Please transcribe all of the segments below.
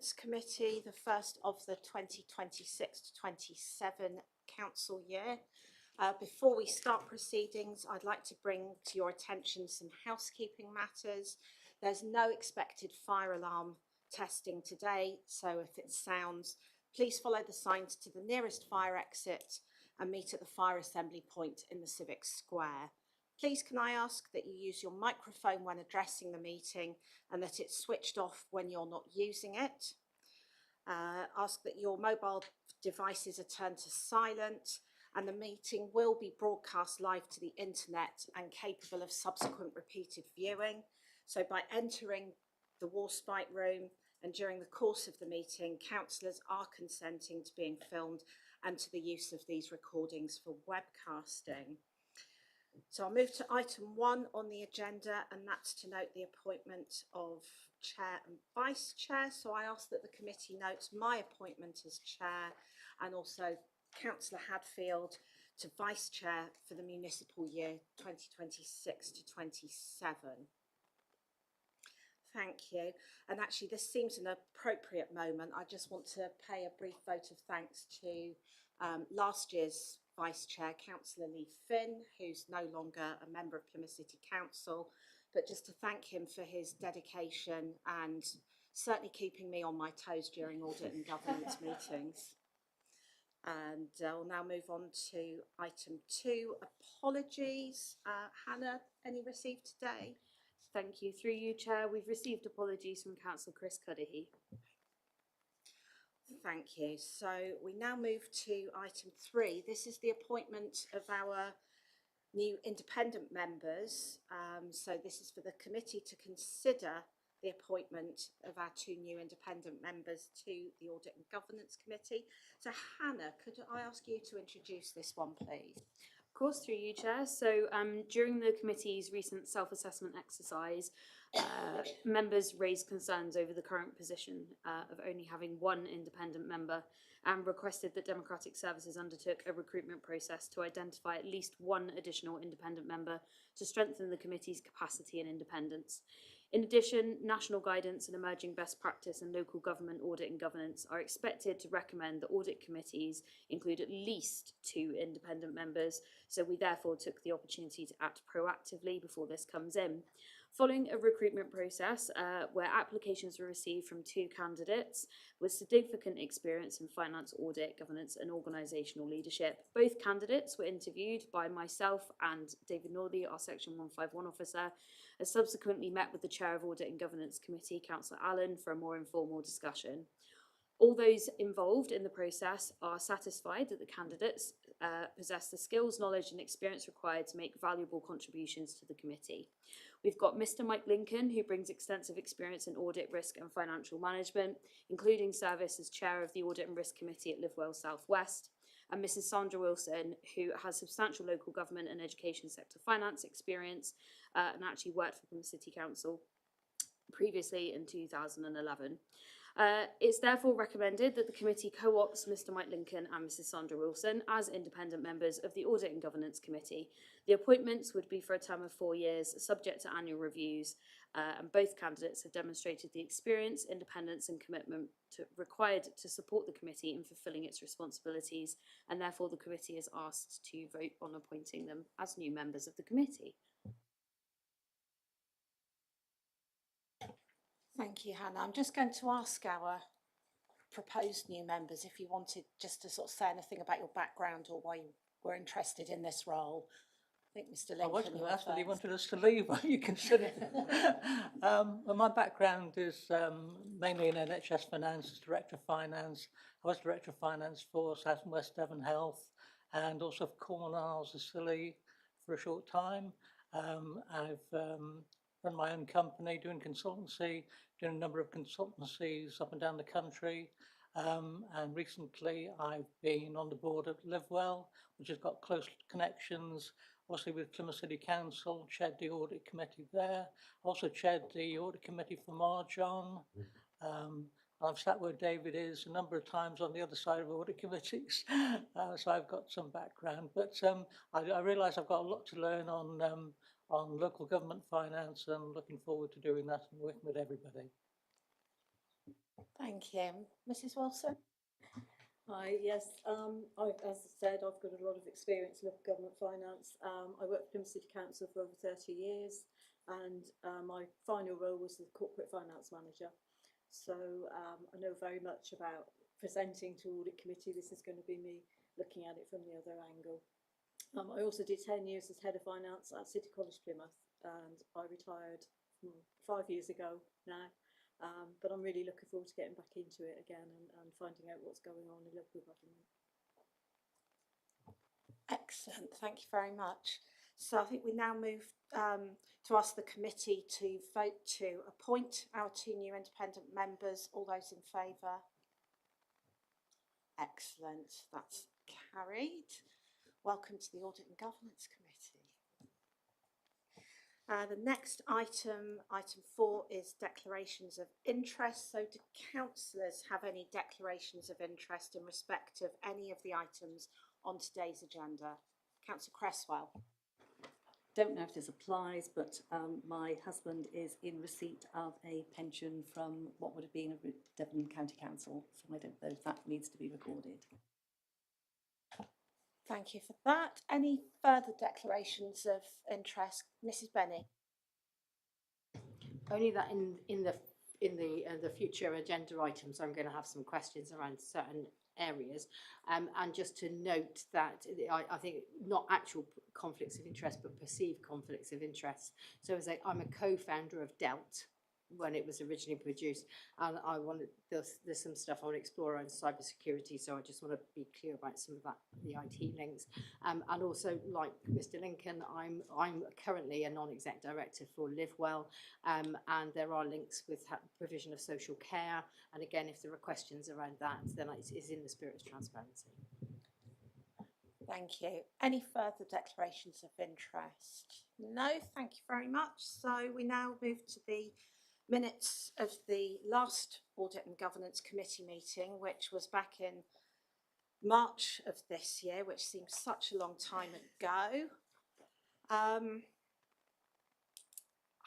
Governance Committee, the first of the 2026 to 27 council year. Before we start proceedings, I'd like to bring to your attention some housekeeping matters. There's no expected fire alarm testing today, so if it sounds, please follow the signs to the nearest fire exit and meet at the fire assembly point in the Civic Square. Please can I ask that you use your microphone when addressing the meeting and that it's switched off when you're not using it. Ask that your mobile devices are turned to silent, and the meeting will be broadcast live to the internet and capable of subsequent repeated viewing. So by entering the Warspite room and during the course of the meeting, councillors are consenting to being filmed and to the use of these recordings for webcasting. So I'll move to item 1 on the agenda, and that's to note the appointment of chair and vice chair. So I ask that the committee notes my appointment as chair and also Councillor Hadfield to vice chair for the municipal year 2026 to 27. Thank you. And actually this seems an appropriate moment. I just want to pay a brief vote of thanks to last year's Vice Chair, Councillor Lee Finn, who's no longer a member of Plymouth City Council, but just to thank him for his dedication and certainly keeping me on my toes during audit and governance meetings. And I'll now move on to item 2, apologies. Hannah, any received today? Thank you. Through you, Chair, we've received apologies from Councillor Chris Cuddihy. Thank you. So we now move to item 3. This is the appointment of our new independent members. So this is for the committee to consider the appointment of our 2 new independent members to the Audit and Governance Committee. So Hannah, could I ask you to introduce this one, please? Of course, through you, Chair. So during the committee's recent self-assessment exercise, members raised concerns over the current position of only having 1 independent member and requested that Democratic Services undertook a recruitment process to identify at least 1 additional independent member to strengthen the committee's capacity and independence. In addition, national guidance and emerging best practice and local government audit and governance are expected to recommend that audit committees include at least 2 independent members, so we therefore took the opportunity to act proactively before this comes in. Following a recruitment process where applications were received from 2 candidates with significant experience in finance, audit, governance and organisational leadership, both candidates were interviewed by myself and David Northey, our Section 151 officer, and subsequently met with the Chair of Audit and Governance Committee, Councillor Allen, for a more informal discussion. All those involved in the process are satisfied that the candidates possess the skills, knowledge and experience required to make valuable contributions to the committee. We've got Mr. Mike Lincoln, who brings extensive experience in audit, risk and financial management, including service as chair of the Audit and Risk Committee at Live Well South West, and Mrs. Sandra Wilson, who has substantial local government and education sector finance experience and actually worked for Plymouth City Council previously in 2011. It's therefore recommended that the committee co-opts Mr. Mike Lincoln and Mrs. Sandra Wilson as independent members of the Audit and Governance Committee. The appointments would be for a term of 4 years, subject to annual reviews, and both candidates have demonstrated the experience, independence and commitment required to support the committee in fulfilling its responsibilities, and therefore the committee is asked to vote on appointing them as new members of the committee. Thank you, Hannah. I'm just going to ask our proposed new members if you wanted just to sort of say anything about your background or why you were interested in this role. I think Mr. Lincoln. I was going to ask whether you wanted us to leave or you consider it. Well, my background is mainly in NHS finance, as Director of Finance. I was Director of Finance for South and West Devon Health and also for Cornwall and Isles of Scilly for a short time. I've run my own company doing consultancy, doing a number of consultancies up and down the country. And recently I've been on the board at Live Well, which has got close connections, obviously with Plymouth City Council, chaired the audit committee there, also chaired the audit committee for Marjon. I've sat where David is a number of times on the other side of audit committees, so I've got some background, but I realise I've got a lot to learn on local government finance and looking forward to doing that and working with everybody. Thank you. Mrs Wilson? Hi, yes, as I said, I've got a lot of experience in local government finance. I worked for Plymouth City Council for over 30 years, and my final role was the corporate finance manager. So I know very much about presenting to audit committee. This is going to be me looking at it from the other angle. I also did 10 years as head of finance at City College Plymouth, and I retired 5 years ago now. But I'm really looking forward to getting back into it again and finding out what's going on in local government. Excellent, thank you very much. So I think we now move to ask the committee to vote to appoint our 2 new independent members. All those in favour? Excellent, that's carried. Welcome to the Audit and Governance Committee. The next item, item 4, is declarations of interest. So do councillors have any declarations of interest in respect of any of the items on today's agenda? Councillor Cresswell. Don't know if this applies, but my husband is in receipt of a pension from what would have been a Devon County Council, so I don't know if that needs to be recorded. Thank you for that. Any further declarations of interest? Mrs Benny. Only that in the future agenda items, I'm going to have some questions around certain areas, and just to note that I think not actual conflicts of interest, but perceived conflicts of interest. So as I'm a co-founder of DELT when it was originally produced, and I wanted there's some stuff I want to explore around cybersecurity, so I just want to be clear about some of that, the IT links, and also like Mr Lincoln, I'm currently a non-exec director for LiveWell, and there are links with provision of social care, and again if there are questions around that, then it is in the spirit of transparency. Thank you. Any further declarations of interest? No, thank you very much. So we now move to the minutes of the last Audit and Governance Committee meeting, which was back in March of this year, which seems such a long time ago.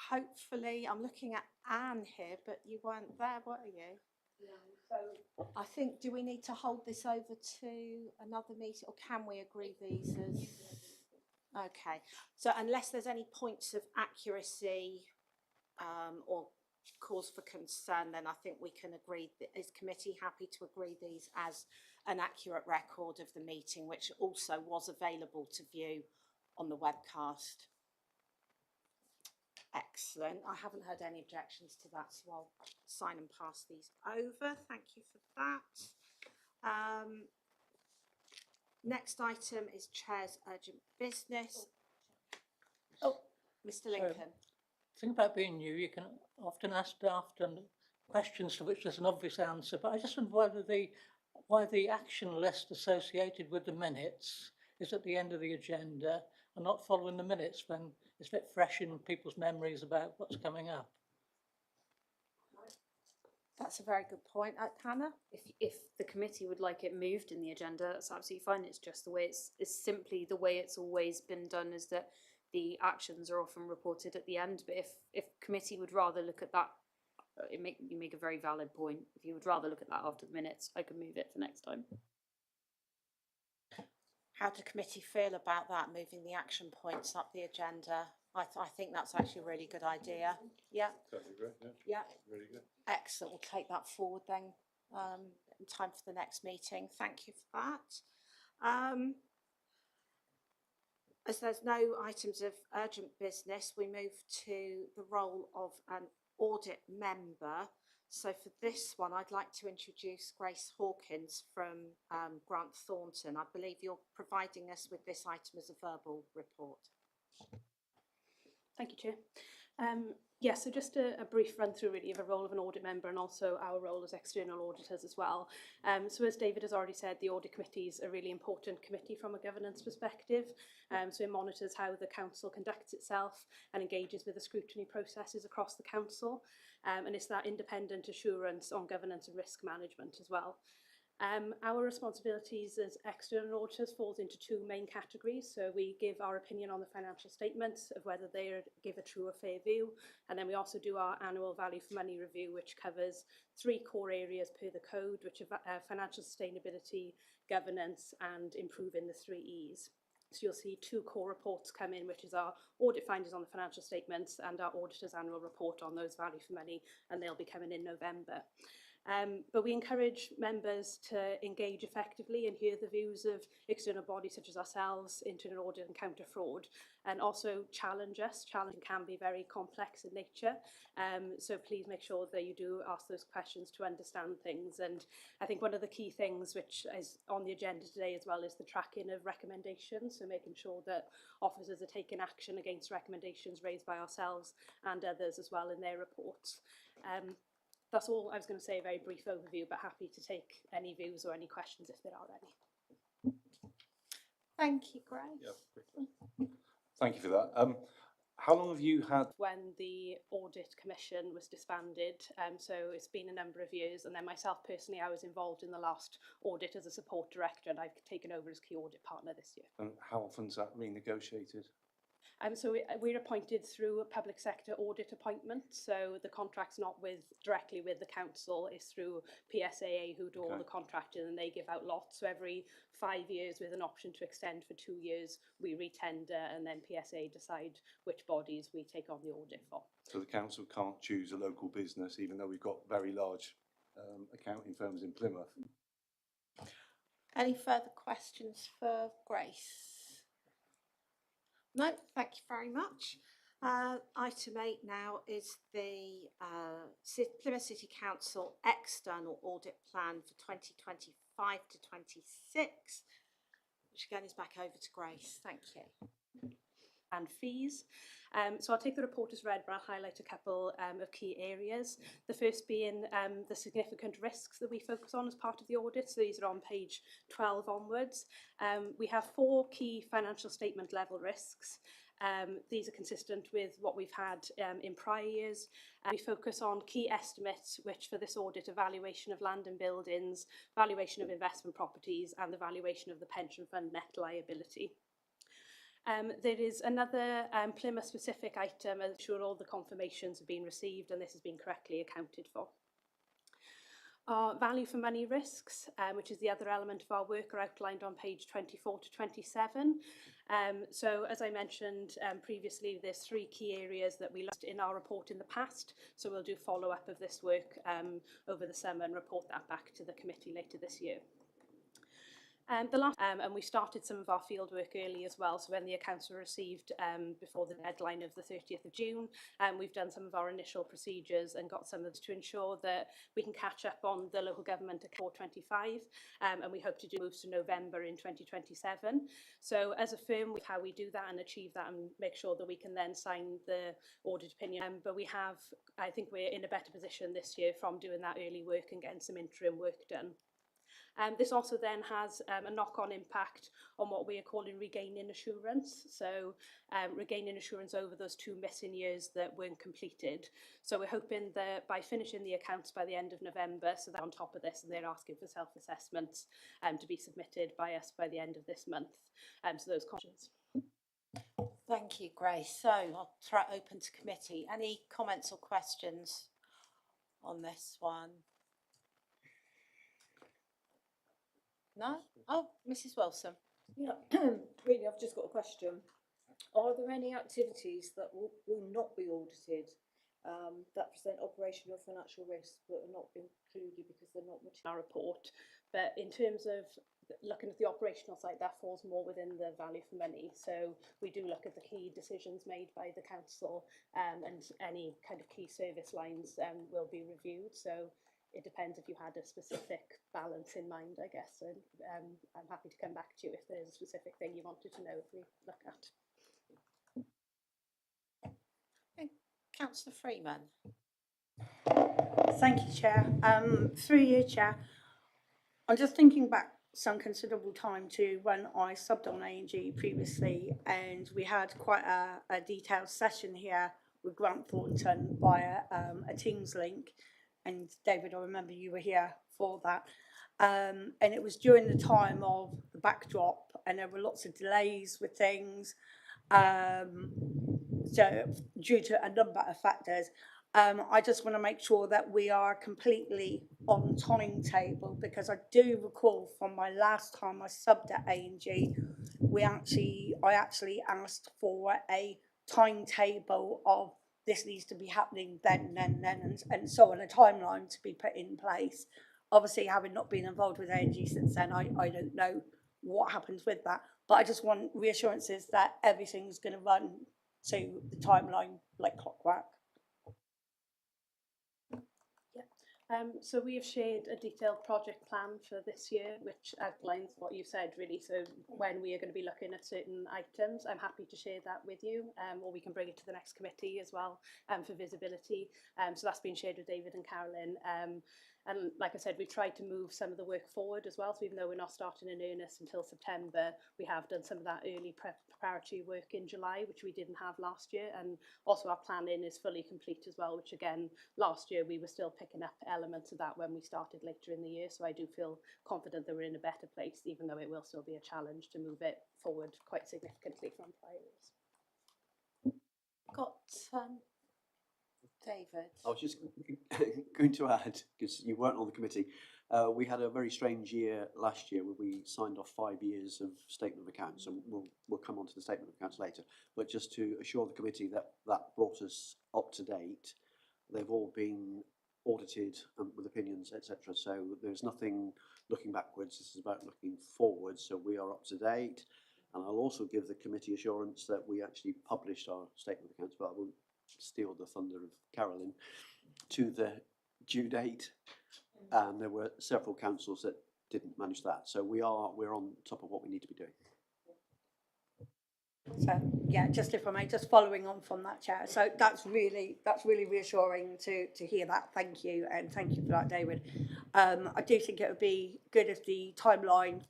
Hopefully, I'm looking at Anne here, but you weren't there, were you? No. So I think, do we need to hold this over to another meeting, or can we agree these as... Okay, so unless there's any points of accuracy or cause for concern, then I think we can agree. Is committee happy to agree these as an accurate record of the meeting, which also was available to view on the webcast? Excellent. I haven't heard any objections to that, so I'll sign and pass these over. Thank you for that. Next item is Chair's urgent business. Oh, Mr Lincoln. The thing about being new, you can often ask after questions to which there's an obvious answer, but I just wonder why the action list associated with the minutes is at the end of the agenda and not following the minutes when it's a bit fresh in people's memories about what's coming up. That's a very good point. Hannah? If the committee would like it moved in the agenda, that's absolutely fine. It's just the way it's simply the way it's always been done, is that the actions are often reported at the end. But if committee would rather look at that, you make a very valid point. If you would rather look at that after the minutes, I can move it for next time. How do committee feel about that, moving the action points up the agenda? I think that's actually a really good idea. Yeah. Totally agree. Yeah. Really good. Excellent. We'll take that forward then in time for the next meeting. Thank you for that. As there's no items of urgent business, we move to the role of an audit member. So for this one, I'd like to introduce Grace Hawkins from Grant Thornton. I believe you're providing us with this item as a verbal report. Thank you, Chair. Yeah, so just a brief run through really of a role of an audit member and also our role as external auditors as well. So as David has already said, the audit committee is a really important committee from a governance perspective. So it monitors how the council conducts itself and engages with the scrutiny processes across the council. And it's that independent assurance on governance and risk management as well. Our responsibilities as external auditors falls into two main categories. So we give our opinion on the financial statements of whether they give a true or fair view. And then we also do our annual value for money review, which covers three core areas per the code, which are financial sustainability, governance, and improving the 3 E's. So you'll see two core reports come in, which is our audit findings on the financial statements and our auditor's annual report on those value for money, and they'll be coming in November. But we encourage members to engage effectively and hear the views of external bodies such as ourselves, Internal Audit and Counter Fraud, and also challenge us. Challenging can be very complex in nature, so please make sure that you do ask those questions to understand things. And I think one of the key things which is on the agenda today as well is the tracking of recommendations, so making sure that officers are taking action against recommendations raised by ourselves and others as well in their reports. That's all I was going to say, a very brief overview, but happy to take any views or any questions if there are any. Thank you, Grace. Yeah. Thank you for that. How long have you had? When the Audit Commission was disbanded, so it's been a number of years, and then myself personally, I was involved in the last audit as a support director, and I've taken over as key audit partner this year. And how often is that renegotiated? So we're appointed through a public sector audit appointment, so the contract's not directly with the council, it's through PSAA who do all the contracting, and they give out lots. So every 5 years with an option to extend for 2 years, we retender, and then PSA decide which bodies we take on the audit for. So the council can't choose a local business, even though we've got very large accounting firms in Plymouth. Any further questions for Grace? No, thank you very much. Item 8 now is the Plymouth City Council External Audit Plan for 2025 to 26, which again is back over to Grace. Thank you. And fees. So I'll take the report as read, but I'll highlight a couple of key areas. The first being the significant risks that we focus on as part of the audit. So these are on page 12 onwards. We have 4 key financial statement level risks. These are consistent with what we've had in prior years. We focus on key estimates, which for this audit are valuation of land and buildings, valuation of investment properties, and the valuation of the pension fund net liability. There is another Plymouth-specific item, I'm sure all the confirmations have been received and this has been correctly accounted for. Our value for money risks, which is the other element of our work, are outlined on page 24 to 27. So as I mentioned previously, there's 3 key areas that we looked in our report in the past. So we'll do follow-up of this work over the summer and report that back to the committee later this year. And we started some of our field work early as well. So when the accounts were received before the deadline of the 30th of June, we've done some of our initial procedures and got some of this to ensure that we can catch up on the local government account 425, and we hope to do moves to November in 2027. So as a firm, how we do that and achieve that and make sure that we can then sign the audit opinion. But we have, I think we're in a better position this year from doing that early work and getting some interim work done. This also then has a knock-on impact on what we are calling regaining assurance. So regaining assurance over those 2 missing years that weren't completed. So we're hoping that by finishing the accounts by the end of November, so that on top of this, and they're asking for self-assessments to be submitted by us by the end of this month. So those questions. Thank you, Grace. So I'll throw it open to committee. Any comments or questions on this one? No? Oh, Mrs. Wilson. Yeah, really, I've just got a question. Are there any activities that will not be audited that present operational or financial risks but are not included because they're not material? Our report, but in terms of looking at the operational side, that falls more within the value for money. So we do look at the key decisions made by the council, and any kind of key service lines will be reviewed. So it depends if you had a specific balance in mind, I guess. And I'm happy to come back to you if there's a specific thing you wanted to know if we look at. Councillor Freeman. Thank you, Chair. Through you, Chair. I'm just thinking back some considerable time to when I subbed on A&G previously, and we had quite a detailed session here with Grant Thornton via a Teams link. And David, I remember you were here for that. And it was during the time of the backdrop, and there were lots of delays with things. So due to a number of factors, I just want to make sure that we are completely on timetable, because I do recall from my last time I subbed at A&G, I actually asked for a timetable of this needs to be happening then, and so on, a timeline to be put in place. Obviously, having not been involved with A&G since then, I don't know what happens with that. But I just want reassurances that everything's going to run to the timeline like clockwork. So we have shared a detailed project plan for this year, which outlines what you said really. So when we are going to be looking at certain items, I'm happy to share that with you, or we can bring it to the next committee as well for visibility. So that's been shared with David and Carolyn. And like I said, we've tried to move some of the work forward as well. So even though we're not starting in earnest until September, we have done some of that early preparatory work in July, which we didn't have last year. And also our planning is fully complete as well, which again, last year we were still picking up elements of that when we started later in the year. So I do feel confident that we're in a better place, even though it will still be a challenge to move it forward quite significantly from prior years. Got David. I was just going to add, because you weren't on the committee, we had a very strange year last year where we signed off 5 years of statement of accounts, and we'll come on to the statement of accounts later. But just to assure the committee that that brought us up to date, they've all been audited with opinions, etc. So there's nothing looking backwards. This is about looking forward. So we are up to date, and I'll also give the committee assurance that we actually published our statement of accounts, but I won't steal the thunder of Carolyn, to the due date, and there were several councils that didn't manage that. So we're on top of what we need to be doing. So yeah, just if I may, just following on from that, Chair. So that's really reassuring to hear that. Thank you, and thank you for that, David. I do think it would be good if the timeline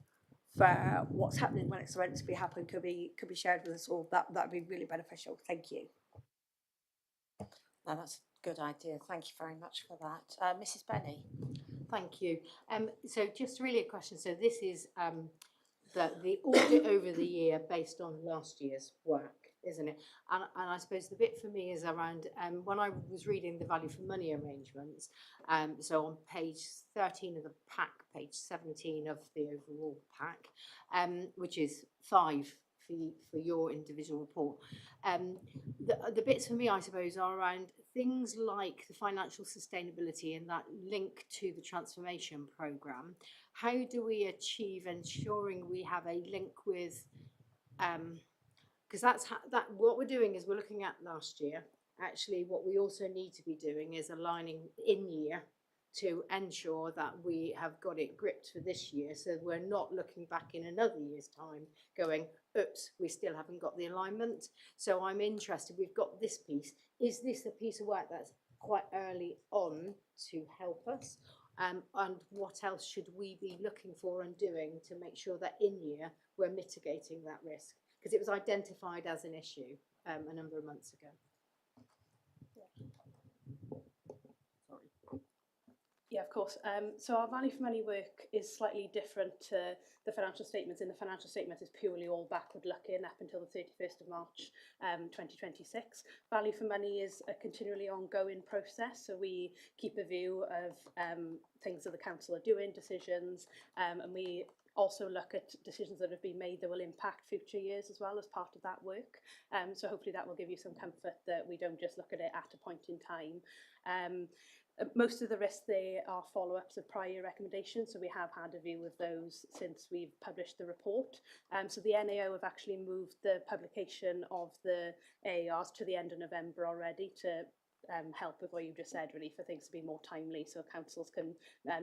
for what's happening when it's meant to be happen could be shared with us all. That'd be really beneficial. Thank you. No, that's a good idea. Thank you very much for that. Mrs. Benny. Thank you. So just really a question. So this is the audit over the year based on last year's work, isn't it? And I suppose the bit for me is around when I was reading the value for money arrangements, so on page 13 of the pack, page 17 of the overall pack, which is 5 for your individual report. The bits for me, I suppose, are around things like the financial sustainability and that link to the transformation programme. How do we achieve ensuring we have a link with, because what we're doing is we're looking at last year. Actually, what we also need to be doing is aligning in year to ensure that we have got it gripped for this year, so we're not looking back in another year's time going, oops, we still haven't got the alignment. So I'm interested, we've got this piece. Is this a piece of work that's quite early on to help us? And what else should we be looking for and doing to make sure that in year we're mitigating that risk? Because it was identified as an issue a number of months ago. Yeah, of course. So our value for money work is slightly different to the financial statements. In the financial statements is purely all backward looking up until the 31st of March 2026. Value for money is a continually ongoing process. So we keep a view of things that the council are doing, decisions, and we also look at decisions that have been made that will impact future years as well as part of that work. So hopefully that will give you some comfort that we don't just look at it at a point in time. Most of the rest, they are follow-ups of prior recommendations, so we have had a view of those since we've published the report. So the NAO have actually moved the publication of the AARs to the end of November already to help with what you just said, really, for things to be more timely so councils can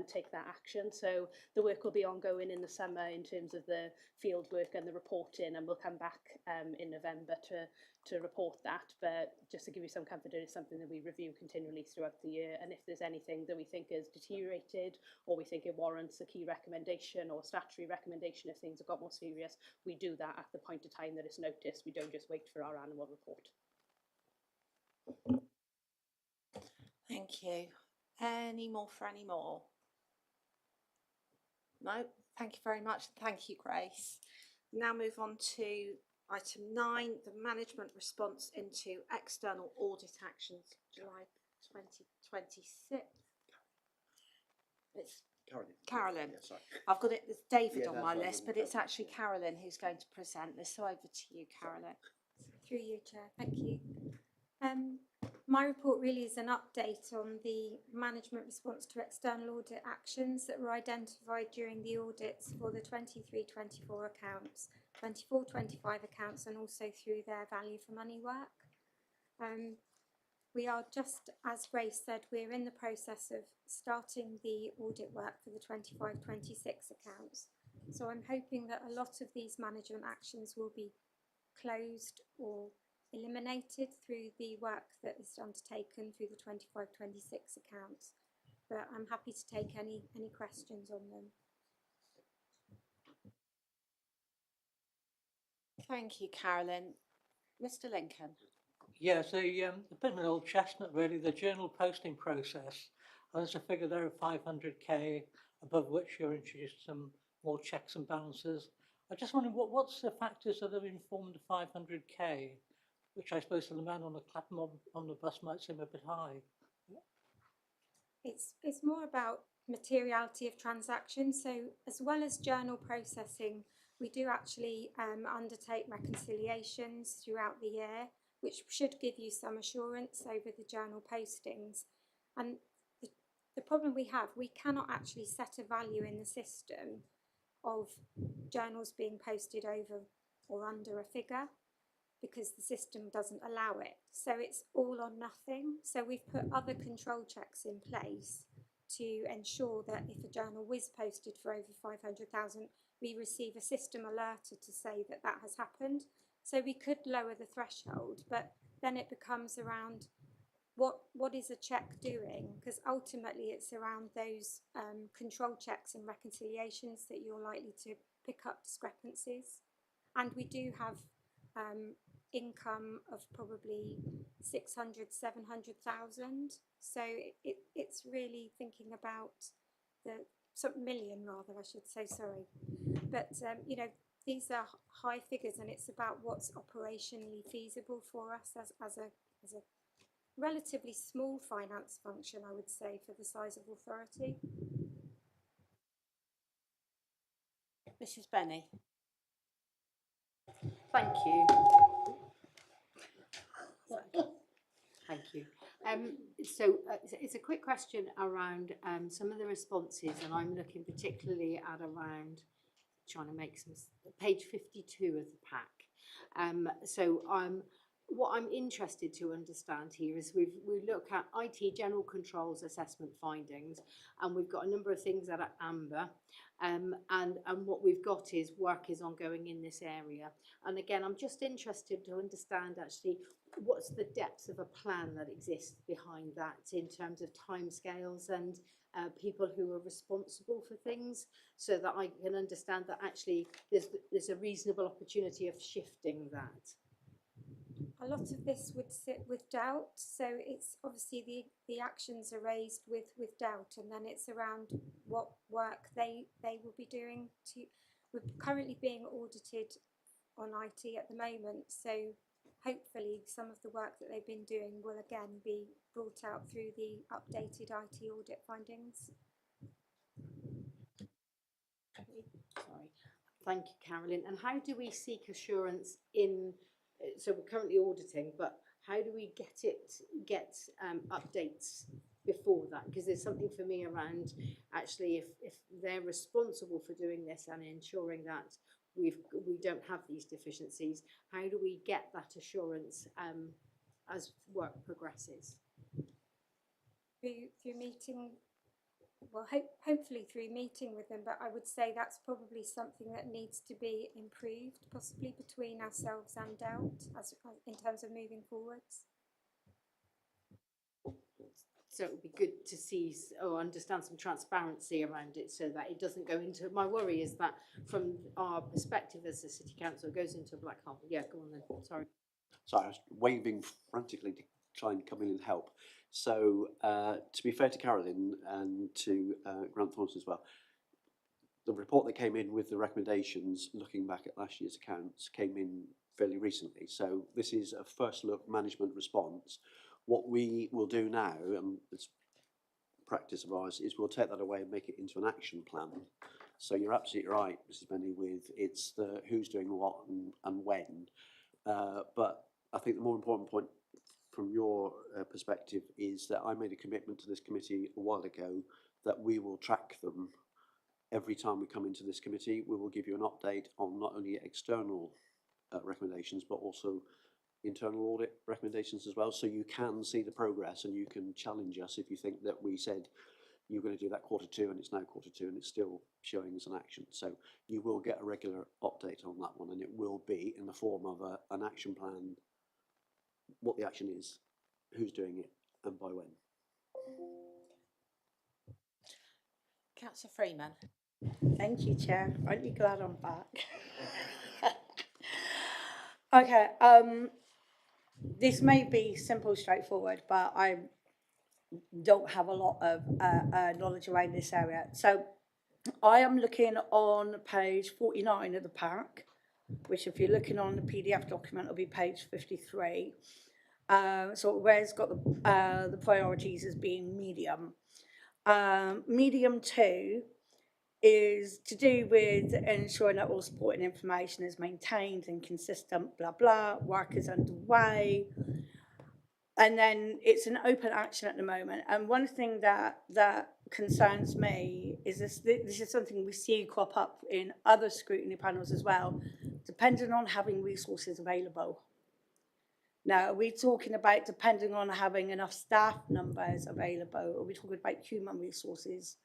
take that action. So the work will be ongoing in the summer in terms of the field work and the reporting, and we'll come back in November to report that. But just to give you some comfort, it is something that we review continually throughout the year, and if there's anything that we think has deteriorated or we think it warrants a key recommendation or statutory recommendation, if things have got more serious, we do that at the point of time that it's noticed. We don't just wait for our annual report. Thank you. Any more for any more? No, thank you very much. Thank you, Grace. Now move on to item 9, the management response into external audit actions, July 2026. It's Carolyn. Yeah, sorry. I've got it, there's David Yeah, on that's my right, list, but it's actually Carolyn who's going to present this. So over to you, Carolyn. Through you, Chair. Thank you. My report really is an update on the management response to external audit actions that were identified during the audits for the 23-24 accounts, 24-25 accounts, and also through their value for money work. We are just, as Grace said, we're in the process of starting the audit work for the 25-26 accounts. So I'm hoping that a lot of these management actions will be closed or eliminated through the work that is undertaken through the 25-26 accounts. But I'm happy to take any questions on them. Thank you, Carolyn. Mr. Lincoln. Yeah, so a bit of an old chestnut really, the journal posting process. There's a figure there of 500k, above which you're introduced some more checks and balances. I just wondering what's the factors that have informed the 500k, which I suppose to the man on the Clapham on the bus might seem a bit high. It's more about materiality of transactions. So as well as journal processing, we do actually undertake reconciliations throughout the year, which should give you some assurance over the journal postings. And the problem we have, we cannot actually set a value in the system of journals being posted over or under a figure, because the system doesn't allow it. So it's all or nothing. So we've put other control checks in place to ensure that if a journal is posted for over 500,000, we receive a system alerter to say that that has happened. So we could lower the threshold, but then it becomes around what is a check doing? Because ultimately it's around those control checks and reconciliations that you're likely to pick up discrepancies. And we do have income of probably 600, 700,000. So it's really thinking about million rather, I should say, sorry. But, you know, these are high figures, and it's about what's operationally feasible for us as a relatively small finance function, I would say, for the size of authority. Mrs. Benny. Thank you. Thank you. So it's a quick question around some of the responses, and I'm looking particularly at around trying to make some page 52 of the pack. What I'm interested to understand here is we look at IT general controls assessment findings, and we've got a number of things that are amber, and what we've got is work is ongoing in this area. And again, I'm just interested to understand actually what's the depth of a plan that exists behind that in terms of timescales and people who are responsible for things, so that I can understand that actually there's a reasonable opportunity of shifting that. A lot of this would sit with doubt, so it's obviously the actions are raised with doubt, and then it's around what work they will be doing. We're currently being audited on IT at the moment, so hopefully some of the work that they've been doing will again be brought out through the updated IT audit findings. Sorry. Thank you, Carolyn. And how do we seek assurance in, so we're currently auditing, but how do we get updates before that? Because there's something for me around actually if they're responsible for doing this and ensuring that we don't have these deficiencies, how do we get that assurance as work progresses? Through meeting, well, hopefully through meeting with them, but I would say that's probably something that needs to be improved, possibly between ourselves and Doubt, as in terms of moving forwards. So it would be good to see or understand some transparency around it, so that it doesn't go into. My worry is that from our perspective as a city council, it goes into a black hole. Yeah, go on then. Sorry. Sorry, I was waving frantically to try and come in and help. So to be fair to Carolyn and to Grant Thornton as well, the report that came in with the recommendations, looking back at last year's accounts, came in fairly recently. So this is a first look management response. What we will do now, and it's practice of ours, is we'll take that away and make it into an action plan. So you're absolutely right, Mrs. Benny, with it's the who's doing what and when. But I think the more important point from your perspective is that I made a commitment to this committee a while ago that we will track them. Every time we come into this committee, we will give you an update on not only external recommendations, but also internal audit recommendations as well. So you can see the progress and you can challenge us if you think that we said you're going to do that Q2 and it's now Q2 and it's still showing as an action. So you will get a regular update on that one, and it will be in the form of an action plan, what the action is, who's doing it, and by when. Councillor Freeman. Thank you, Chair. Aren't you glad I'm back? Okay, this may be simple, straightforward, but I don't have a lot of knowledge around this area. So I am looking on page 49 of the pack, which if you're looking on the PDF document, will be page 53. So where it's got the priorities as being medium. Medium 2 is to do with ensuring that all supporting information is maintained and consistent, blah, blah, work is underway. And then it's an open action at the moment. And one thing that concerns me is this is something we see crop up in other scrutiny panels as well, depending on having resources available. Now, are we talking about depending on having enough staff numbers available? Or are we talking about human resources,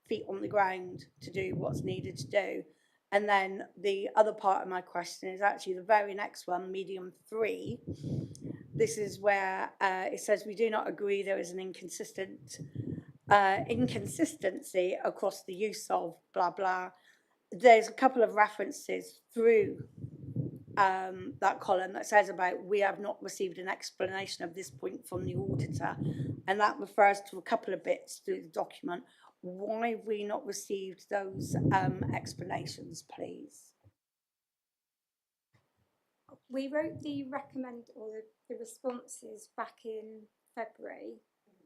feet on the ground to do what's needed to do? And then the other part of my question is actually the very next one, medium 3. This is where it says we do not agree there is an inconsistency across the use of blah, blah. There's a couple of references through that column that says about we have not received an explanation of this point from the auditor, and that refers to a couple of bits through the document. Why have we not received those explanations, please? We wrote the the responses back in February,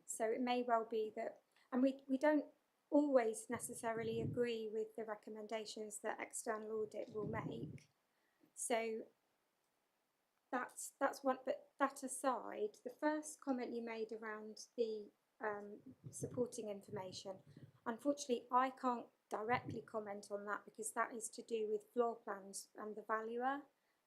so it may well be that, and we don't always necessarily agree with the recommendations that external audit will make. So that's one. But that aside, the first comment you made around the supporting information, unfortunately, I can't directly comment on that because that is to do with floor plans and the valuer.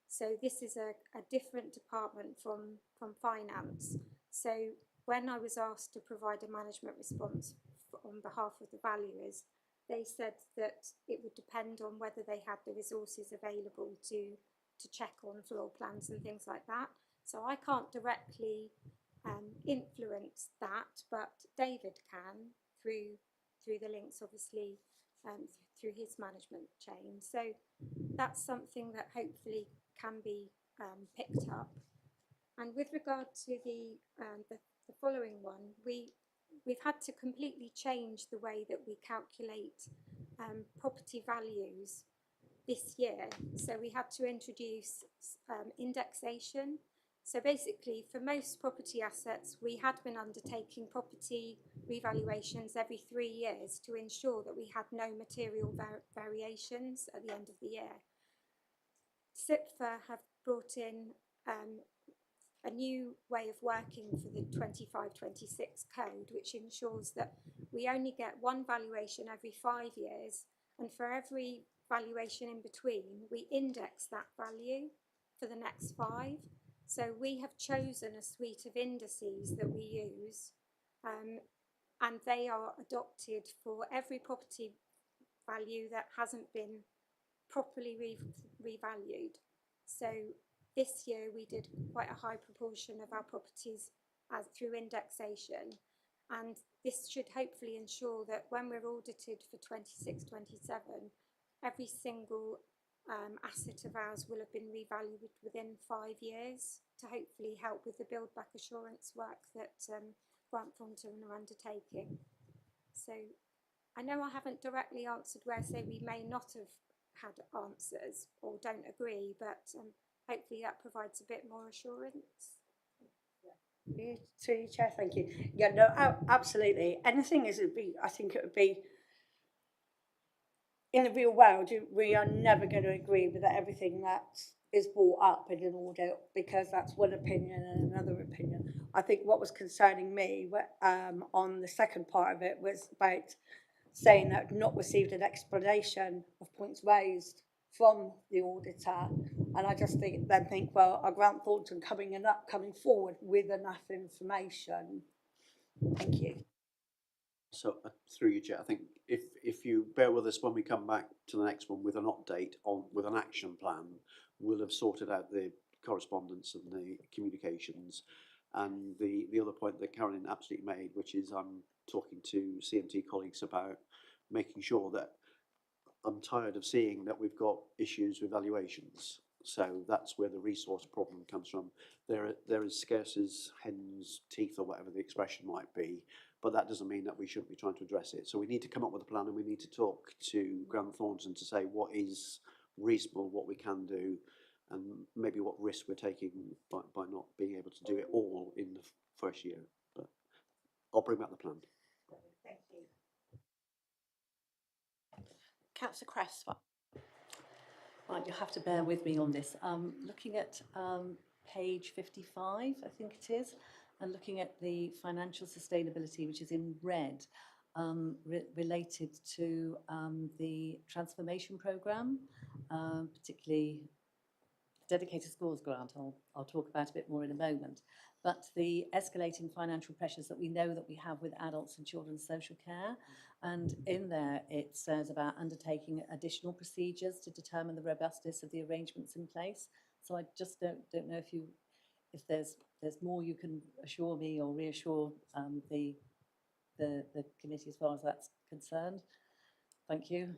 So this is a different department from finance. So when I was asked to provide a management response on behalf of the valuers, they said that it would depend on whether they had the resources available to check on floor plans and things like that. So I can't directly influence that, but David can through the links, obviously, through his management chain. So that's something that hopefully can be picked up. And with regard to the following one, we've had to completely change the way that we calculate property values this year. So we had to introduce indexation. So basically, for most property assets, we had been undertaking property revaluations every 3 years to ensure that we had no material variations at the end of the year. SIPFA have brought in a new way of working for the 25-26 code, which ensures that we only get one valuation every 5 years, and for every valuation in between, we index that value for the next 5. So we have chosen a suite of indices that we use, and they are adopted for every property value that hasn't been properly revalued. So this year we did quite a high proportion of our properties through indexation, and this should hopefully ensure that when we're audited for 26-27, every single asset of ours will have been revalued within 5 years to hopefully help with the build back assurance work that Grant Thornton are undertaking. So I know I haven't directly answered where, say, we may not have had answers or don't agree, but hopefully that provides a bit more assurance. To you, Chair, thank you. Yeah, no, absolutely. Anything is, I think it would be, in the real world, we are never going to agree with everything that is brought up in an audit, because that's one opinion and another opinion. I think what was concerning me on the second part of it was about saying that I'd not received an explanation of points raised from the auditor, and I just think, well, are Grant Thornton coming forward with enough information? Thank you. So through you, Chair, I think if you bear with us when we come back to the next one with an update with an action plan, we'll have sorted out the correspondence and the communications. And the other point that Carolyn absolutely made, which is I'm talking to CMT colleagues about making sure that I'm tired of seeing that we've got issues with valuations. So that's where the resource problem comes from. They're as scarce as hen's teeth, or whatever the expression might be, but that doesn't mean that we shouldn't be trying to address it. So we need to come up with a plan, and we need to talk to Grant Thornton to say what is reasonable, what we can do, and maybe what risk we're taking by not being able to do it all in the first year. But I'll bring back the plan. Thank you. Councillor Cresswell. Right, you'll have to bear with me on this. Looking at page 55, I think it is, and looking at the financial sustainability, which is in red, related to the transformation programme, particularly dedicated schools grant. I'll talk about a bit more in a moment. But the escalating financial pressures that we know that we have with adults and children's social care, and in there it says about undertaking additional procedures to determine the robustness of the arrangements in place. So I just don't know if there's more you can assure me or reassure the committee as far as that's concerned. Thank you.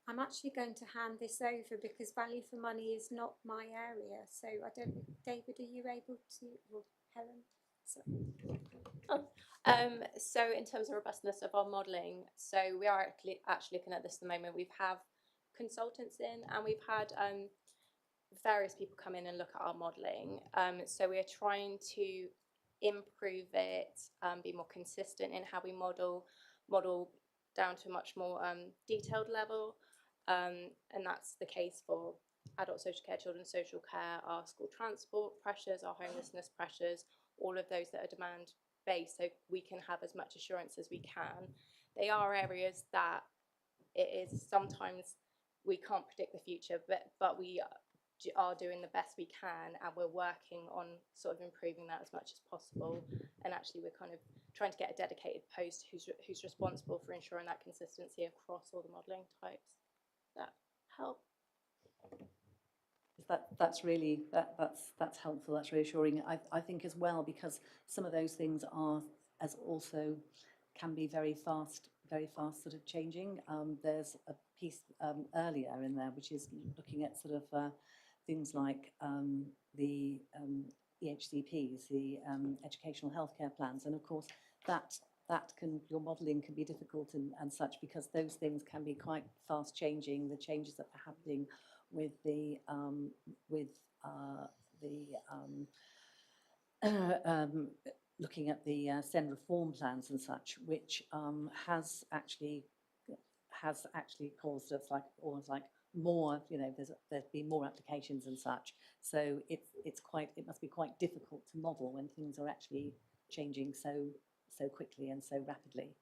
I'm actually going to hand this over because value for money is not my area. So I don't know, David, are you able to, or Helen? So in terms of robustness of our modelling, so we are actually looking at this at the moment. We've have consultants in, and we've had various people come in and look at our modelling. So we are trying to improve it, be more consistent in how we model down to a much more detailed level. And that's the case for adult social care, children's social care, our school transport pressures, our homelessness pressures, all of those that are demand based, so we can have as much assurance as we can. They are areas that it is sometimes we can't predict the future, but we are doing the best we can, and we're working on sort of improving that as much as possible. And actually we're kind of trying to get a dedicated post who's responsible for ensuring that consistency across all the modelling types. That help? That's really that's helpful. That's reassuring. I think as well, because some of those things are also can be very fast sort of changing. There's a piece earlier in there which is looking at sort of things like the EHCPs, the educational healthcare plans, and of course your modelling can be difficult and such, because those things can be quite fast changing. The changes that are happening with the looking at the SEND reform plans and such, which has actually caused us almost like more, there's been more applications and such. So it must be quite difficult to model when things are actually changing so quickly and so rapidly.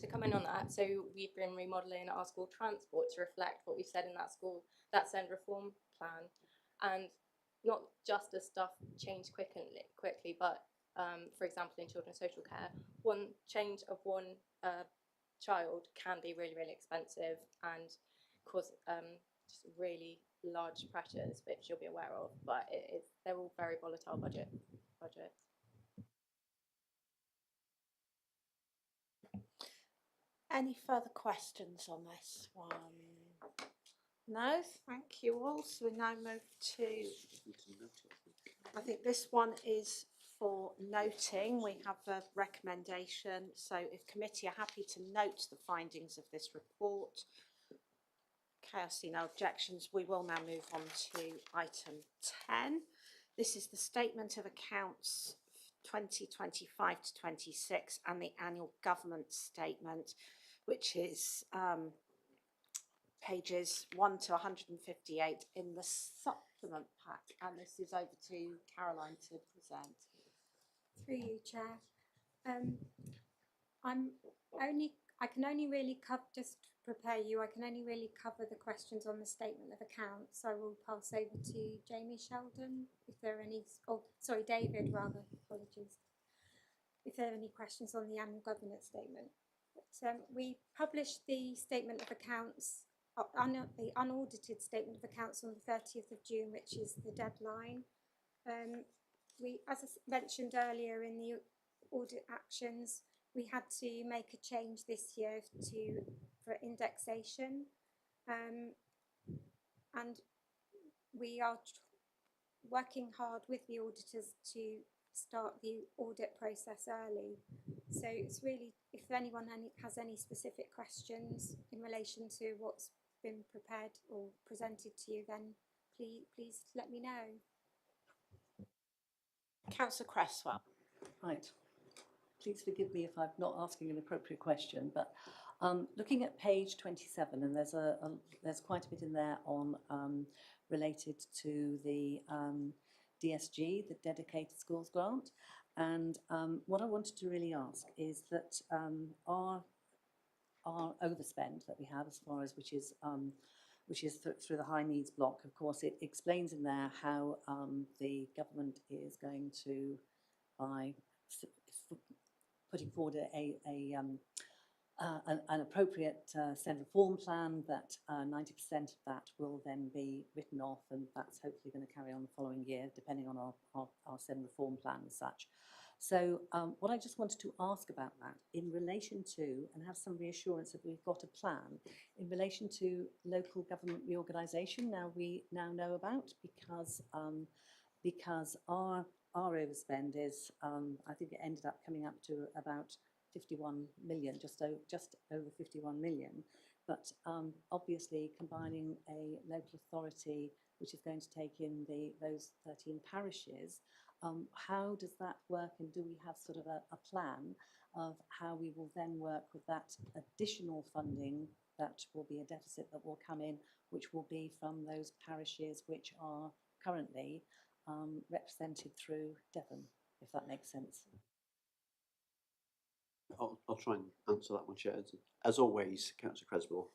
To come in on that, so we've been remodelling our school transport to reflect what we've said in that SEND reform plan, and not just as stuff changed quickly, but for example in children's social care, one change of one child can be really, really expensive and cause just really large pressures, which you'll be aware of, but they're all very volatile budgets. Any further questions on this one? No, thank you all. So we now move to, I think this one is for noting. We have a recommendation, so if committee are happy to note the findings of this report. Okay, I see no objections. We will now move on to item 10. This is the statement of accounts 2025 to 26 and the annual government statement, which is pages 1 to 158 in the supplement pack. And this is over to Caroline to present. Through you, Chair. I can only really cover, just to prepare you, I can only really cover the questions on the statement of accounts. I will pass over to Jamie Sheldon if there are any, oh, sorry, David rather, apologies. If there are any questions on the annual governance statement. But, we published the statement of accounts, the unaudited statement of accounts on the 30th of June, which is the deadline. We, as I mentioned earlier in the audit actions, we had to make a change this year for indexation, and we are working hard with the auditors to start the audit process early. So it's really, if anyone has any specific questions in relation to what's been prepared or presented to you, then please let me know. Councillor Cresswell. Right. Please forgive me if I'm not asking an appropriate question, but looking at page 27, and there's quite a bit in there on related to the DSG, the Dedicated Schools Grant, and what I wanted to really ask is that our overspend that we have, as far as which is through the high needs block, of course, it explains in there how the government is going to, by putting forward an appropriate SEND reform plan, that 90% of that will then be written off, and that's hopefully going to carry on the following year, depending on our SEND reform plan as such. So what I just wanted to ask about that in relation to, and have some reassurance that we've got a plan in relation to local government reorganisation now we now know about, because our overspend is, I think it ended up coming up to about 51 million, just over 51 million. But obviously combining a local authority which is going to take in those 13 parishes, how does that work, and do we have sort of a plan of how we will then work with that additional funding that will be a deficit that will come in, which will be from those parishes which are currently represented through Devon, if that makes sense? I'll try and answer that one, Chair. As always, Councillor Creswell,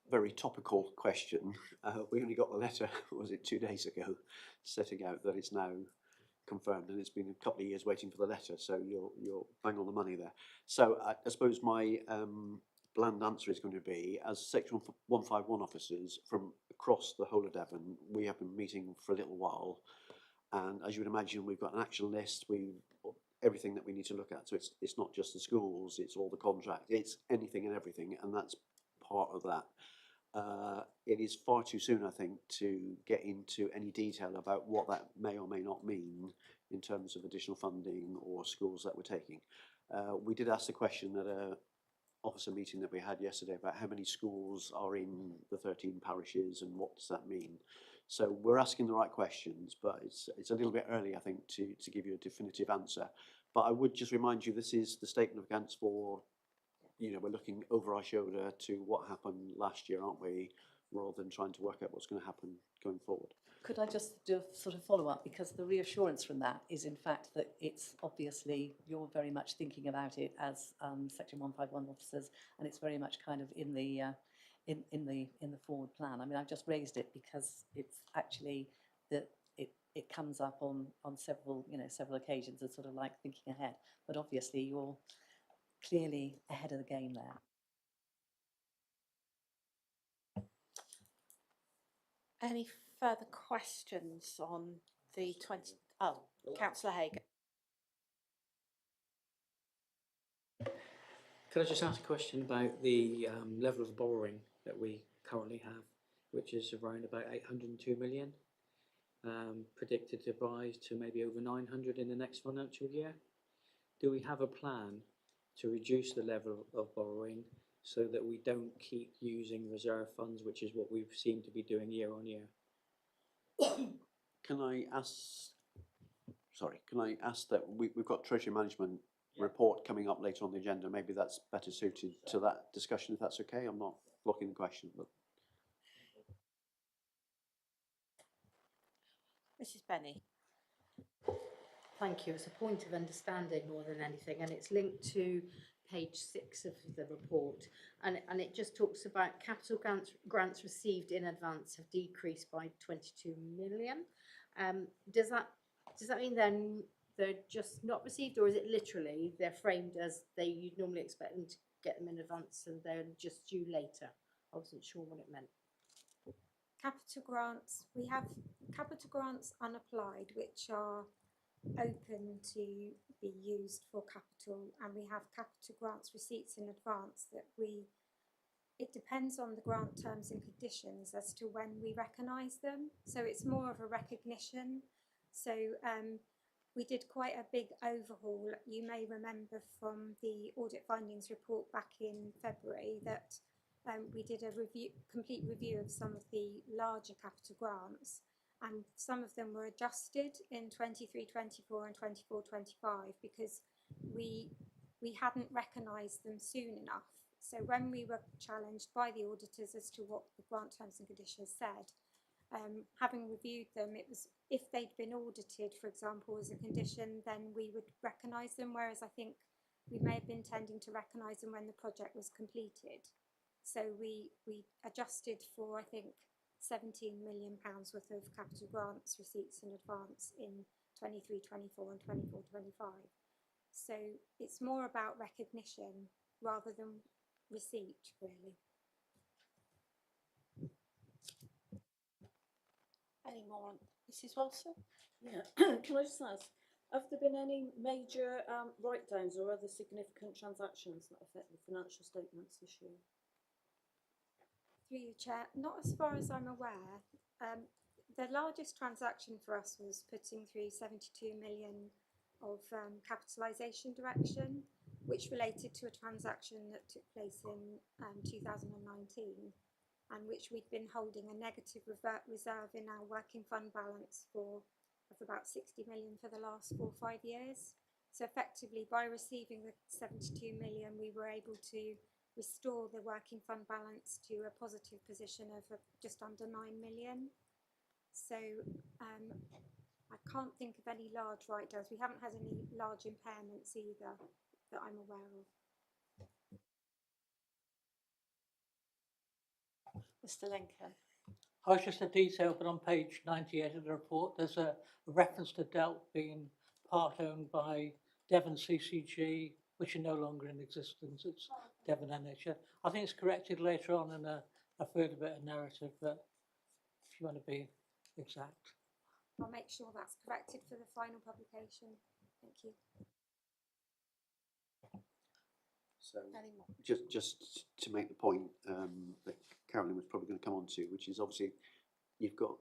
very topical question. We only got the letter, was it 2 days ago, setting out that it's now confirmed, and it's been a couple of years waiting for the letter, so you're bang on the money there. So I suppose my bland answer is going to be, as Section 151 officers from across the whole of Devon, we have been meeting for a little while, and as you would imagine, we've got an action list, everything that we need to look at. So it's not just the schools, it's all the contracts, it's anything and everything, and that's part of that. It is far too soon, I think, to get into any detail about what that may or may not mean in terms of additional funding or schools that we're taking. We did ask the question at a officer meeting that we had yesterday about how many schools are in the 13 parishes and what does that mean. So we're asking the right questions, but it's a little bit early, I think, to give you a definitive answer. But I would just remind you, this is the statement of accounts for, we're looking over our shoulder to what happened last year, aren't we, rather than trying to work out what's going to happen going forward. Could I just do a sort of follow-up, because the reassurance from that is in fact that it's obviously you're very much thinking about it as Section 151 officers, and it's very much kind of in the forward plan. I mean, I've just raised it because it's actually that it comes up on several occasions as sort of like thinking ahead. But obviously you're clearly ahead of the game there. Any further questions on the 20? Oh, Councillor Hagan. Could I just ask a question about the level of borrowing that we currently have, which is around about 802 million? predicted to rise to maybe over 900 in the next financial year. Do we have a plan to reduce the level of borrowing so that we don't keep using reserve funds, which is what we seem to be doing year on year? Can I ask that we've got Treasury Management report coming up later on the agenda. Maybe that's better suited to that discussion, if that's okay. I'm not blocking the question, but Mrs Benny. Thank you. It's a point of understanding more than anything, and it's linked to page 6 of the report, and it just talks about capital grants received in advance have decreased by 22 million. Does that mean then they're just not received, or is it literally they're framed as you'd normally expect them to get them in advance and they're just due later? I wasn't sure what it meant. Capital grants, we have capital grants unapplied, which are open to be used for capital, and we have capital grants receipts in advance that it depends on the grant terms and conditions as to when we recognise them. So it's more of a recognition. So we did quite a big overhaul. You may remember from the audit findings report back in February that we did a complete review of some of the larger capital grants, and some of them were adjusted in 23-24 and 24-25 because we hadn't recognised them soon enough. So when we were challenged by the auditors as to what the grant terms and conditions said, having reviewed them, it was if they'd been audited, for example, as a condition, then we would recognise them, whereas I think we may have been tending to recognise them when the project was completed. So we adjusted for, I think, £17 million worth of capital grants receipts in advance in 23-24 and 24-25. So it's more about recognition rather than receipt, really. Any more? Mrs Wilson? Yeah, can I just ask, have there been any major write-downs or other significant transactions that affect the financial statements this year? Through you, Chair, not as far as I'm aware. The largest transaction for us was putting through 72 million of capitalisation direction, which related to a transaction that took place in 2019, and which we'd been holding a negative reserve in our working fund balance of about 60 million for the last 4 or 5 years. So effectively, by receiving the 72 million, we were able to restore the working fund balance to a positive position of just under 9 million. So I can't think of any large write-downs. We haven't had any large impairments either that I'm aware of. Mr Lincoln. I was just a detail, but on page 98 of the report, there's a reference to Delt being part owned by Devon CCG, which are no longer in existence. It's Devon NHS. I think it's corrected later on in a further bit of narrative, but if you want to be exact. I'll make sure that's corrected for the final publication. Thank you. so just to make the point that Carolyn was probably going to come on to, which is obviously you've got,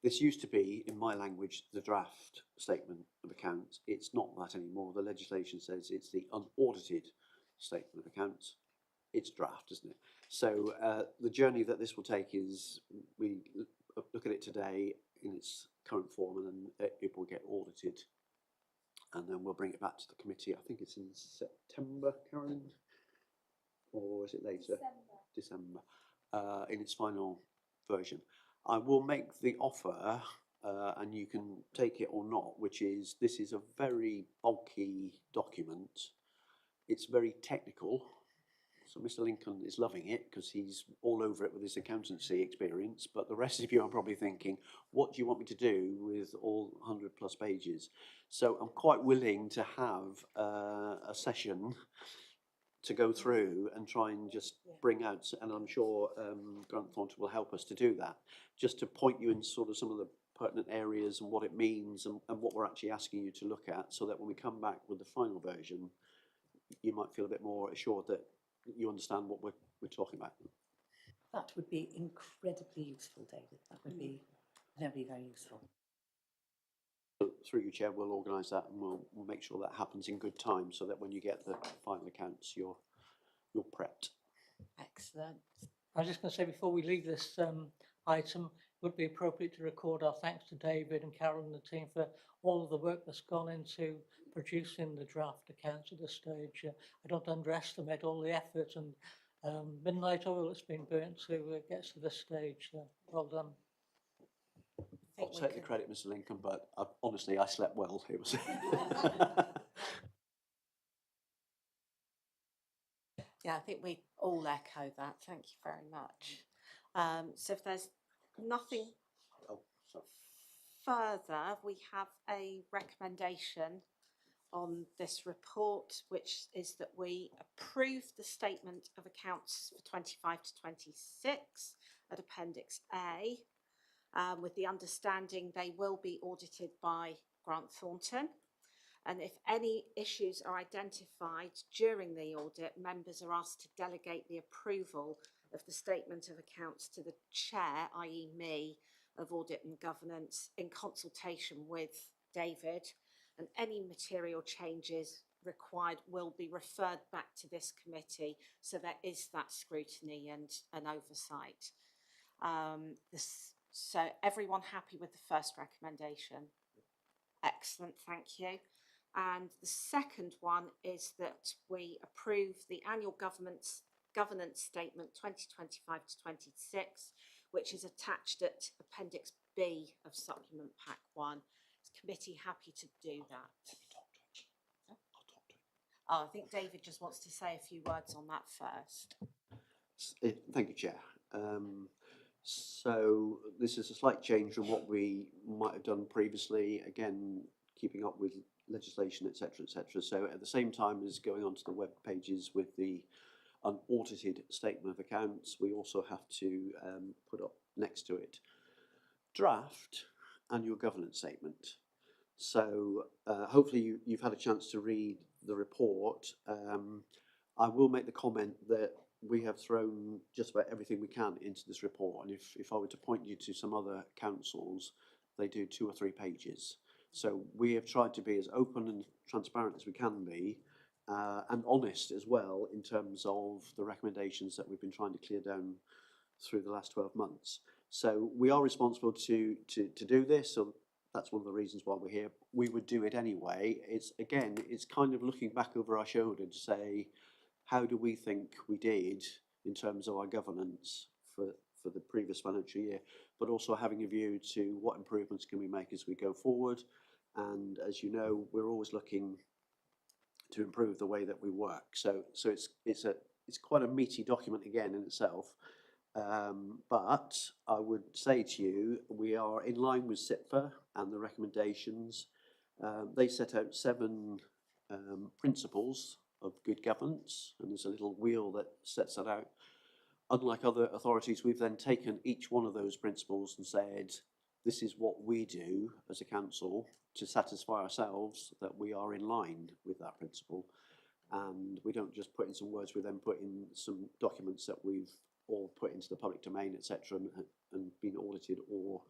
this used to be, in my language, the draft statement of accounts. It's not that anymore. The legislation says it's the unaudited statement of accounts. It's draft, isn't it? So the journey that this will take is we look at it today in its current form, and then it will get audited, and then we'll bring it back to the committee. I think it's in September, Carolyn, or is it later? December. In its final version. I will make the offer, and you can take it or not, which is this is a very bulky document. It's very technical. So Mr Lincoln is loving it because he's all over it with his accountancy experience, but the rest of you are probably thinking, what do you want me to do with all 100 plus pages? So I'm quite willing to have a session to go through and try and just bring out, and I'm sure Grant Thornton will help us to do that, just to point you in sort of some of the pertinent areas and what it means and what we're actually asking you to look at, so that when we come back with the final version, you might feel a bit more assured that you understand what we're talking about. That would be incredibly useful, David. That would be very, very useful. Through you, Chair, we'll organise that and we'll make sure that happens in good time so that when you get the final accounts, you're prepped. Excellent. I was just going to say, before we leave this item, it would be appropriate to record our thanks to David and Carol and the team for all of the work that's gone into producing the draft accounts at this stage. I don't underestimate all the effort and midnight oil that's been burnt to get us to this stage. Well done. I'll take the credit, Mr. Lincoln, but honestly, I slept well. It was. Yeah, I think we all echo that. Thank you very much. So if there's nothing further, we have a recommendation on this report, which is that we approve the statement of accounts for 25 to 26 at Appendix A, with the understanding they will be audited by Grant Thornton. And if any issues are identified during the audit, members are asked to delegate the approval of the statement of accounts to the chair, i.e. me, of Audit and Governance in consultation with David, and any material changes required will be referred back to this committee, so there is that scrutiny and oversight. So everyone happy with the first recommendation? Excellent, thank you. And the second one is that we approve the annual governance statement 2025 to 26, which is attached at Appendix B of Supplement Pack 1. Is the committee happy to do that? Oh, I think David just wants to say a few words on that first. Thank you, Chair. So this is a slight change from what we might have done previously, again, keeping up with legislation, etc., etc. So at the same time as going onto the web pages with the unaudited statement of accounts, we also have to put up next to it draft annual governance statement. So hopefully you've had a chance to read the report. I will make the comment that we have thrown just about everything we can into this report, and if I were to point you to some other councils, they do 2 or 3 pages. So we have tried to be as open and transparent as we can be, and honest as well in terms of the recommendations that we've been trying to clear down through the last 12 months. So we are responsible to do this, so that's one of the reasons why we're here. We would do it anyway. It's kind of looking back over our shoulder to say, how do we think we did in terms of our governance for the previous financial year, but also having a view to what improvements can we make as we go forward. And as you know, we're always looking to improve the way that we work. So it's quite a meaty document again in itself. But I would say to you, we are in line with SIPFA and the recommendations. They set out 7 principles of good governance, and there's a little wheel that sets that out. Unlike other authorities, we've then taken each one of those principles and said, this is what we do as a council to satisfy ourselves that we are in line with that principle. And we don't just put in some words, we then put in some documents that we've all put into the public domain, etc., and been audited or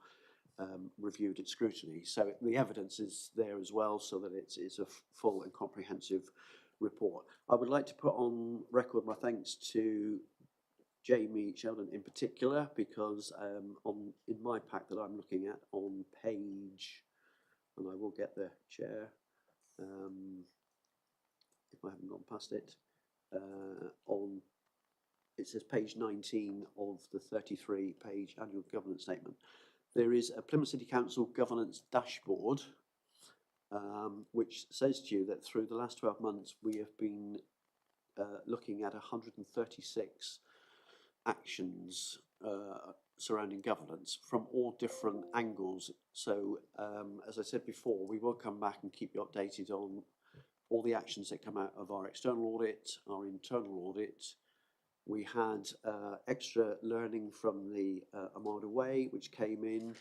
reviewed at scrutiny. So the evidence is there as well, so that it's a full and comprehensive report. I would like to put on record my thanks to Jamie Sheldon in particular, because in my pack that I'm looking at on page, and I will get the chair if I haven't gone past it, it says page 19 of the 33-page annual governance statement. There is a Plymouth City Council governance dashboard, which says to you that through the last 12 months we have been looking at 136 actions surrounding governance from all different angles. So as I said before, we will come back and keep you updated on all the actions that come out of our external audit, our internal audit. We had extra learning from the Armada Way, which came in.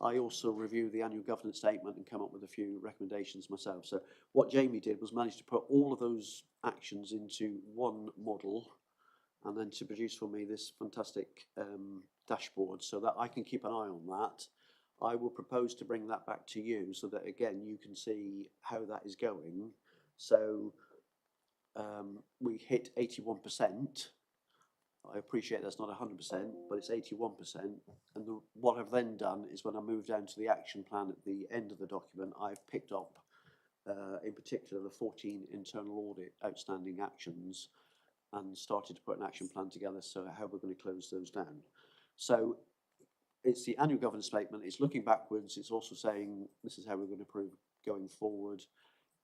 I also reviewed the annual governance statement and come up with a few recommendations myself. So what Jamie did was manage to put all of those actions into one model, and then to produce for me this fantastic dashboard so that I can keep an eye on that. I will propose to bring that back to you so that again you can see how that is going. So we hit 81%. I appreciate that's not 100%, but it's 81%. And what I've then done is when I move down to the action plan at the end of the document, I've picked up in particular the 14 internal audit outstanding actions and started to put an action plan together, so how we're going to close those down. So it's the annual governance statement, it's looking backwards, it's also saying this is how we're going to improve going forward,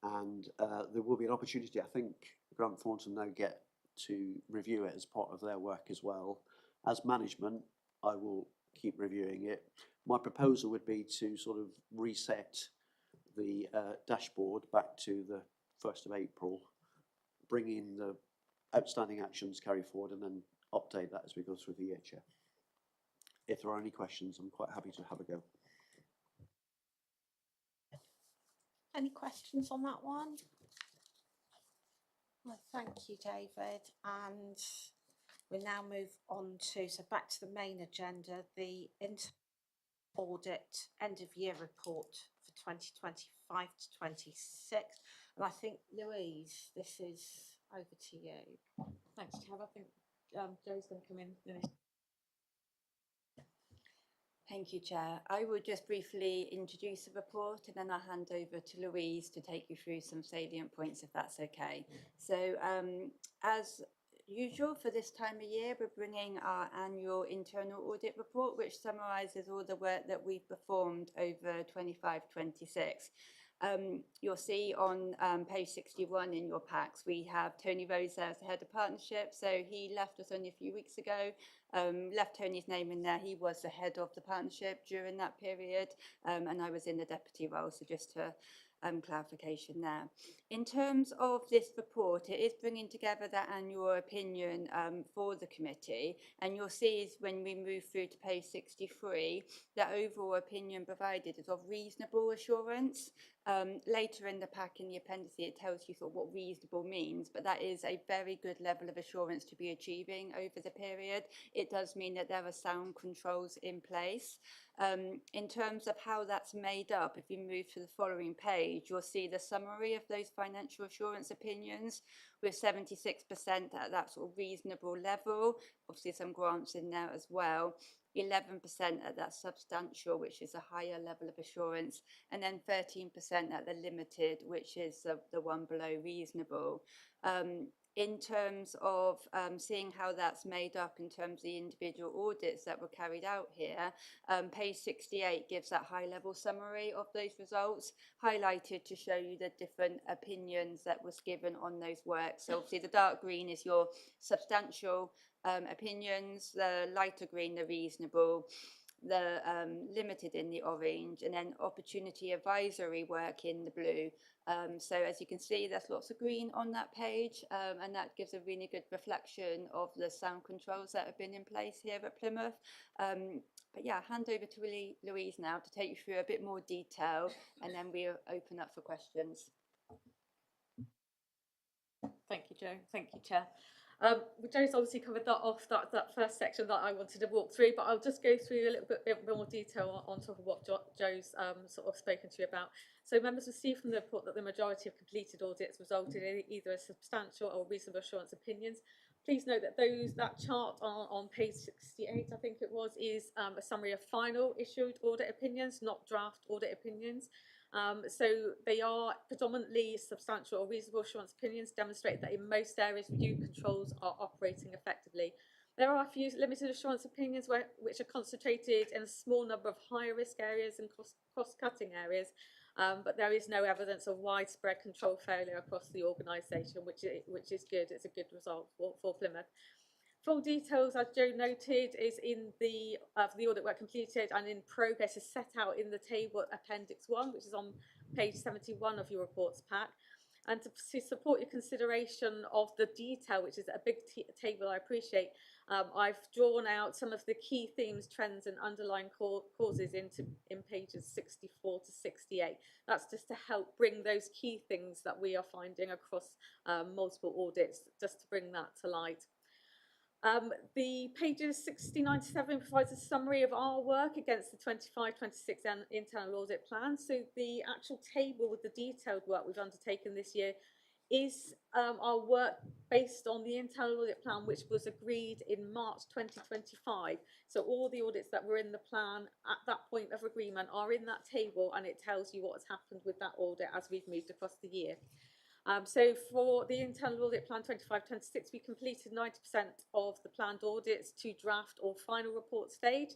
and there will be an opportunity, I think Grant Thornton now get to review it as part of their work as well. As management, I will keep reviewing it. My proposal would be to sort of reset the dashboard back to the 1st of April, bring in the outstanding actions carry forward and then update that as we go through the year, Chair. If there are any questions, I'm quite happy to have a go. Any questions on that one? Well, thank you, David. And we now move on to, so back to the main agenda, the audit end of year report for 2025 to 26. And I think, Louise, this is over to you. Thanks, Chair. I think Joe's going to come in. Thank you, Chair. I will just briefly introduce the report and then I'll hand over to Louise to take you through some salient points, if that's okay. So as usual for this time of year, we're bringing our annual internal audit report, which summarises all the work that we've performed over 25-26. You'll see on page 61 in your packs, we have Tony Rose there as the head of partnership. So he left us only a few weeks ago, left Tony's name in there. He was the head of the partnership during that period, and I was in the deputy role, so just to clarification there. In terms of this report, it is bringing together that annual opinion for the committee, and you'll see when we move through to page 63, that overall opinion provided is of reasonable assurance. Later in the pack in the appendice, it tells you sort of what reasonable means, but that is a very good level of assurance to be achieving over the period. It does mean that there are sound controls in place. In terms of how that's made up, if you move to the following page, you'll see the summary of those financial assurance opinions with 76% at that sort of reasonable level. Obviously some grants in there as well. 11% at that substantial, which is a higher level of assurance, and then 13% at the limited, which is the one below reasonable. In terms of seeing how that's made up in terms of the individual audits that were carried out here, page 68 gives that high-level summary of those results, highlighted to show you the different opinions that was given on those works. So obviously the dark green is your substantial opinions, the lighter green, the reasonable, the limited in the orange, and then opportunity advisory work in the blue. So as you can see, there's lots of green on that page, and that gives a really good reflection of the sound controls that have been in place here at Plymouth. But yeah, hand over to Louise now to take you through a bit more detail, and then we'll open up for questions. Thank you, Joe. Thank you, Chair. Joe's obviously covered that off, that first section that I wanted to walk through, but I'll just go through a little bit more detail on top of what Joe's sort of spoken to you about. So members will see from the report that the majority of completed audits resulted in either a substantial or reasonable assurance opinions. Please note that that chart on page 68, I think it was, is a summary of final issued audit opinions, not draft audit opinions. So they are predominantly substantial or reasonable assurance opinions, demonstrate that in most areas review controls are operating effectively. There are a few limited assurance opinions which are concentrated in a small number of higher risk areas and cross-cutting areas, but there is no evidence of widespread control failure across the organisation, which is good. It's a good result for Plymouth. Full details, as Joe noted, is in the audit work completed and in progress is set out in the table Appendix 1, which is on page 71 of your reports pack. And to support your consideration of the detail, which is a big table, I appreciate, I've drawn out some of the key themes, trends and underlying causes in pages 64 to 68. That's just to help bring those key things that we are finding across multiple audits, just to bring that to light. The pages 69 to 7 provides a summary of our work against the 25-26 internal audit plan. So the actual table with the detailed work we've undertaken this year is our work based on the internal audit plan, which was agreed in March 2025. So all the audits that were in the plan at that point of agreement are in that table, and it tells you what has happened with that audit as we've moved across the year. So for the internal audit plan 25-26, we completed 90% of the planned audits to draft or final report stage,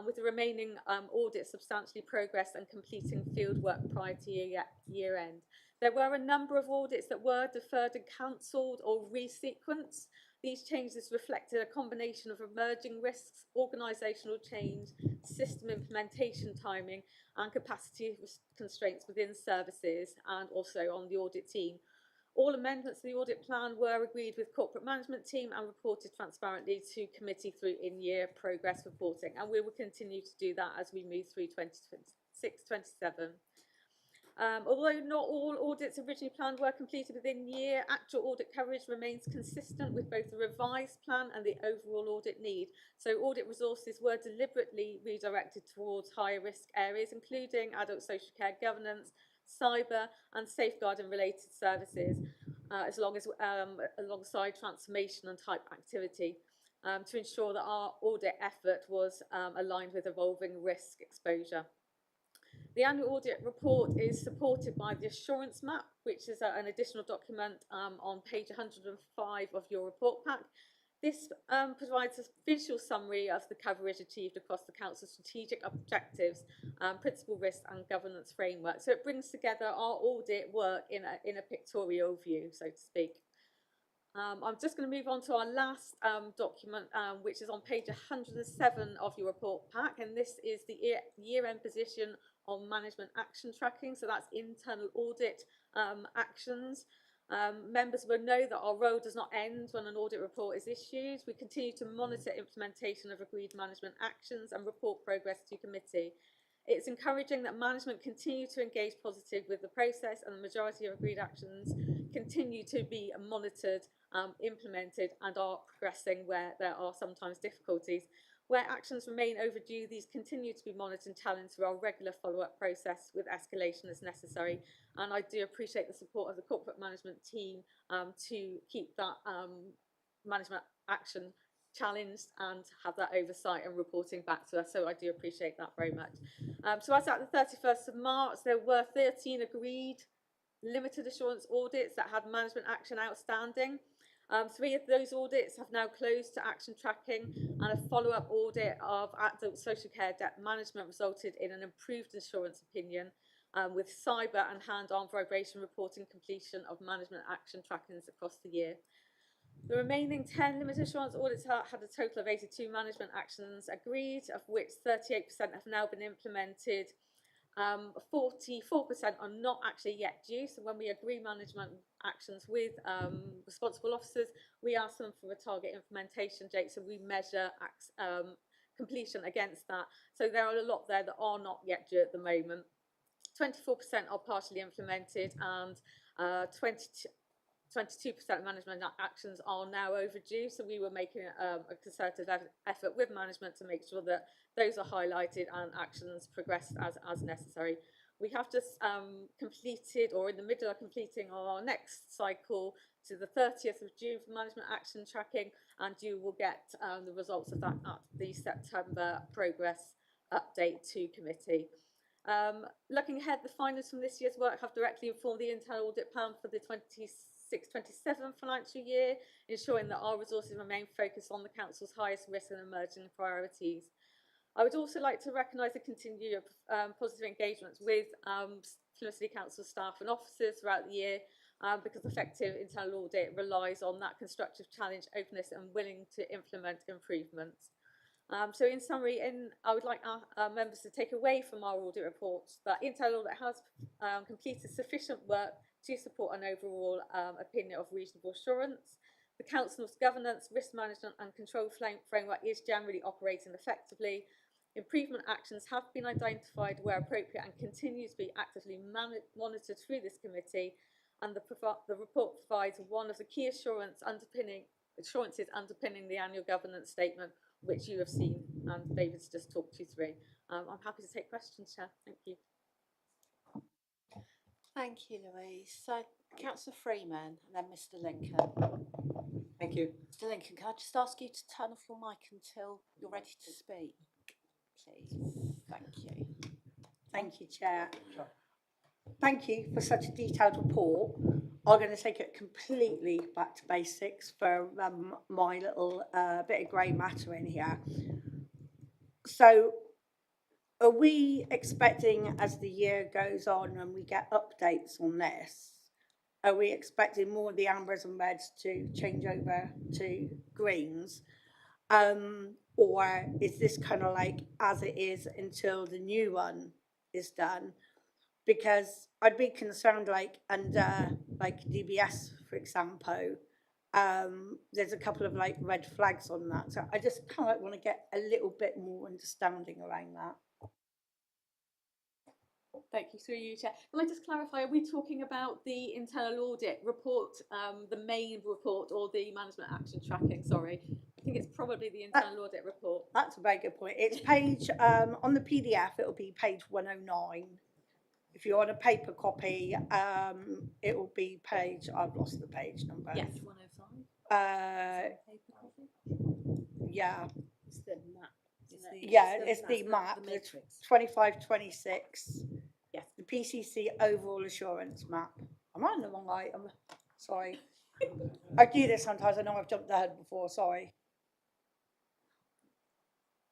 with the remaining audits substantially progressed and completing fieldwork prior to year end. There were a number of audits that were deferred and cancelled or resequenced. These changes reflected a combination of emerging risks, organisational change, system implementation timing, and capacity constraints within services and also on the audit team. All amendments to the audit plan were agreed with corporate management team and reported transparently to committee through in-year progress reporting, and we will continue to do that as we move through 2026-27. Although not all audits originally planned were completed within year, actual audit coverage remains consistent with both the revised plan and the overall audit need. So audit resources were deliberately redirected towards higher risk areas, including adult social care governance, cyber and safeguarding related services, alongside transformation and type activity, to ensure that our audit effort was aligned with evolving risk exposure. The annual audit report is supported by the assurance map, which is an additional document on page 105 of your report pack. This provides a visual summary of the coverage achieved across the Council's strategic objectives, principal risks and governance framework. So it brings together our audit work in a pictorial view, so to speak. I'm just going to move on to our last document, which is on page 107 of your report pack, and this is the year-end position on management action tracking. So that's internal audit actions. Members will know that our role does not end when an audit report is issued. We continue to monitor implementation of agreed management actions and report progress to committee. It's encouraging that management continue to engage positive with the process, and the majority of agreed actions continue to be monitored, implemented and are progressing where there are sometimes difficulties. Where actions remain overdue, these continue to be monitored and challenged through our regular follow-up process with escalation as necessary. And I do appreciate the support of the corporate management team to keep that management action challenged and have that oversight and reporting back to us. So I do appreciate that very much. So as at the 31st of March, there were 13 agreed limited assurance audits that had management action outstanding. 3 of those audits have now closed to action tracking, and a follow-up audit of adult social care debt management resulted in an improved assurance opinion, with cyber and hand-arm vibration reporting completion of management action trackings across the year. The remaining 10 limited assurance audits had a total of 82 management actions agreed, of which 38% have now been implemented. 44% are not actually yet due. So when we agree management actions with responsible officers, we ask them for a target implementation date, so we measure completion against that. So there are a lot there that are not yet due at the moment. 24% are partially implemented, and 22% of management actions are now overdue. So we were making a concerted effort with management to make sure that those are highlighted and actions progressed as necessary. We have just completed, or in the middle of completing, our next cycle to the 30th of June for management action tracking, and you will get the results of that at the September progress update to committee. Looking ahead, the findings from this year's work have directly informed the internal audit plan for the 26-27 financial year, ensuring that our resources remain focused on the Council's highest risk and emerging priorities. I would also like to recognise the continued positive engagements with Plymouth City Council staff and officers throughout the year, because effective internal audit relies on that constructive challenge, openness and willing to implement improvements. So in summary, I would like our members to take away from our audit reports that internal audit has completed sufficient work to support an overall opinion of reasonable assurance. The Council's governance, risk management and control framework is generally operating effectively. Improvement actions have been identified where appropriate and continue to be actively monitored through this committee, and the report provides one of the key assurance underpinning assurances underpinning the annual governance statement, which you have seen and David's just talked you through. I'm happy to take questions, Chair. Thank you. Thank you, Louise. So, Councillor Freeman and then Mr Lincoln. Thank you. Mr Lincoln, can I just ask you to turn off your mic until you're ready to speak, please? Thank you. Thank you, Chair. Thank you for such a detailed report. I'm going to take it completely back to basics for my little bit of grey matter in here. So, are we expecting, as the year goes on and we get updates on this, are we expecting more of the ambers and reds to change over to greens? Or is this kind of like as it is until the new one is done? Because I'd be concerned, like under like DBS, for example, there's a couple of like red flags on that. So I just kind of want to get a little bit more understanding around that. Thank you, through you, Chair. Can I just clarify, are we talking about the internal audit report, the main report, or the management action tracking? Sorry, I think it's probably the internal audit report. That's a very good point. It's page, on the PDF, it'll be page 109. If you're on a paper copy, it will be page, I've lost the page number. Yes. 105. Paper copy? Yeah. It's the map. It's the map, the matrix. 25-26. Yes. The PCC overall assurance map. I'm on the wrong item. Sorry. I do this sometimes. I know I've jumped ahead before. Sorry.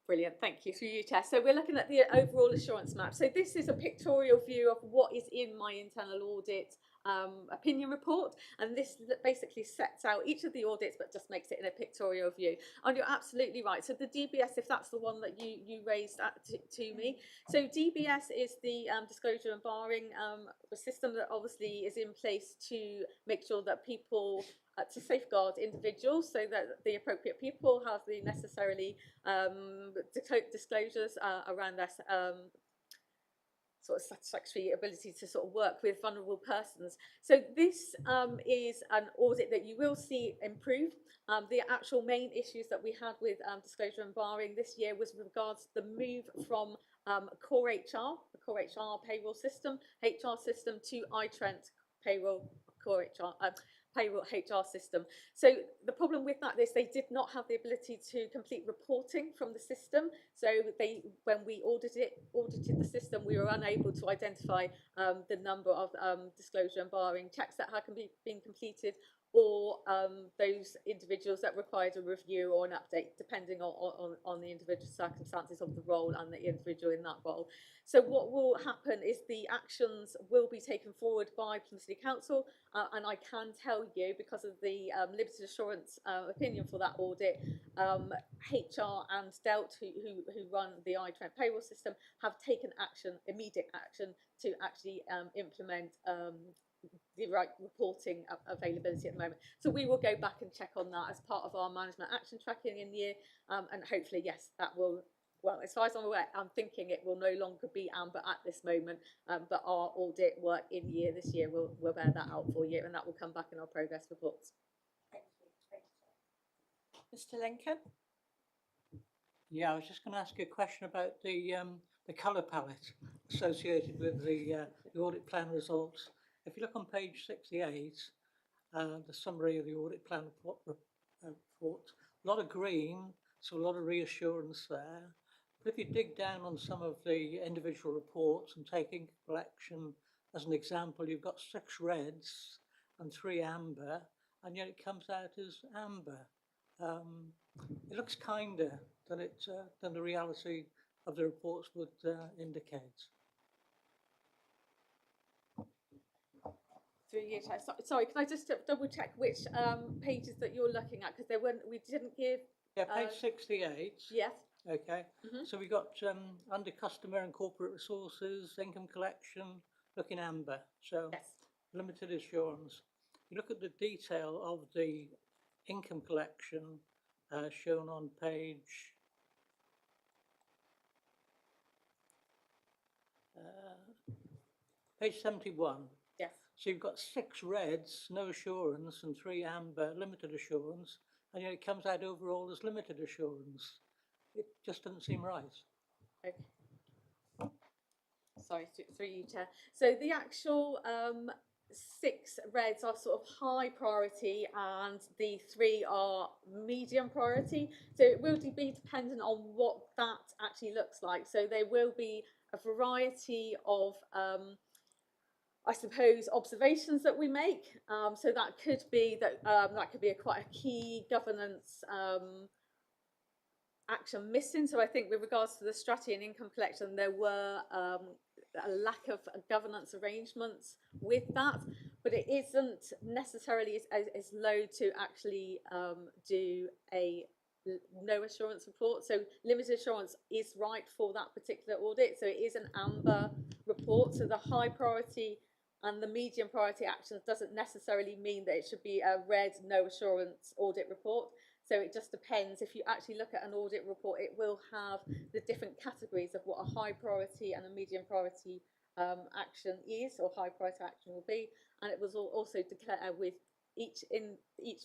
Brilliant, thank you, through you, Chair. So we're looking at the overall assurance map. So this is a pictorial view of what is in my internal audit opinion report, and this basically sets out each of the audits but just makes it in a pictorial view. And you're absolutely right. So the DBS, if that's the one that you raised to me, so DBS is the disclosure and barring system that obviously is in place to make sure that people to safeguard individuals, so that the appropriate people have the necessarily disclosures around their sort of satisfactory ability to sort of work with vulnerable persons. So this is an audit that you will see improve. The actual main issues that we had with disclosure and barring this year was with regards to the move from core HR, the core HR payroll system, HR system, to iTrent payroll core HR. Payroll HR system. So the problem with that is they did not have the ability to complete reporting from the system. So when we audited the system, we were unable to identify the number of disclosure and barring checks that had been completed, or those individuals that required a review or an update, depending on the individual circumstances of the role and the individual in that role. So what will happen is the actions will be taken forward by Plymouth City Council, and I can tell you, because of the limited assurance opinion for that audit, HR and DELT, who run the iTrent payroll system, have taken action, immediate action, to actually implement the right reporting availability at the moment. So we will go back and check on that as part of our management action tracking in the year, and hopefully, yes, that will, well, as far as I'm aware, I'm thinking it will no longer be amber at this moment, but our audit work in year this year will bear that out for you, and that will come back in our progress reports. Thank you. Mr Lincoln? Yeah, I was just going to ask you a question about the colour palette associated with the audit plan results. If you look on page 68, the summary of the audit plan report, a lot of green, so a lot of reassurance there. But if you dig down on some of the individual reports and take income collection as an example, you've got 6 reds and 3 amber, and yet it comes out as amber. It looks kinder than the reality of the reports would indicate. Through you, sorry, can I just double check which pages that you're looking at, because we didn't give. Yeah, page 68. Yes. Okay. So we got under customer and corporate resources, income collection, looking amber. So yes. Limited assurance. You look at the detail of the income collection shown on page 71. Yes. So you've got 6 reds, no assurance, and 3 amber, limited assurance. and it comes out overall as limited assurance. It just doesn't seem right. Okay. Sorry, through you, Chair. So the actual 6 reds are sort of high priority and the 3 are medium priority. So it will be dependent on what that actually looks like. So there will be a variety of I suppose observations that we make. So that could be quite a key governance action missing. So I think with regards to the strategy and income collection, there were a lack of governance arrangements with that, but it isn't necessarily as low to actually do a no assurance report. So limited assurance is right for that particular audit. So it is an amber report. So the high priority and the medium priority actions doesn't necessarily mean that it should be a red no assurance audit report. So it just depends. If you actually look at an audit report, it will have the different categories of what a high priority and a medium priority action is, or high priority action will be. And it was also declare with each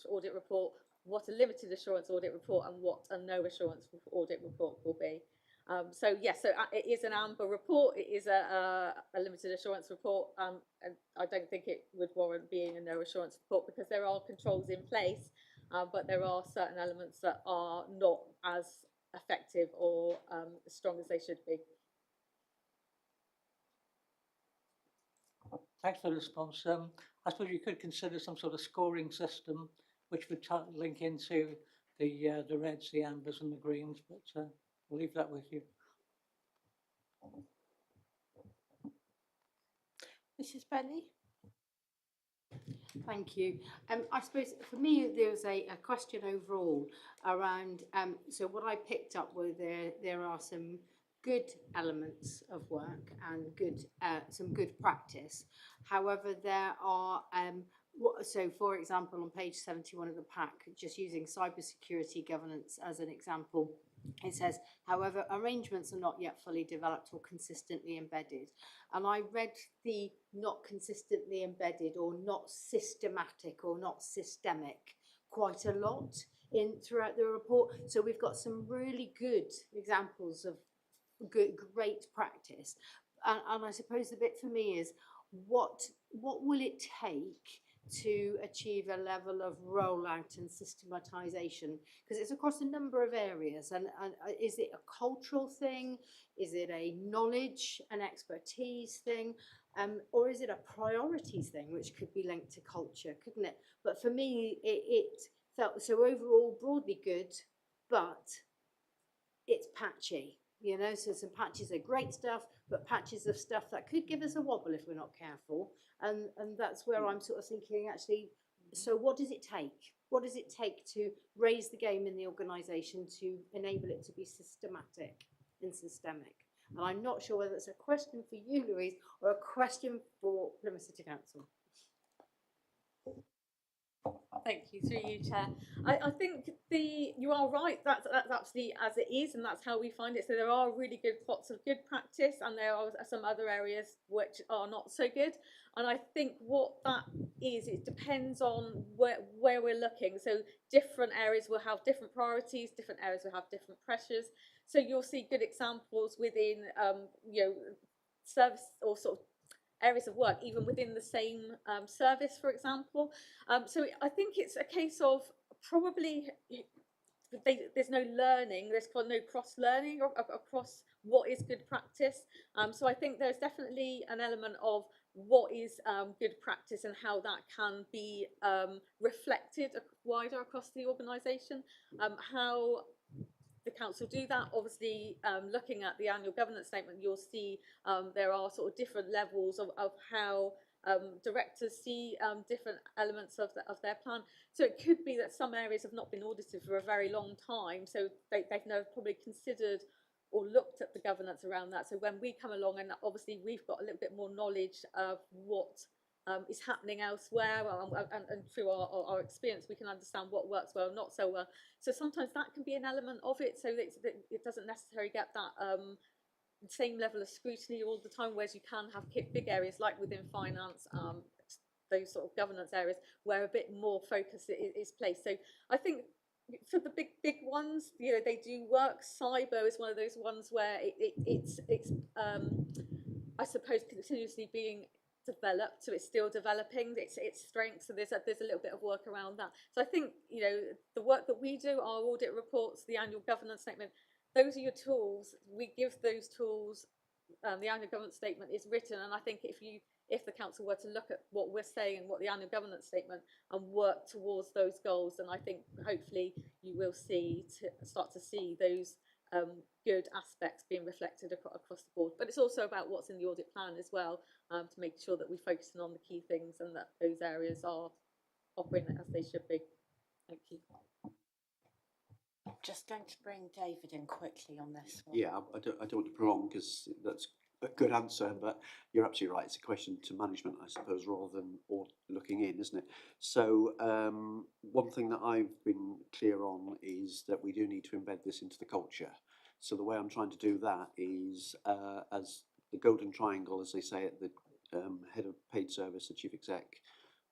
audit report what a limited assurance audit report and what a no assurance audit report will be. So yes, so it is an amber report. It is a limited assurance report, and I don't think it would warrant being a no assurance report because there are controls in place, but there are certain elements that are not as effective or as strong as they should be. Thanks for the response. I suppose you could consider some sort of scoring system which would link into the reds, the ambers and the greens, but we'll leave that with you. Mrs. Bentley? Thank you. I suppose for me there was a question overall around, so what I picked up were there are some good elements of work and some good practice. However, there are, so for example on page 71 of the pack, just using cybersecurity governance as an example, it says, however, arrangements are not yet fully developed or consistently embedded. And I read the not consistently embedded or not systematic or not systemic quite a lot throughout the report. So we've got some really good examples of great practice. And I suppose the bit for me is what will it take to achieve a level of rollout and systematisation, because it's across a number of areas, and is it a cultural thing, is it a knowledge and expertise thing, or is it a priorities thing which could be linked to culture, couldn't it? But for me it felt so overall broadly good, but it's patchy, you know, so some patches of great stuff, but patches of stuff that could give us a wobble if we're not careful. And that's where I'm sort of thinking, actually, so what does it take? What does it take to raise the game in the organisation to enable it to be systematic and systemic? And I'm not sure whether it's a question for you, Louise, or a question for Plymouth City Council. Thank you, through you, Chair. I think you are right, that's absolutely as it is, and that's how we find it. So there are really good plots of good practice, and there are some other areas which are not so good. And I think what that is, it depends on where we're looking. So different areas will have different priorities, different areas will have different pressures. So you'll see good examples within, you know, service or sort of areas of work, even within the same service, for example. So I think it's a case of probably there's no learning, there's no cross-learning across what is good practice. So I think there's definitely an element of what is good practice and how that can be reflected wider across the organisation. How the council do that, obviously looking at the annual governance statement, you'll see there are sort of different levels of how directors see different elements of their plan. So it could be that some areas have not been audited for a very long time, so they've never probably considered or looked at the governance around that. So when we come along, and obviously we've got a little bit more knowledge of what is happening elsewhere, and through our experience we can understand what works well and not so well. So sometimes that can be an element of it, so that it doesn't necessarily get that same level of scrutiny all the time, whereas you can have big areas like within finance, those sort of governance areas where a bit more focus is placed. So I think for the big ones, you know, they do work. Cyber is one of those ones where it's I suppose continuously being developed, so it's still developing its strengths. So there's a little bit of work around that. So I think, you know, the work that we do, our audit reports, the annual governance statement, those are your tools. We give those tools. The annual governance statement is written, and I think if the council were to look at what we're saying and what the annual governance statement and work towards those goals, then I think hopefully you will start to see those good aspects being reflected across the board. But it's also about what's in the audit plan as well, to make sure that we're focusing on the key things and that those areas are operating as they should be. Thank you. Just going to bring David in quickly on this one. Yeah, I don't want to prolong because that's a good answer, but you're absolutely right. It's a question to management, I suppose, rather than or looking in, isn't it? So one thing that I've been clear on is that we do need to embed this into the culture. So the way I'm trying to do that is as the golden triangle, as they say at the head of paid service, the chief exec,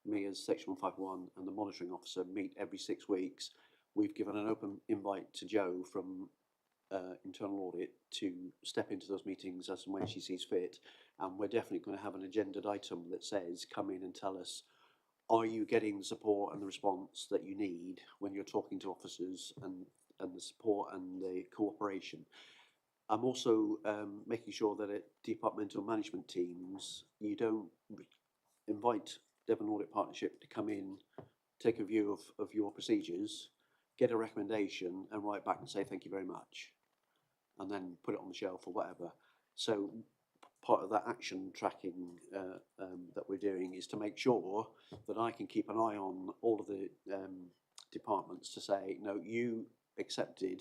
me as section 151 and the monitoring officer meet every 6 weeks. We've given an open invite to Jo from internal audit to step into those meetings as and when she sees fit, and we're definitely going to have an agended item that says come in and tell us, are you getting the support and the response that you need when you're talking to officers, and the support and the cooperation. I'm also making sure that at departmental management teams you don't invite Devon Audit Partnership to come in, take a view of your procedures, get a recommendation and write back and say thank you very much, and then put it on the shelf or whatever. So part of that action tracking that we're doing is to make sure that I can keep an eye on all of the departments to say, no, you accepted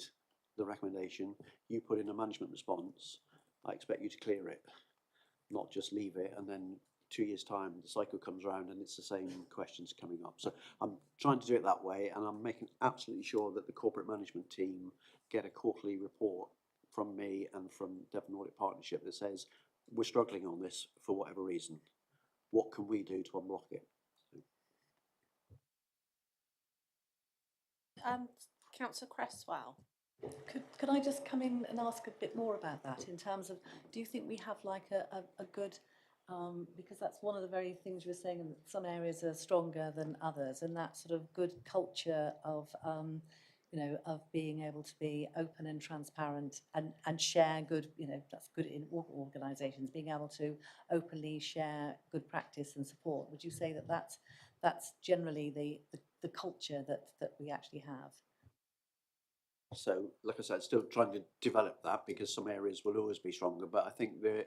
the recommendation, you put in a management response, I expect you to clear it, not just leave it and then 2 years' time the cycle comes around and it's the same questions coming up. So I'm trying to do it that way, and I'm making absolutely sure that the corporate management team get a quarterly report from me and from Devon Audit Partnership that says we're struggling on this for whatever reason. What can we do to unblock it? Councillor Cresswell. Could I just come in and ask a bit more about that in terms of, do you think we have like a good, because that's one of the very things you were saying, that some areas are stronger than others, and that sort of good culture of, you know, of being able to be open and transparent and share good, you know, that's good in all organisations, being able to openly share good practice and support. Would you say that that's generally the culture that we actually have? So, like I said, still trying to develop that, because some areas will always be stronger. But I think that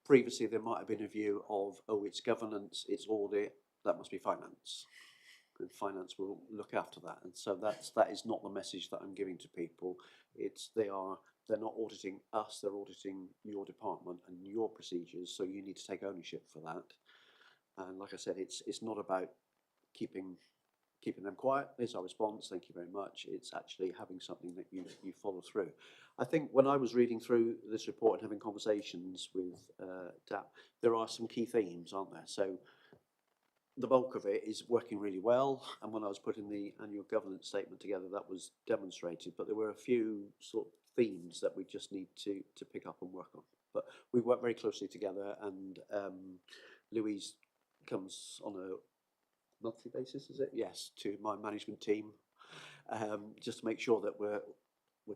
previously there might have been a view of, oh, it's governance, it's audit, that must be finance, and finance will look after that. And so that is not the message that I'm giving to people. They're not auditing us, they're auditing your department and your procedures. So you need to take ownership for that. And like I said, it's not about keeping them quiet. There's our response, thank you very much. It's actually having something that you follow through. I think when I was reading through this report and having conversations with DAP, there are some key themes, aren't there? So the bulk of it is working really well, and when I was putting the annual governance statement together, that was demonstrated, but there were a few sort of themes that we just need to pick up and work on. But we work very closely together, and Louise comes on a monthly basis, is it? Yes, to my management team, just to make sure that we're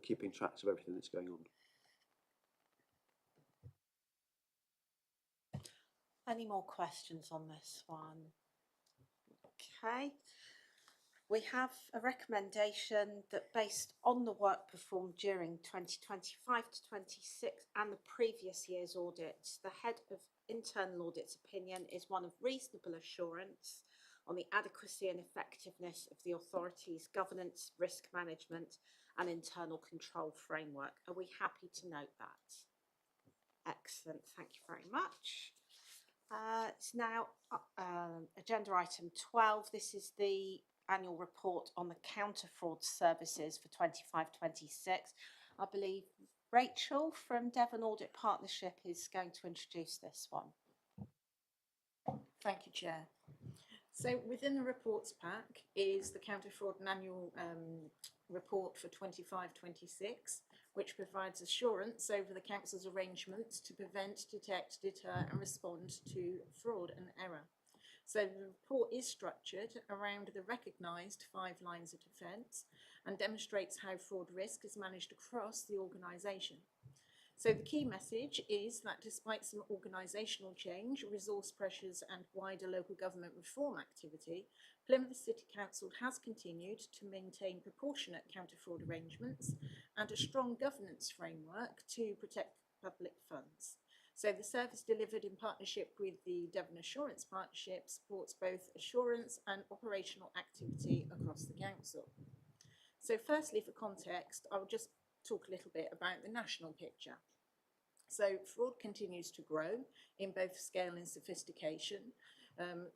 keeping track of everything that's going on. Any more questions on this one? Okay. We have a recommendation that, based on the work performed during 2025 to 26 and the previous year's audits, the head of internal audit's opinion is one of reasonable assurance on the adequacy and effectiveness of the authority's governance, risk management and internal control framework. Are we happy to note that? Excellent, thank you very much. It's now agenda item 12. This is the annual report on the counter fraud services for 25-26. I believe Rachel from Devon Audit Partnership is going to introduce this one. Thank you, Chair. So within the reports pack is the Counter Fraud and Annual report for 25-26, which provides assurance over the Council's arrangements to prevent, detect, deter and respond to fraud and error. So the report is structured around the recognised 5 lines of defence and demonstrates how fraud risk is managed across the organisation. So the key message is that despite some organisational change, resource pressures and wider local government reform activity, Plymouth City Council has continued to maintain proportionate counter-fraud arrangements and a strong governance framework to protect public funds. So the service delivered in partnership with the Devon Assurance Partnership supports both assurance and operational activity across the council. So firstly, for context, I'll just talk a little bit about the national picture. So fraud continues to grow in both scale and sophistication,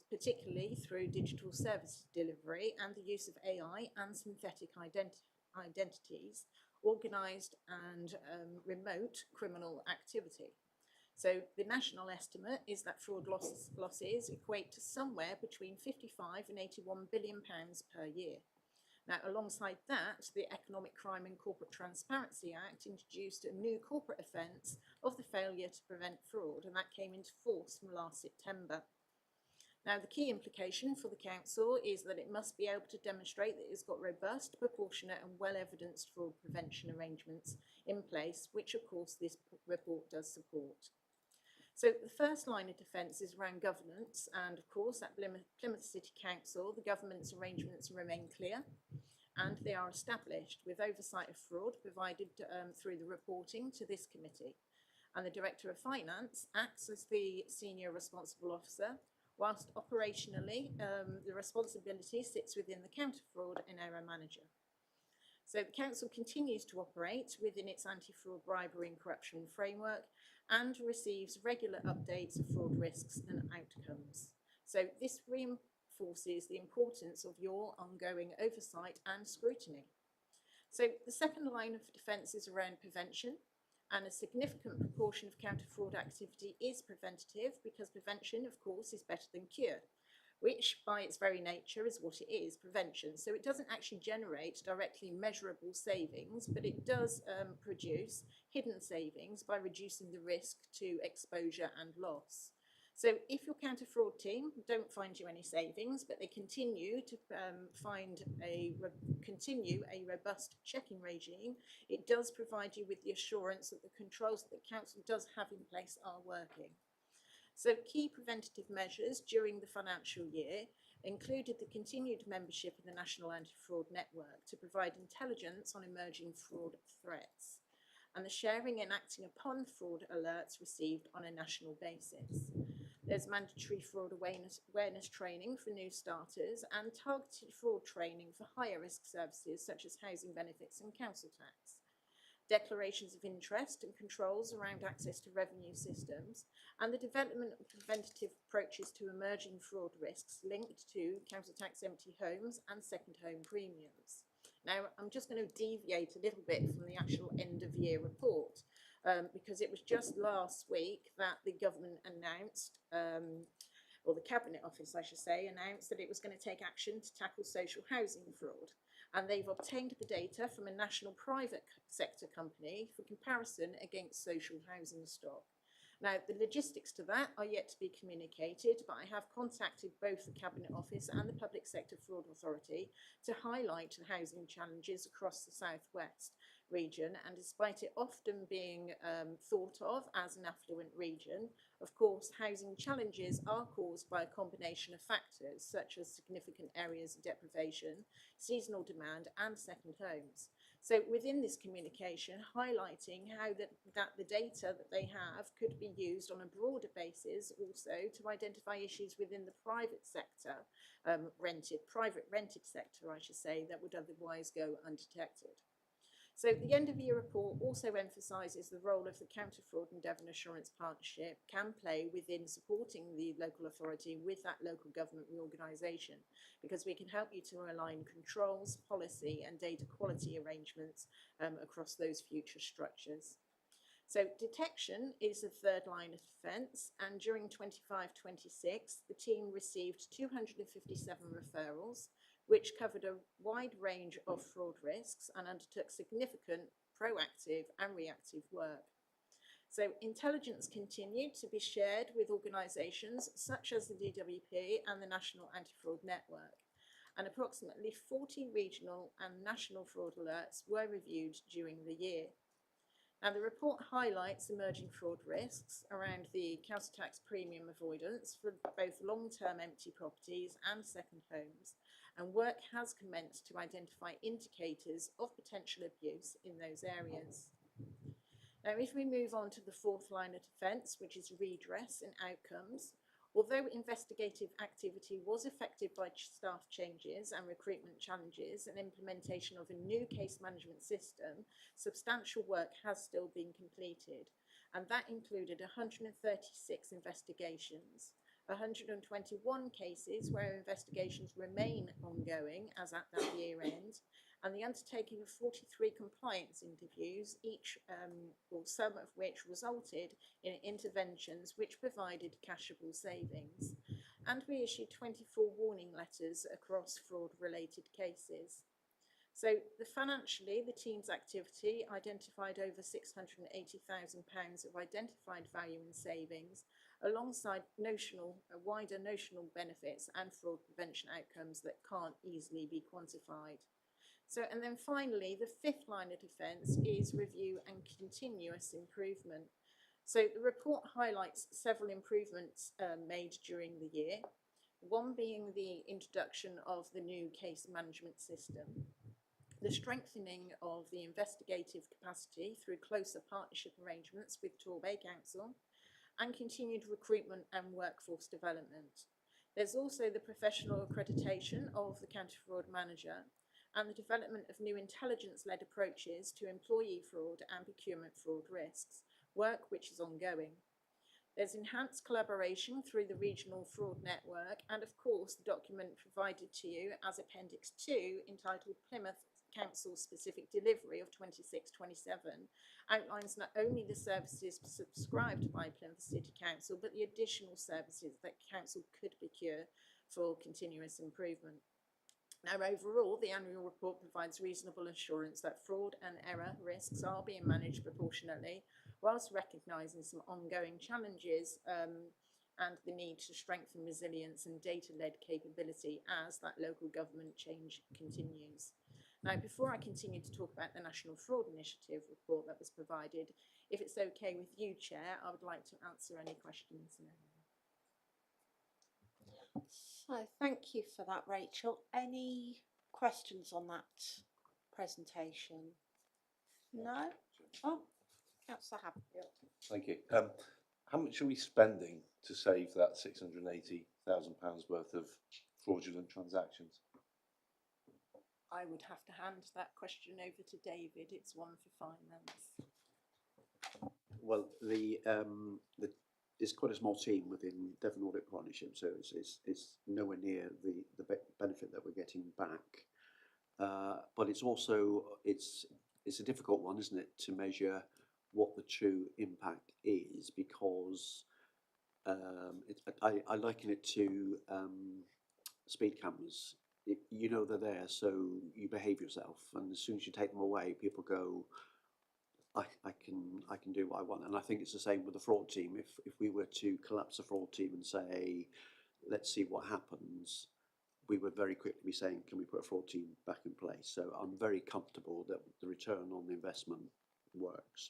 particularly through digital service delivery and the use of AI and synthetic identities, organised and remote criminal activity. So the national estimate is that fraud losses equate to somewhere between 55 and 81 billion pounds per year. Now, alongside that, the Economic Crime and Corporate Transparency Act introduced a new corporate offence of the failure to prevent fraud, and that came into force from last September. Now, the key implication for the council is that it must be able to demonstrate that it's got robust, proportionate and well-evidenced fraud prevention arrangements in place, which of course this report does support. So the first line of defence is around governance, and of course at Plymouth City Council the government's arrangements remain clear and they are established with oversight of fraud provided through the reporting to this committee. And the Director of Finance acts as the senior responsible officer, whilst operationally the responsibility sits within the Counter Fraud and Error Manager. So the Council continues to operate within its anti-fraud, bribery and corruption framework and receives regular updates of fraud risks and outcomes. So this reinforces the importance of your ongoing oversight and scrutiny. So the second line of defence is around prevention, and a significant proportion of counter-fraud activity is preventative because prevention, of course, is better than cure, which by its very nature is what it is, prevention. So it doesn't actually generate directly measurable savings, but it does produce hidden savings by reducing the risk to exposure and loss. So if your counter-fraud team don't find you any savings, but they continue to continue a robust checking regime, it does provide you with the assurance that the controls that the council does have in place are working. So key preventative measures during the financial year included the continued membership of the National Anti-Fraud Network to provide intelligence on emerging fraud threats, and the sharing and acting upon fraud alerts received on a national basis. There's mandatory fraud awareness training for new starters and targeted fraud training for higher risk services such as housing benefits and council tax. Declarations of interest and controls around access to revenue systems, and the development of preventative approaches to emerging fraud risks linked to council tax empty homes and second home premiums. Now, I'm just going to deviate a little bit from the actual end of year report because it was just last week that the government announced, or the Cabinet Office, I should say, announced that it was going to take action to tackle social housing fraud. And they've obtained the data from a national private sector company for comparison against social housing stock. Now, the logistics to that are yet to be communicated, but I have contacted both the Cabinet Office and the Public Sector Fraud Authority to highlight the housing challenges across the South West region, and despite it often being thought of as an affluent region, of course, housing challenges are caused by a combination of factors such as significant areas of deprivation, seasonal demand and second homes. So within this communication, highlighting how that the data that they have could be used on a broader basis also to identify issues within the private sector, private rented sector, I should say, that would otherwise go undetected. So the end of year report also emphasises the role of the Counter Fraud and Devon Assurance Partnership can play within supporting the local authority with that local government reorganisation, because we can help you to align controls, policy and data quality arrangements across those future structures. So detection is the third line of defence, and during 25-26, the team received 257 referrals, which covered a wide range of fraud risks and undertook significant proactive and reactive work. So intelligence continued to be shared with organisations such as the DWP and the National Anti-Fraud Network, and approximately 40 regional and national fraud alerts were reviewed during the year. Now, the report highlights emerging fraud risks around the council tax premium avoidance for both long-term empty properties and second homes, and work has commenced to identify indicators of potential abuse in those areas. Now, if we move on to the fourth line of defence, which is redress and outcomes, although investigative activity was affected by staff changes and recruitment challenges and implementation of a new case management system, substantial work has still been completed, and that included 136 investigations, 121 cases where investigations remain ongoing as at that year end, and the undertaking of 43 compliance interviews, each or some of which resulted in interventions which provided cashable savings. And we issued 24 warning letters across fraud-related cases. So financially, the team's activity identified over £680,000 of identified value in savings, alongside wider notional benefits and fraud prevention outcomes that can't easily be quantified. So, and then finally, the fifth line of defence is review and continuous improvement. So the report highlights several improvements made during the year, one being the introduction of the new case management system, the strengthening of the investigative capacity through closer partnership arrangements with Torbay Council, and continued recruitment and workforce development. There's also the professional accreditation of the counter-fraud manager and the development of new intelligence-led approaches to employee fraud and procurement fraud risks, work which is ongoing. There's enhanced collaboration through the regional fraud network, and of course the document provided to you as Appendix 2 entitled Plymouth Council Specific Delivery of 26-27 outlines not only the services subscribed by Plymouth City Council, but the additional services that Council could procure for continuous improvement. Now, overall, the annual report provides reasonable assurance that fraud and error risks are being managed proportionately, whilst recognising some ongoing challenges and the need to strengthen resilience and data-led capability as that local government change continues. Now, before I continue to talk about the National Fraud Initiative report that was provided, if it's okay with you, Chair, I would like to answer any questions now. So thank you for that, Rachel. Any questions on that presentation? No? Oh, Councillor Haverfield. Thank you. How much are we spending to save that £680,000 worth of fraudulent transactions? I would have to hand that question over to David. It's one for finance. Well, it's quite a small team within Devon Audit Partnership, so it's nowhere near the benefit that we're getting back. But it's also it's a difficult one, isn't it, to measure what the true impact is, because I liken it to speed cameras. You know they're there, so you behave yourself, and as soon as you take them away, people go, I can do what I want. And I think it's the same with the fraud team. If we were to collapse a fraud team and say, let's see what happens, we would very quickly be saying, can we put a fraud team back in place? So I'm very comfortable that the return on the investment works.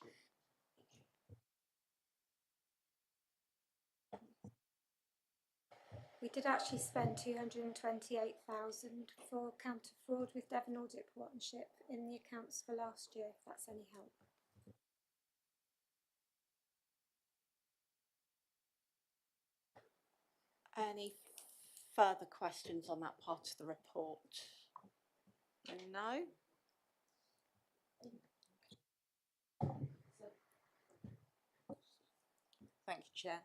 We did actually spend 228,000 for counter fraud with Devon Audit Partnership in the accounts for last year, if that's any help. Any further questions on that part of the report? No? Thank you, Chair.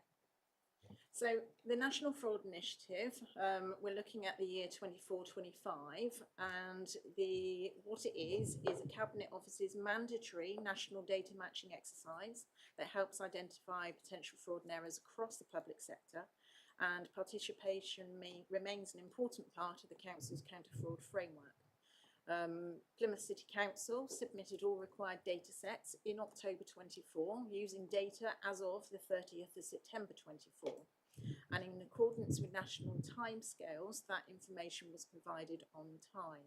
So the National Fraud Initiative, we're looking at the year 24-25, and what it is a Cabinet Office's mandatory national data matching exercise that helps identify potential fraud and errors across the public sector, and participation remains an important part of the Council's counter-fraud framework. Plymouth City Council submitted all required data sets in October 24 using data as of the 30th of September 24. And in accordance with national timescales, that information was provided on time.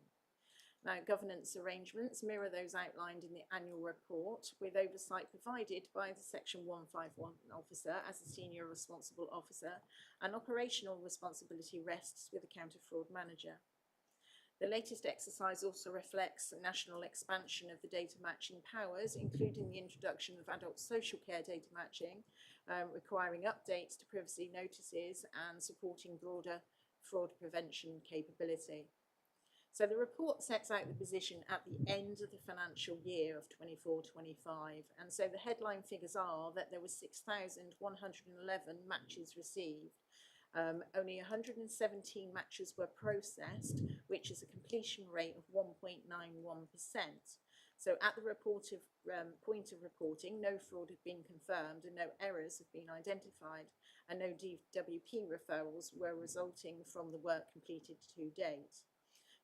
Now, governance arrangements mirror those outlined in the annual report, with oversight provided by the Section 151 officer as a senior responsible officer, and operational responsibility rests with the counter-fraud manager. The latest exercise also reflects a national expansion of the data matching powers, including the introduction of adult social care data matching, requiring updates to privacy notices and supporting broader fraud prevention capability. So the report sets out the position at the end of the financial year of 24-25, and so the headline figures are that there were 6,111 matches received. Only 117 matches were processed, which is a completion rate of 1.91%. So at the point of reporting, no fraud had been confirmed and no errors have been identified, and no DWP referrals were resulting from the work completed to date.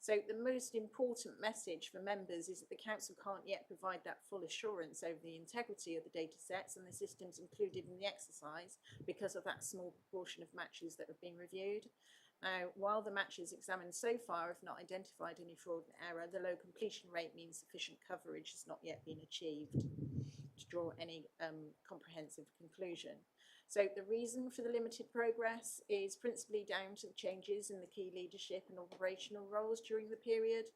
So the most important message for members is that the Council can't yet provide that full assurance over the integrity of the data sets and the systems included in the exercise because of that small proportion of matches that have been reviewed. Now, while the matches examined so far have not identified any fraud and error, the low completion rate means sufficient coverage has not yet been achieved to draw any comprehensive conclusion. So the reason for the limited progress is principally down to the changes in the key leadership and operational roles during the period,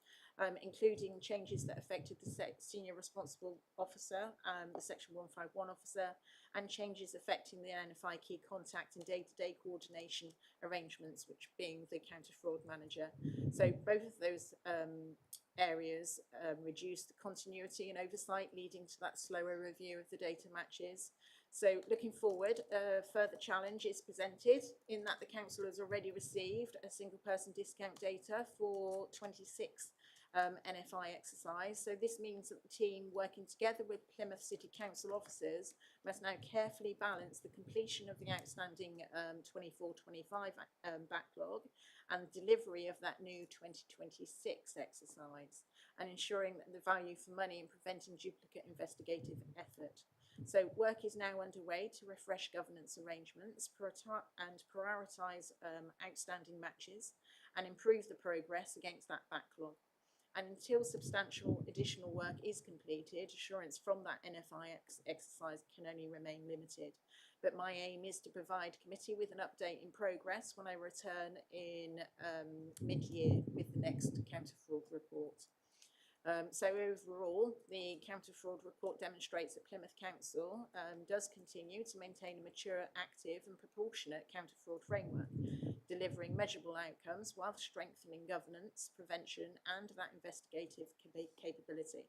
including changes that affected the senior responsible officer, the Section 151 officer, and changes affecting the NFI key contact and day-to-day coordination arrangements, which being the counter-fraud manager. So both of those areas reduced the continuity and oversight, leading to that slower review of the data matches. So looking forward, a further challenge is presented in that the Council has already received a single person discount data for 26 NFI exercise. So this means that the team working together with Plymouth City Council officers must now carefully balance the completion of the outstanding 24-25 backlog and delivery of that new 2026 exercise, and ensuring that the value for money in preventing duplicate investigative effort. So work is now underway to refresh governance arrangements and prioritise outstanding matches and improve the progress against that backlog. And until substantial additional work is completed, assurance from that NFI exercise can only remain limited. But my aim is to provide committee with an update in progress when I return in mid-year with the next counter-fraud report. So overall, the counter-fraud report demonstrates that Plymouth Council does continue to maintain a mature, active and proportionate counter-fraud framework, delivering measurable outcomes while strengthening governance, prevention and that investigative capability.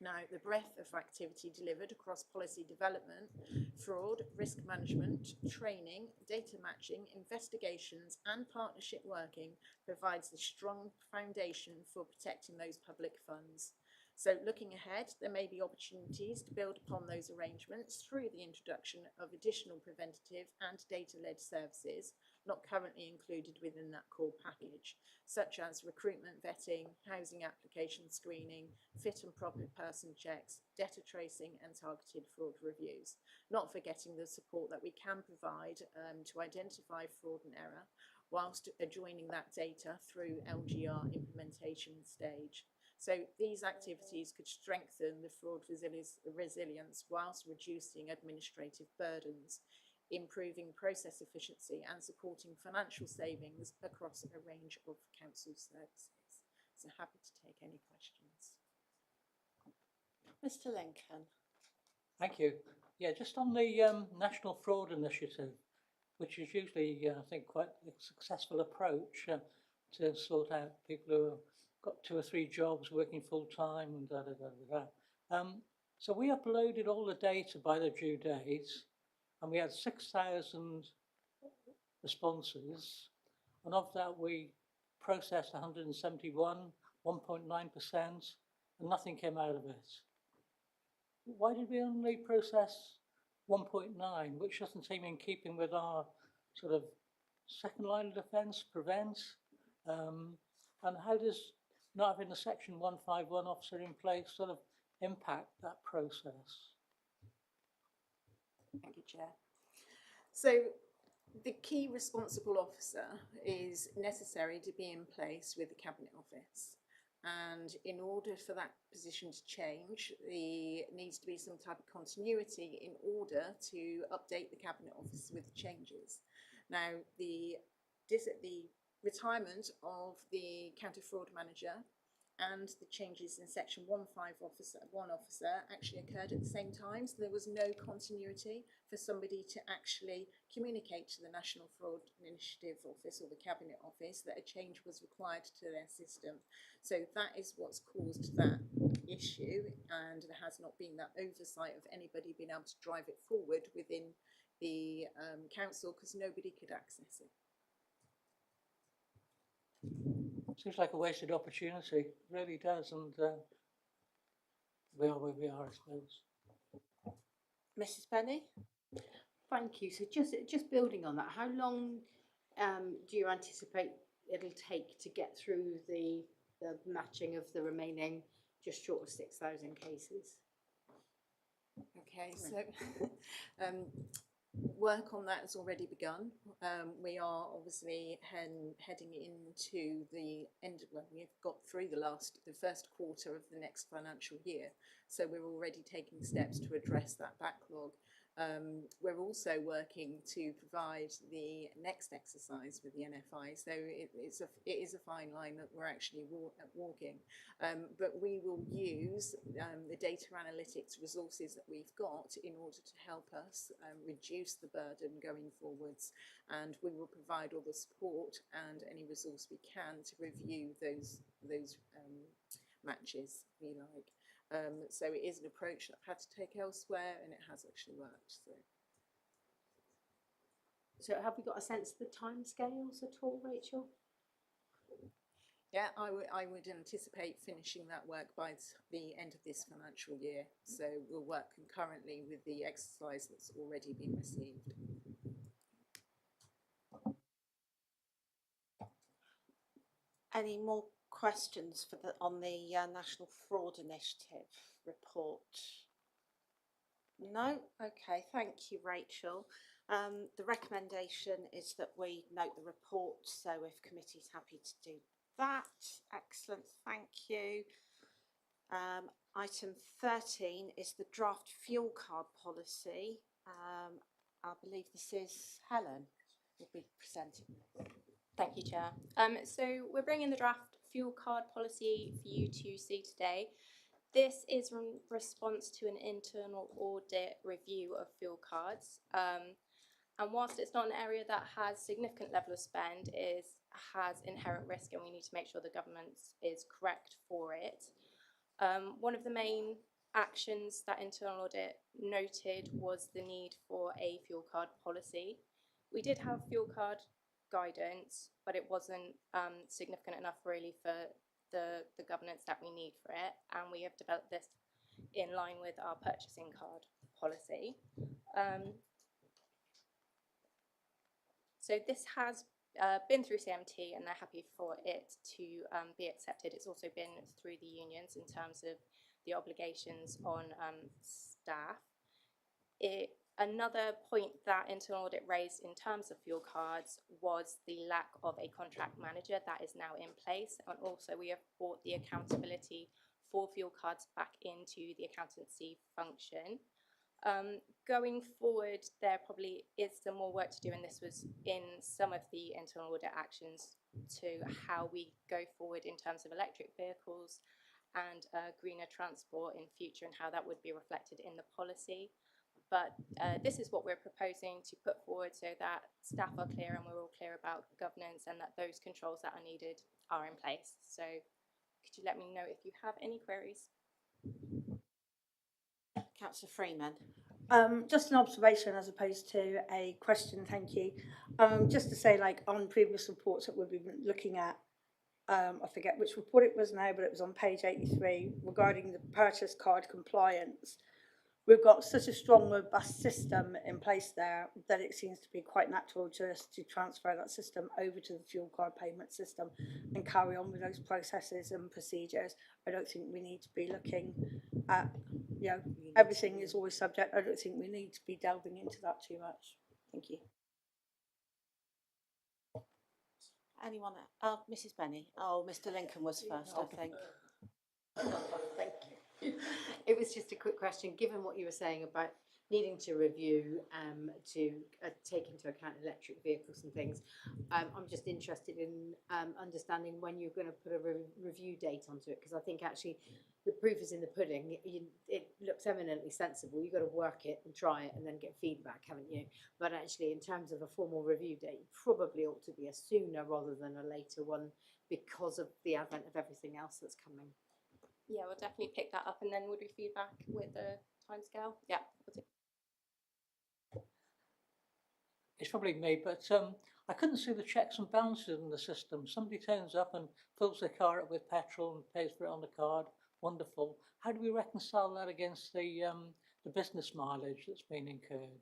Now, the breadth of activity delivered across policy development, fraud, risk management, training, data matching, investigations and partnership working provides the strong foundation for protecting those public funds. So looking ahead, there may be opportunities to build upon those arrangements through the introduction of additional preventative and data-led services not currently included within that core package, such as recruitment vetting, housing application screening, fit and proper person checks, debtor tracing and targeted fraud reviews, not forgetting the support that we can provide to identify fraud and error, whilst adjoining that data through LGR implementation stage. So these activities could strengthen the fraud resilience whilst reducing administrative burdens, improving process efficiency and supporting financial savings across a range of council services. So happy to take any questions. Mr. Lincoln. Thank you. Yeah, just on the National Fraud Initiative, which is usually, I think, quite a successful approach to sort out people who have got 2 or 3 jobs working full time and da da da da da. So we uploaded all the data by the due dates, and we had 6,000 responses, and of that we processed 171, 1.9%, and nothing came out of it. Why did we only process 1.9, which doesn't seem in keeping with our sort of second line of defence, prevent? And how does not having a Section 151 officer in place sort of impact that process? Thank you, Chair. So the key responsible officer is necessary to be in place with the Cabinet Office. And in order for that position to change, there needs to be some type of continuity in order to update the Cabinet Office with the changes. Now, the retirement of the Counter Fraud Manager and the changes in Section 1 officer actually occurred at the same time, so there was no continuity for somebody to actually communicate to the National Fraud Initiative Office or the Cabinet Office that a change was required to their system. So that is what's caused that issue, and there has not been that oversight of anybody being able to drive it forward within the council because nobody could access it. Seems like a wasted opportunity, it really does, and we are where we are, I suppose. Mrs. Benny? Thank you. So just building on that, how long do you anticipate it'll take to get through the matching of the remaining just short of 6,000 cases? Okay, so work on that has already begun. We are obviously heading into the end. Well, we've got through the first quarter of the next financial year, so we're already taking steps to address that backlog. We're also working to provide the next exercise with the NFI, so it is a fine line that we're actually walking. But we will use the data analytics resources that we've got in order to help us reduce the burden going forwards, and we will provide all the support and any resource we can to review those matches, if you like. So it is an approach that I've had to take elsewhere, and it has actually worked. So have we got a sense of the timescales at all, Rachel? Yeah, I would anticipate finishing that work by the end of this financial year. So we'll work concurrently with the exercise that's already been received. Any more questions on the National Fraud Initiative report? No? Okay, thank you, Rachel. The recommendation is that we note the report, so if committee's happy to do that. Excellent, thank you. Item 13 is the draft fuel card policy. I believe this is Helen will be presenting. Thank you, Chair. So we're bringing the draft fuel card policy for you to see today. This is in response to an internal audit review of fuel cards. And whilst it's not an area that has significant level of spend, has inherent risk, and we need to make sure the government is correct for it. One of the main actions that internal audit noted was the need for a fuel card policy. We did have fuel card guidance, but it wasn't significant enough really for the governance that we need for it, and we have developed this in line with our purchasing card policy. So this has been through CMT, and they're happy for it to be accepted. It's also been through the unions in terms of the obligations on staff. Another point that internal audit raised in terms of fuel cards was the lack of a contract manager. That is now in place, and also we have brought the accountability for fuel cards back into the accountancy function. Going forward, there probably is some more work to do, and this was in some of the internal audit actions to how we go forward in terms of electric vehicles and greener transport in future, and how that would be reflected in the policy. But this is what we're proposing to put forward so that staff are clear and we're all clear about governance, and that those controls that are needed are in place. So could you let me know if you have any queries? Councillor Freeman. Just an observation as opposed to a question, thank you. Just to say, like, on previous reports that we've been looking at, I forget which report it was now, but it was on page 83 regarding the purchase card compliance. We've got such a strong, robust system in place there that it seems to be quite natural just to transfer that system over to the fuel card payment system and carry on with those processes and procedures. I don't think we need to be looking at, you know, everything is always subject. I don't think we need to be delving into that too much. Thank you. Anyone? Mrs. Benny. Oh, Mr. Lincoln was first, I think. Thank you. It was just a quick question, given what you were saying about needing to review to take into account electric vehicles and things. I'm just interested in understanding when you're going to put a review date onto it, because I think actually the proof is in the pudding. It looks eminently sensible. You've got to work it and try it and then get feedback, haven't you? But actually, in terms of a formal review date, probably ought to be a sooner rather than a later one, because of the advent of everything else that's coming. Yeah, we'll definitely pick that up, and then would we feedback with the timescale? Yeah, we'll do. It's probably me, but I couldn't see the checks and balances in the system. Somebody turns up and fills their car up with petrol and pays for it on the card. Wonderful. How do we reconcile that against the business mileage that's been incurred?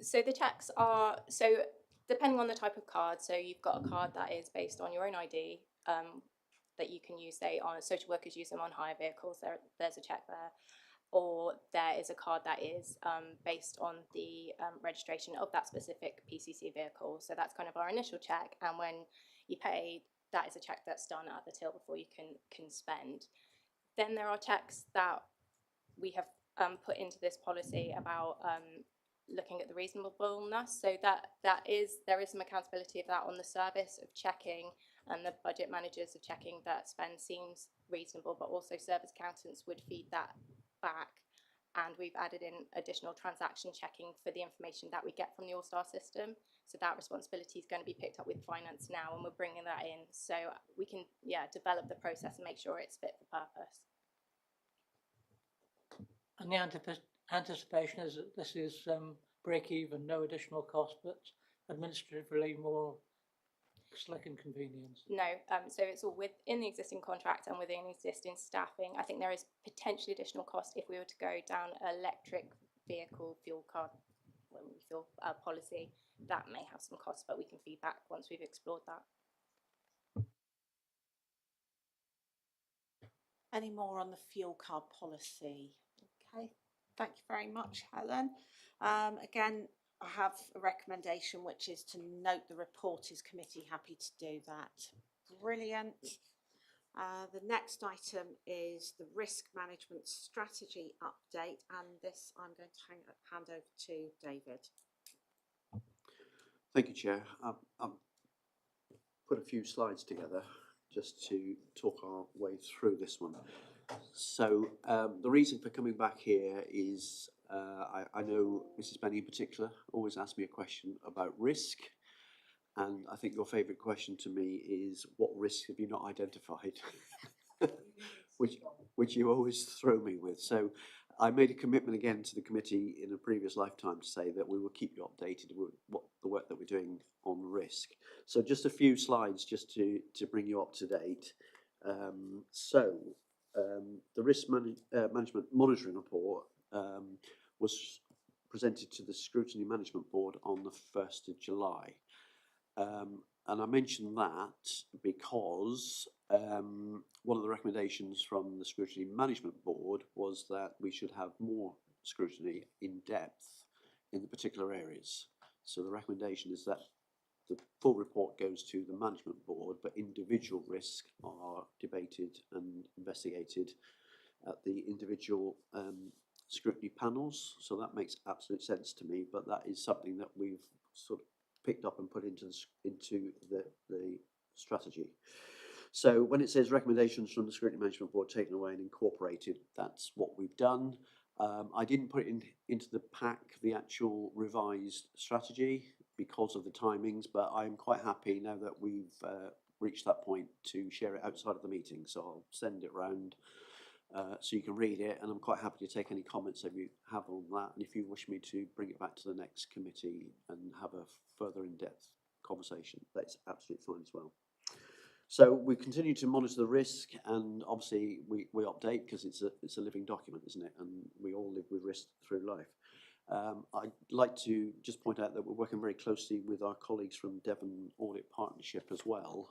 So the checks are, depending on the type of card, so you've got a card that is based on your own ID, that you can use, say, on social workers use them on hire vehicles, there's a check there. Or there is a card that is based on the registration of that specific PCC vehicle. So that's kind of our initial check, and when you pay, that is a check that's done at the till before you can spend. Then there are checks that we have put into this policy about looking at the reasonableness. So there is some accountability of that on the service of checking, and the budget managers of checking that spend seems reasonable, but also service accountants would feed that back. And we've added in additional transaction checking for the information that we get from the All-Star system. So that responsibility is going to be picked up with finance now, and we're bringing that in so we can develop the process and make sure it's fit for purpose. And the anticipation is that this is break even, no additional cost, but administratively more slick and convenience. No, so it's all within the existing contract and within existing staffing. I think there is potentially additional cost if we were to go down electric vehicle fuel card policy. That may have some costs, but we can feedback once we've explored that. Any more on the fuel card policy? Okay, thank you very much, Helen. Again, I have a recommendation, which is to note the report. Is committee happy to do that? Brilliant. The next item is the risk management strategy update, and this I'm going to hand over to David. Thank you, Chair. I've put a few slides together just to talk our way through this one. So the reason for coming back here is I know Mrs. Benny in particular always asks me a question about risk, and I think your favourite question to me is, what risks have you not identified? which you always throw me with. So I made a commitment again to the committee in a previous lifetime to say that we will keep you updated with what the work that we're doing on risk. So just a few slides just to bring you up to date. The risk management monitoring report was presented to the Scrutiny Management Board on the 1st of July. And I mention that because one of the recommendations from the Scrutiny Management Board was that we should have more scrutiny in depth in the particular areas. So the recommendation is that the full report goes to the Management Board, but individual risks are debated and investigated at the individual scrutiny panels. So that makes absolute sense to me, but that is something that we've sort of picked up and put into the strategy. So when it says recommendations from the Scrutiny Management Board taken away and incorporated, that's what we've done. I didn't put it into the pack, the actual revised strategy, because of the timings, but I'm quite happy now that we've reached that point to share it outside of the meeting. So I'll send it round so you can read it, and I'm quite happy to take any comments that you have on that, and if you wish me to bring it back to the next committee and have a further in-depth conversation, that's absolutely fine as well. So we continue to monitor the risk, and obviously we update because it's a living document, isn't it? And we all live with risk through life. I'd like to just point out that we're working very closely with our colleagues from Devon Audit Partnership as well,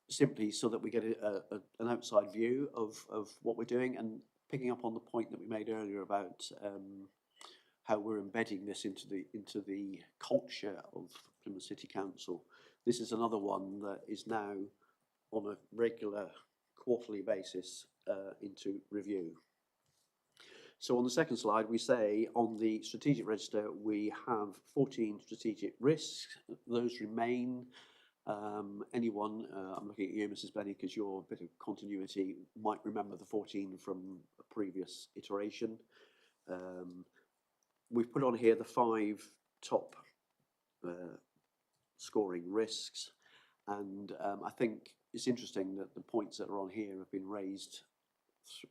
simply so that we get an outside view of what we're doing, and picking up on the point that we made earlier about how we're embedding this into the culture of Plymouth City Council. This is another one that is now on a regular quarterly basis into review. So on the second slide, we say on the strategic register, we have 14 strategic risks. Those remain. Anyone, I'm looking at you, Mrs. Benny, because your bit of continuity might remember the 14 from a previous iteration. We've put on here the 5 top scoring risks, and I think it's interesting that the points that are on here have been raised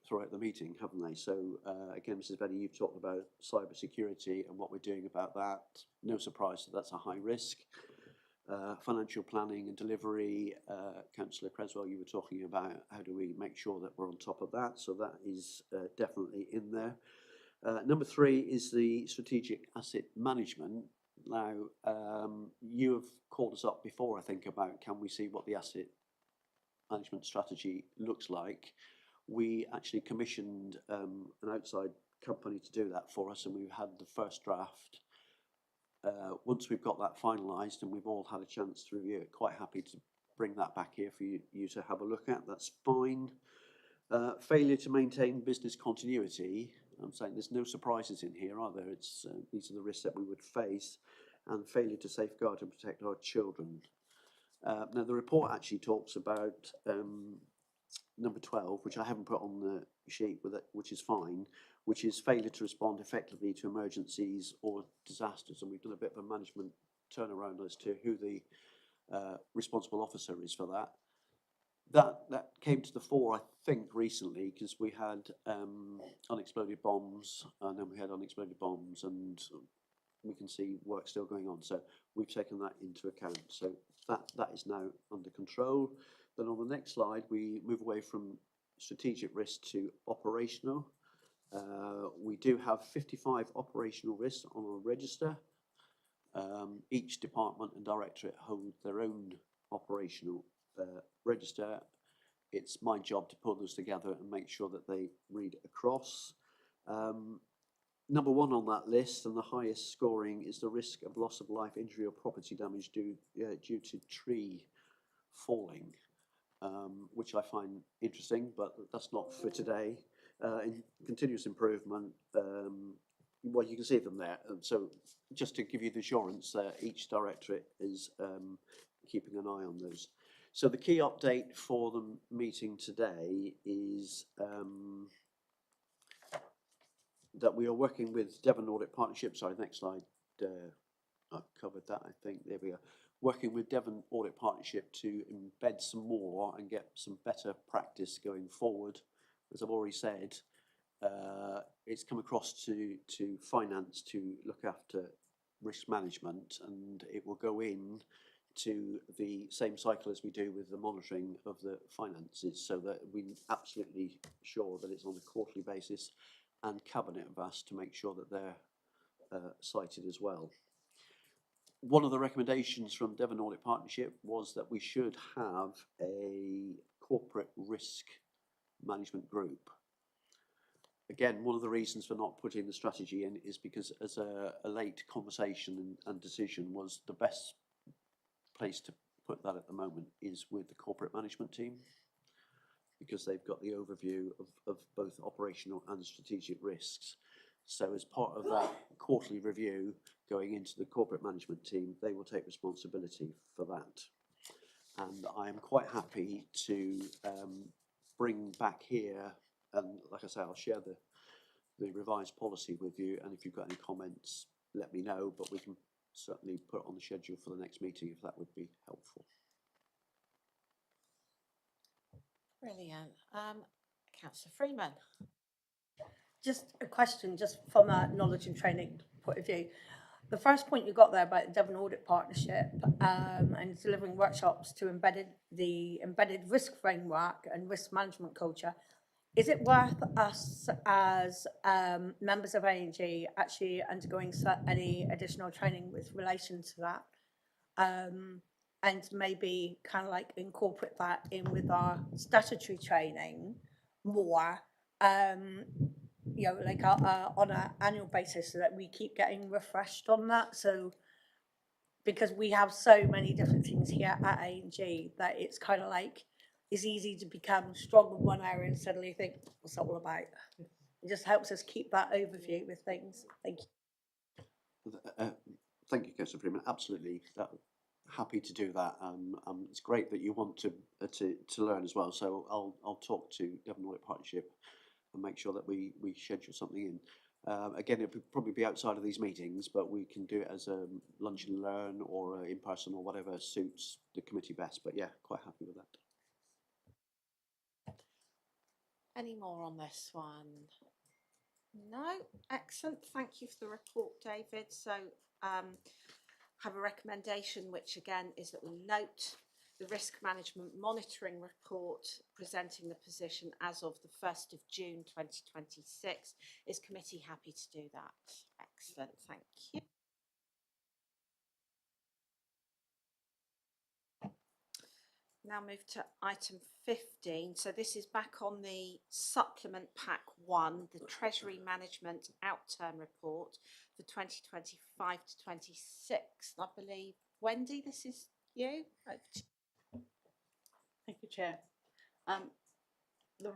throughout the meeting, haven't they? So again, Mrs. Benny, you've talked about cyber security and what we're doing about that. No surprise that that's a high risk. Financial planning and delivery, Councillor Creswell, you were talking about how do we make sure that we're on top of that, so that is definitely in there. Number 3 is the strategic asset management. Now, you have called us up before, I think, about can we see what the asset management strategy looks like. We actually commissioned an outside company to do that for us, and we've had the first draft. Once we've got that finalised and we've all had a chance to review it, quite happy to bring that back here for you to have a look at. That's fine. Failure to maintain business continuity. I'm saying there's no surprises in here, are there? It's these are the risks that we would face, and failure to safeguard and protect our children. Now the report actually talks about number 12, which I haven't put on the sheet with it, which is fine, which is failure to respond effectively to emergencies or disasters, and we've done a bit of a management turnaround as to who the responsible officer is for that. That came to the fore, I think, recently, because we had unexploded bombs, and then we had unexploded bombs, and we can see work still going on. So we've taken that into account. So that is now under control. Then on the next slide, we move away from strategic risk to operational. We do have 55 operational risks on our register. Each department and directorate hold their own operational register. It's my job to pull those together and make sure that they read across. Number 1 on that list, and the highest scoring, is the risk of loss of life, injury or property damage due to tree falling, which I find interesting, but that's not for today. In continuous improvement, well, you can see them there. So just to give you the assurance that each directorate is keeping an eye on those. So the key update for the meeting today is that we are working with Devon Audit Partnership. Sorry, next slide. I've covered that, I think. There we are. Working with Devon Audit Partnership to embed some more and get some better practice going forward. As I've already said, it's come across to finance to look after risk management, and it will go in to the same cycle as we do with the monitoring of the finances, so that we're absolutely sure that it's on a quarterly basis, and Cabinet have asked to make sure that they're cited as well. One of the recommendations from Devon Audit Partnership was that we should have a corporate risk management group. Again, one of the reasons for not putting the strategy in is because as a late conversation and decision was the best place to put that at the moment is with the corporate management team, because they've got the overview of both operational and strategic risks. So as part of that quarterly review going into the corporate management team, they will take responsibility for that. And I am quite happy to bring back here, and like I say, I'll share the revised policy with you, and if you've got any comments, let me know, but we can certainly put it on the schedule for the next meeting if that would be helpful. Brilliant. Councillor Freeman. Just a question, just from a knowledge and training point of view. The first point you got there about the Devon Audit Partnership and delivering workshops to the embedded risk framework and risk management culture, is it worth us as members of ANG actually undergoing any additional training with relation to that? And maybe kind of like incorporate that in with our statutory training more, you know, like on an annual basis, so that we keep getting refreshed on that. So, because we have so many different things here at ANG that it's kind of like, it's easy to become strong in one area and suddenly think, what's that all about? It just helps us keep that overview with things. Thank you. Thank you, Councillor Freeman. Absolutely, happy to do that. It's great that you want to learn as well. So I'll talk to Devon Audit Partnership and make sure that we schedule something in. Again, it would probably be outside of these meetings, but we can do it as a lunch and learn or in person or whatever suits the committee best. But yeah, quite happy with that. Any more on this one? No? Excellent. Thank you for the report, David. So have a recommendation, which again is that we note the risk management monitoring report presenting the position as of the 1st of June 2026. Is committee happy to do that? Excellent. Thank you. Now move to item 15. So this is back on the supplement pack 1, the Treasury Management Outturn Report for 2025 to 26. I believe, Wendy, this is you. Thank you, Chair. The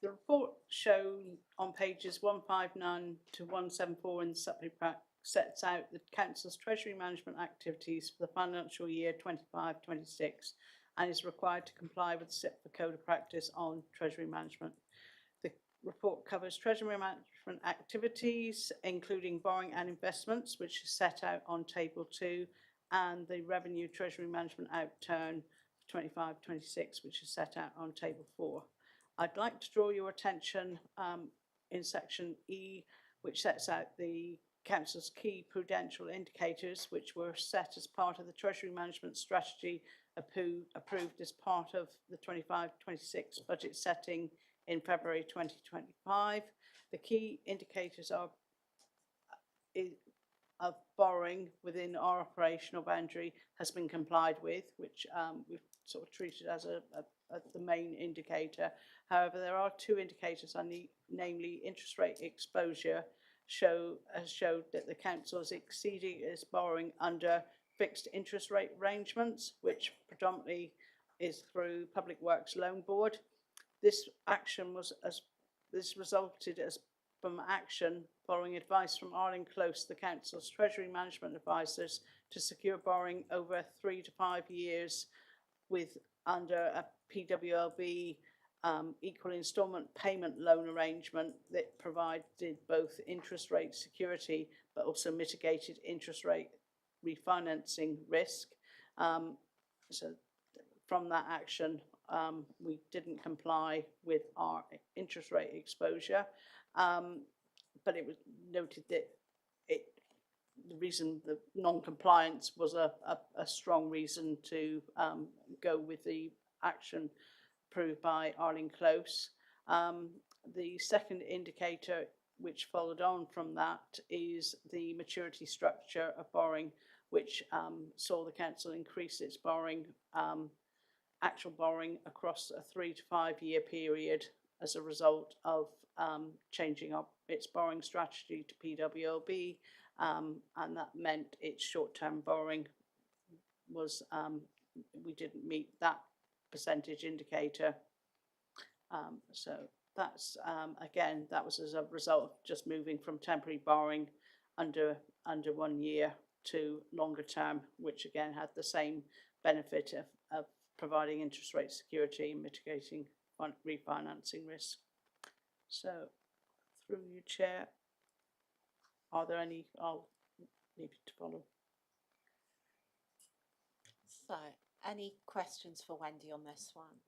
report shown on pages 159 to 174 in the supplement pack sets out the Council's Treasury Management activities for the financial year 25-26 and is required to comply with the SIPFA Code of Practice on Treasury Management. The report covers Treasury Management activities, including borrowing and investments, which is set out on Table 2, and the Revenue Treasury Management outturn for 25-26, which is set out on Table 4. I'd like to draw your attention in Section E, which sets out the Council's key prudential indicators, which were set as part of the Treasury Management Strategy approved as part of the 25-26 budget setting in February 2025. The key indicators are of borrowing within our operational boundary has been complied with, which we've sort of treated as the main indicator. However, there are two indicators, namely interest rate exposure has showed that the council is exceeding its borrowing under fixed interest rate arrangements, which predominantly is through Public Works Loan Board. This resulted from action following advice from Arlene Close, the council's treasury management advisors, to secure borrowing over 3 to 5 years under a PWLB equal instalment payment loan arrangement that provided both interest rate security but also mitigated interest rate refinancing risk. So from that action, we didn't comply with our interest rate exposure, but it was noted that the reason the non-compliance was a strong reason to go with the action approved by Arlene Close. The second indicator which followed on from that is the maturity structure of borrowing, which saw the council increase its borrowing, actual borrowing across a 3 to 5 year period as a result of changing up its borrowing strategy to PWLB, and that meant its short-term borrowing was, we didn't meet that percentage indicator. So that's, again, that was as a result of just moving from temporary borrowing under 1 year to longer term, which again had the same benefit of providing interest rate security and mitigating refinancing risk. So through you, Chair, are there any? I'll leave you to follow. So any questions for Wendy on this one?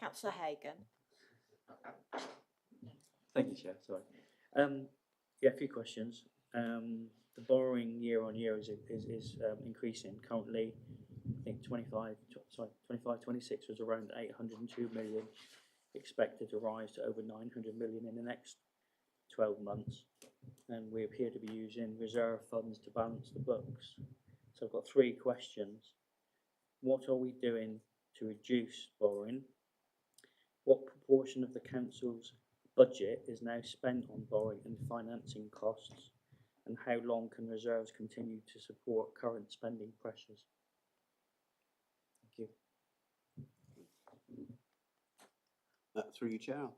Councillor Hagan. Thank you, Chair. Sorry. Yeah, a few questions. The borrowing year on year is increasing. Currently, I think 25-26 was around 802 million, expected to rise to over 900 million in the next 12 months. And we appear to be using reserve funds to balance the books. So I've got three questions. What are we doing to reduce borrowing? What proportion of the council's budget is now spent on borrowing and financing costs? And how long can reserves continue to support current spending pressures? Thank you. Through you, Chair. I'll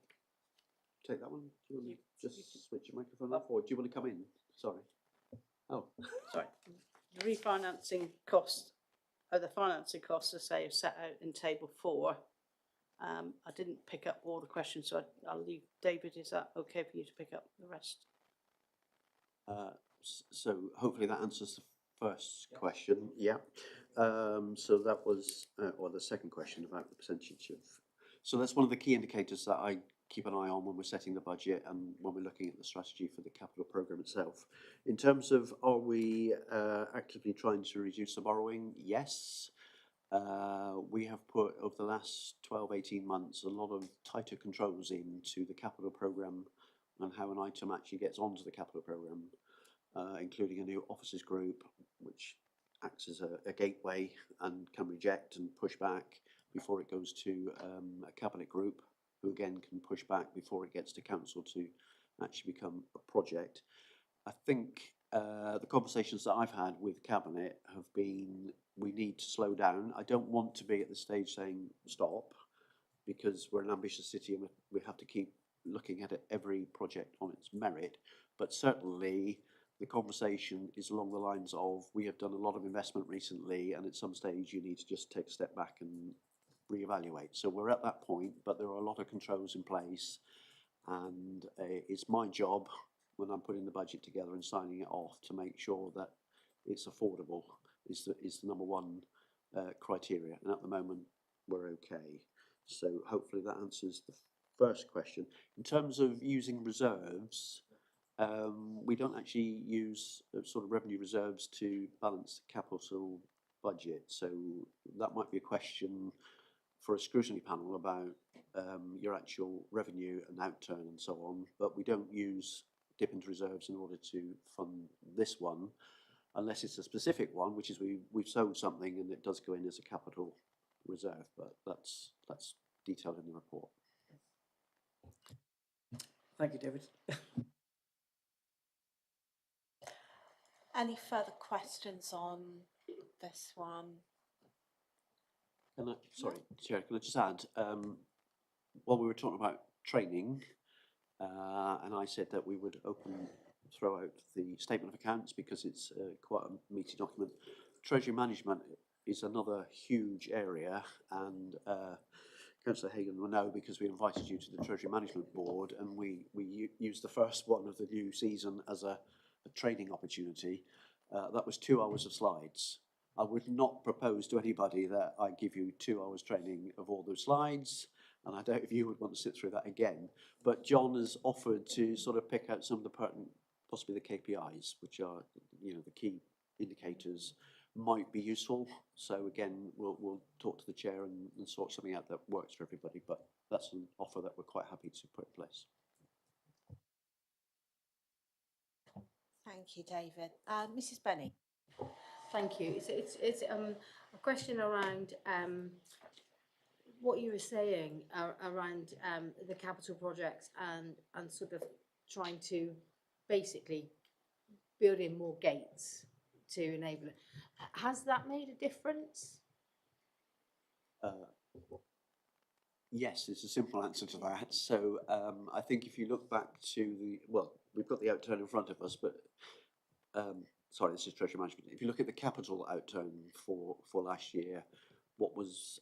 take that one. Do you want to just switch your microphone off, or do you want to come in? Sorry. Oh, Sorry. The refinancing cost, the financing costs, as I say, are set out in table 4. I didn't pick up all the questions, so I'll leave. David, is that okay for you to pick up the rest? so hopefully that answers the first question. Yeah. So that was, or the second question about the percentage of. So that's one of the key indicators that I keep an eye on when we're setting the budget and when we're looking at the strategy for the capital programme itself. In terms of, are we actively trying to reduce the borrowing? Yes. We have put, over the last 12-18 months, a lot of tighter controls into the capital programme and how an item actually gets onto the capital programme, including a new officers group, which acts as a gateway and can reject and push back before it goes to a cabinet group, who again can push back before it gets to council to actually become a project. I think the conversations that I've had with cabinet have been, we need to slow down. I don't want to be at the stage saying stop, because we're an ambitious city and we have to keep looking at every project on its merit. But certainly the conversation is along the lines of, we have done a lot of investment recently, and at some stage you need to just take a step back and reevaluate. So we're at that point, but there are a lot of controls in place, and it's my job when I'm putting the budget together and signing it off to make sure that it's affordable is the number one criteria, and at the moment we're okay. So hopefully that answers the first question. In terms of using reserves, we don't actually use sort of revenue reserves to balance the capital budget, so that might be a question for a scrutiny panel about your actual revenue and outturn and so on, but we don't dip into reserves in order to fund this one, unless it's a specific one, which is we've sold something and it does go in as a capital reserve, but that's detailed in the report. Thank you, David. Any further questions on this one? Sorry, Chair, can I just add, while we were talking about training, and I said that we would throw out the statement of accounts because it's quite a meaty document. Treasury management is another huge area, and Councillor Hagan will know because we invited you to the Treasury Management Board, and we used the first one of the new season as a training opportunity. That was 2 hours of slides. I would not propose to anybody that I give you 2 hours training of all those slides, and I doubt if you would want to sit through that again. But John has offered to sort of pick out some of the pertinent, possibly the KPIs, which are, the key indicators, might be useful. So again, we'll talk to the chair and sort something out that works for everybody, but that's an offer that we're quite happy to put in place. Thank you, David. Mrs. Benny. Thank you. It's a question around what you were saying around the capital projects and sort of trying to basically build in more gates to enable it. Has that made a difference? Yes, it's a simple answer to that. So I think if you look back to we've got the outturn in front of us, but sorry, this is Treasury Management. If you look at the capital outturn for last year, what was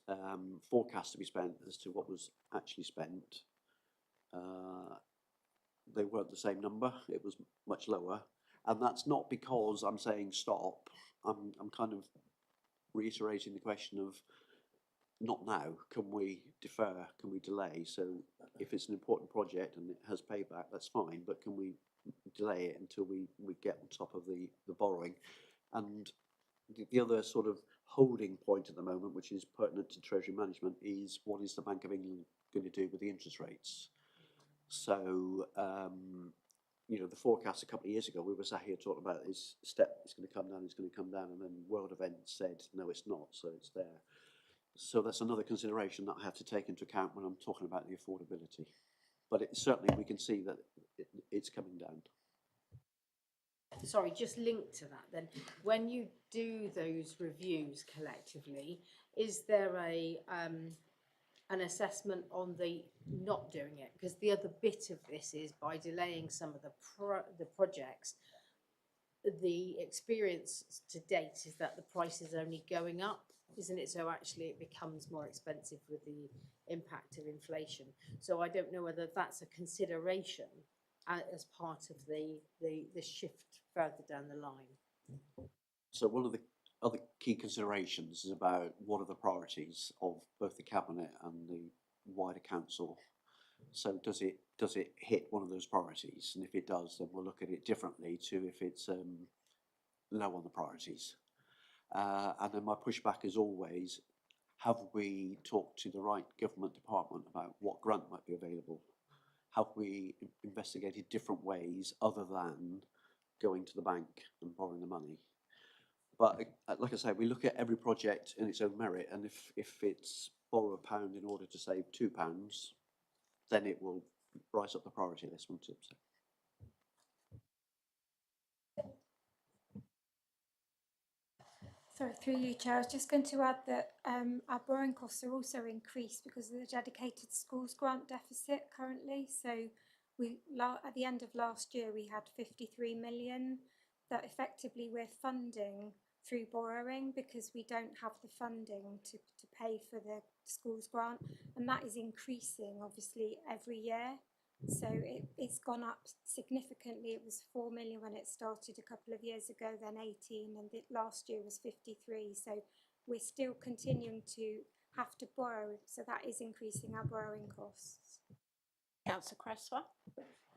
forecast to be spent as to what was actually spent, they weren't the same number. It was much lower, and that's not because I'm saying stop. I'm kind of reiterating the question of not now, can we defer, can we delay? So if it's an important project and it has payback, that's fine, but can we delay it until we get on top of the borrowing? And the other sort of holding point at the moment, which is pertinent to Treasury management, is what is the Bank of England going to do with the interest rates? So, you know, the forecast a couple of years ago, we were sat here talking about this step, it's going to come down, it's going to come down, and then World Events said, no, it's not, so it's there. So that's another consideration that I have to take into account when I'm talking about the affordability. But certainly we can see that it's coming down. Sorry, just linked to that then, when you do those reviews collectively, is there an assessment on the not doing it? Because the other bit of this is by delaying some of the projects, the experience to date is that the price is only going up, isn't it? So actually it becomes more expensive with the impact of inflation. So I don't know whether that's a consideration as part of the shift further down the line. So one of the other key considerations is about what are the priorities of both the Cabinet and the wider Council. So does it hit one of those priorities? And if it does, then we'll look at it differently to if it's low on the priorities. And then my pushback is always, have we talked to the right government department about what grant might be available? Have we investigated different ways other than going to the bank and borrowing the money? But like I say, we look at every project in its own merit, and if it's borrow £1 in order to save £2, then it will rise up the priority list, won't it? So. Sorry, through you, Chair, I was just going to add that our borrowing costs are also increased because of the dedicated schools grant deficit currently. So at the end of last year, we had 53 million that effectively we're funding through borrowing because we don't have the funding to pay for the schools grant. And that is increasing, obviously, every year. So it's gone up significantly. It was 4 million when it started a couple of years ago, then 18, and last year was 53. So we're still continuing to have to borrow. So that is increasing our borrowing costs. Councillor Cresswell?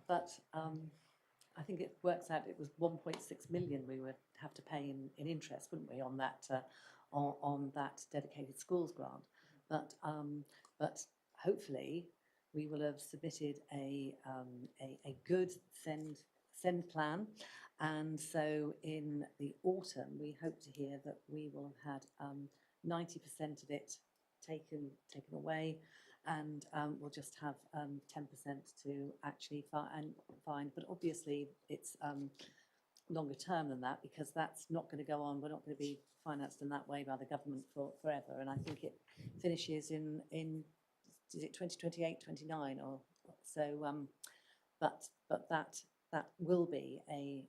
But I think it works out, it was 1.6 million we would have to pay in interest, wouldn't we, on that dedicated schools grant. But hopefully we will have submitted a good send plan, and so in the autumn we hope to hear that we will have had 90% of it taken away, and we'll just have 10% to actually find. But obviously it's longer term than that, because that's not going to go on. We're not going to be financed in that way by the government forever, and I think it finishes in is it 2028, 29 or so? But that will be a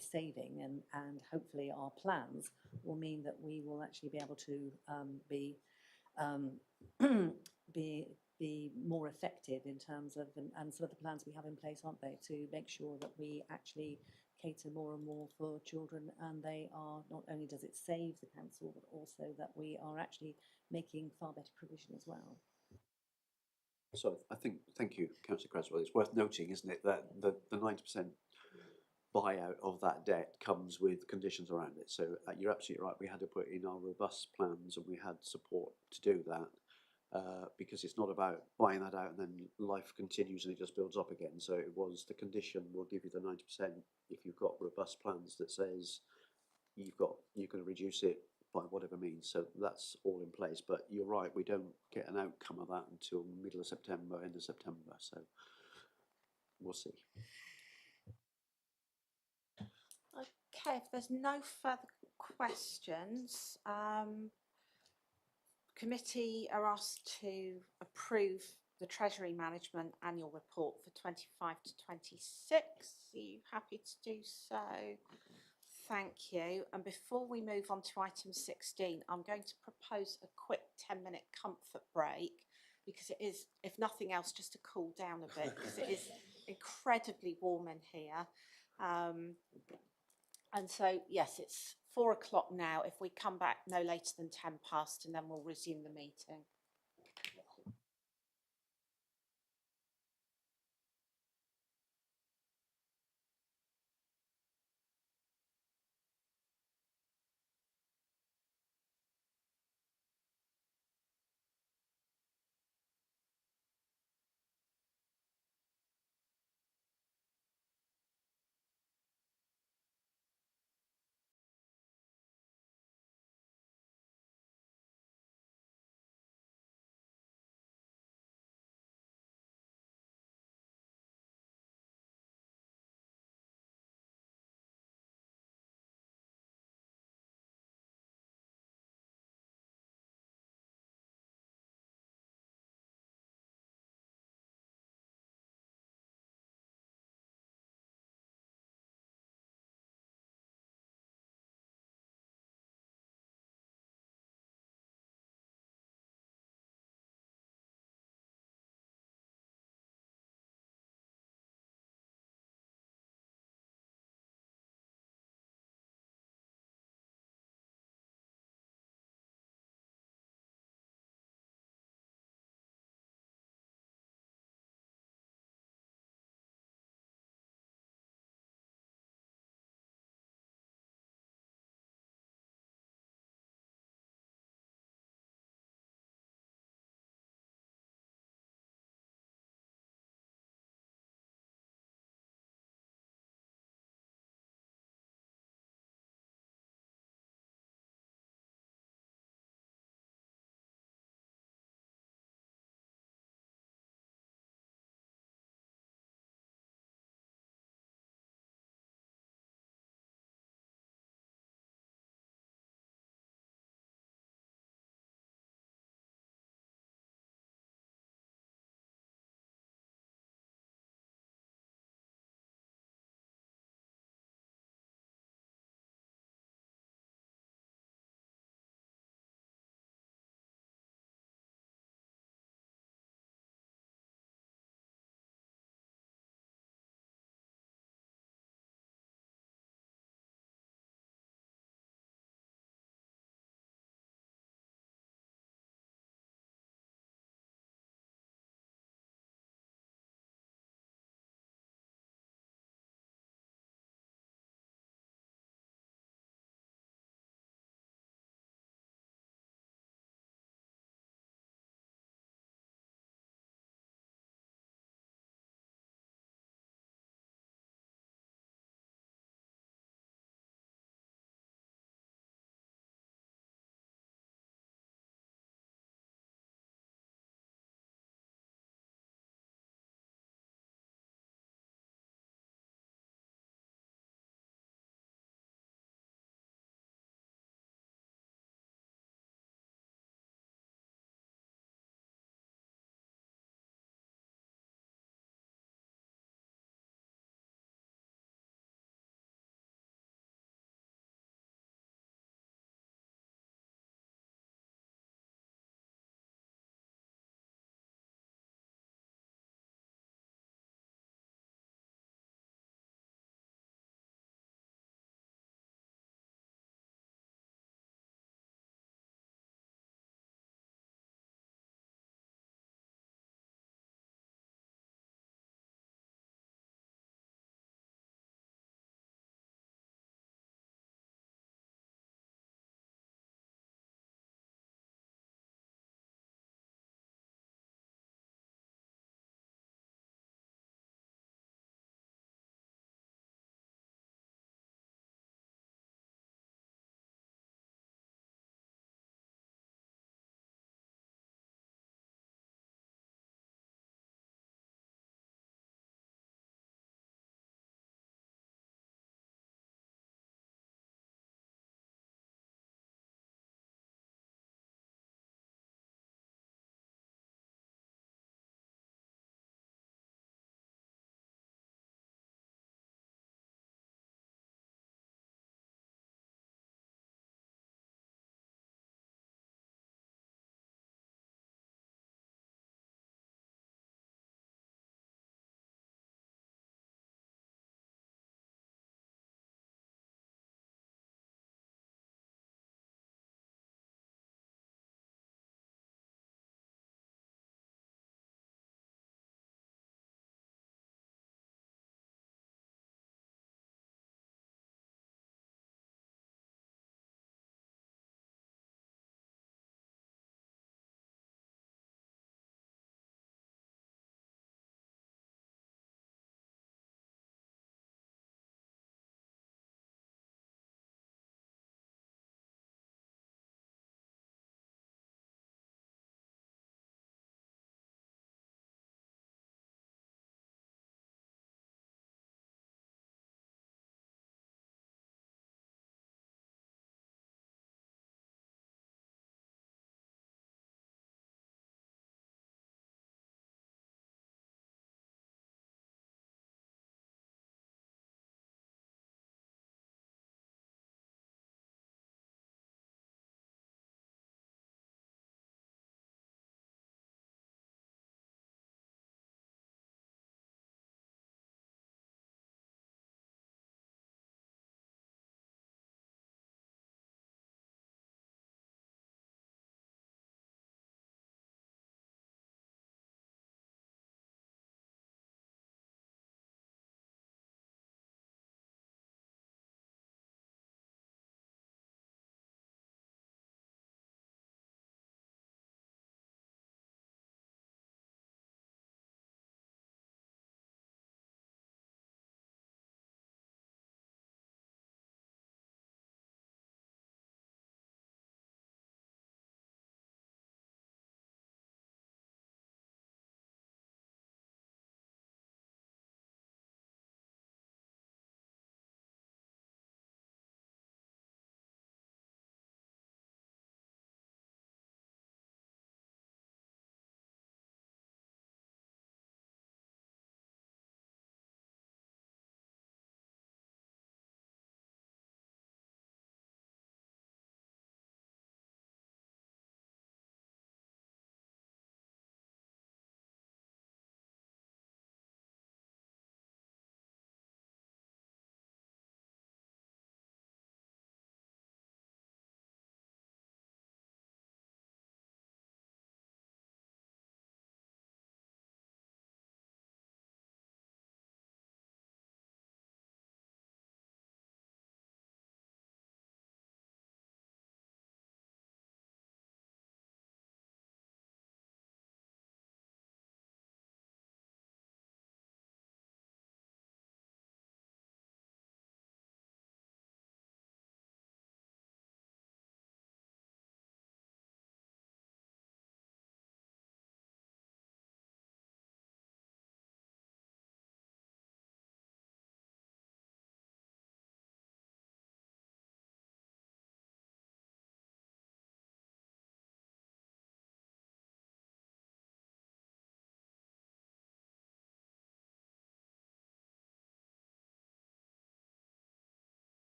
saving, and hopefully our plans will mean that we will actually be able to be more effective in terms of, and some of the plans we have in place, aren't they, to make sure that we actually cater more and more for children, and they are, not only does it save the council, but also that we are actually making far better provision as well. So I think, thank you, Councillor Cresswell. It's worth noting, isn't it, that the 90% buyout of that debt comes with conditions around it. So you're absolutely right. We had to put in our robust plans, and we had support to do that, because it's not about buying that out and then life continues and it just builds up again. So it was the condition will give you the 90% if you've got robust plans that says you're going to reduce it by whatever means. So that's all in place. But you're right, we don't get an outcome of that until middle of September, end of September. So we'll see. Okay, if there's no further questions, committee are asked to approve the Treasury Management Annual Report for 25 to 26. Are you happy to do so? Thank you. And before we move on to item 16, I'm going to propose a quick 10-minute comfort break, because it is, if nothing else, just to cool down a bit, because it is incredibly warm in here. And so, yes, it's 4 o'clock now. If we come back no later than 10 past, and then we'll resume the meeting.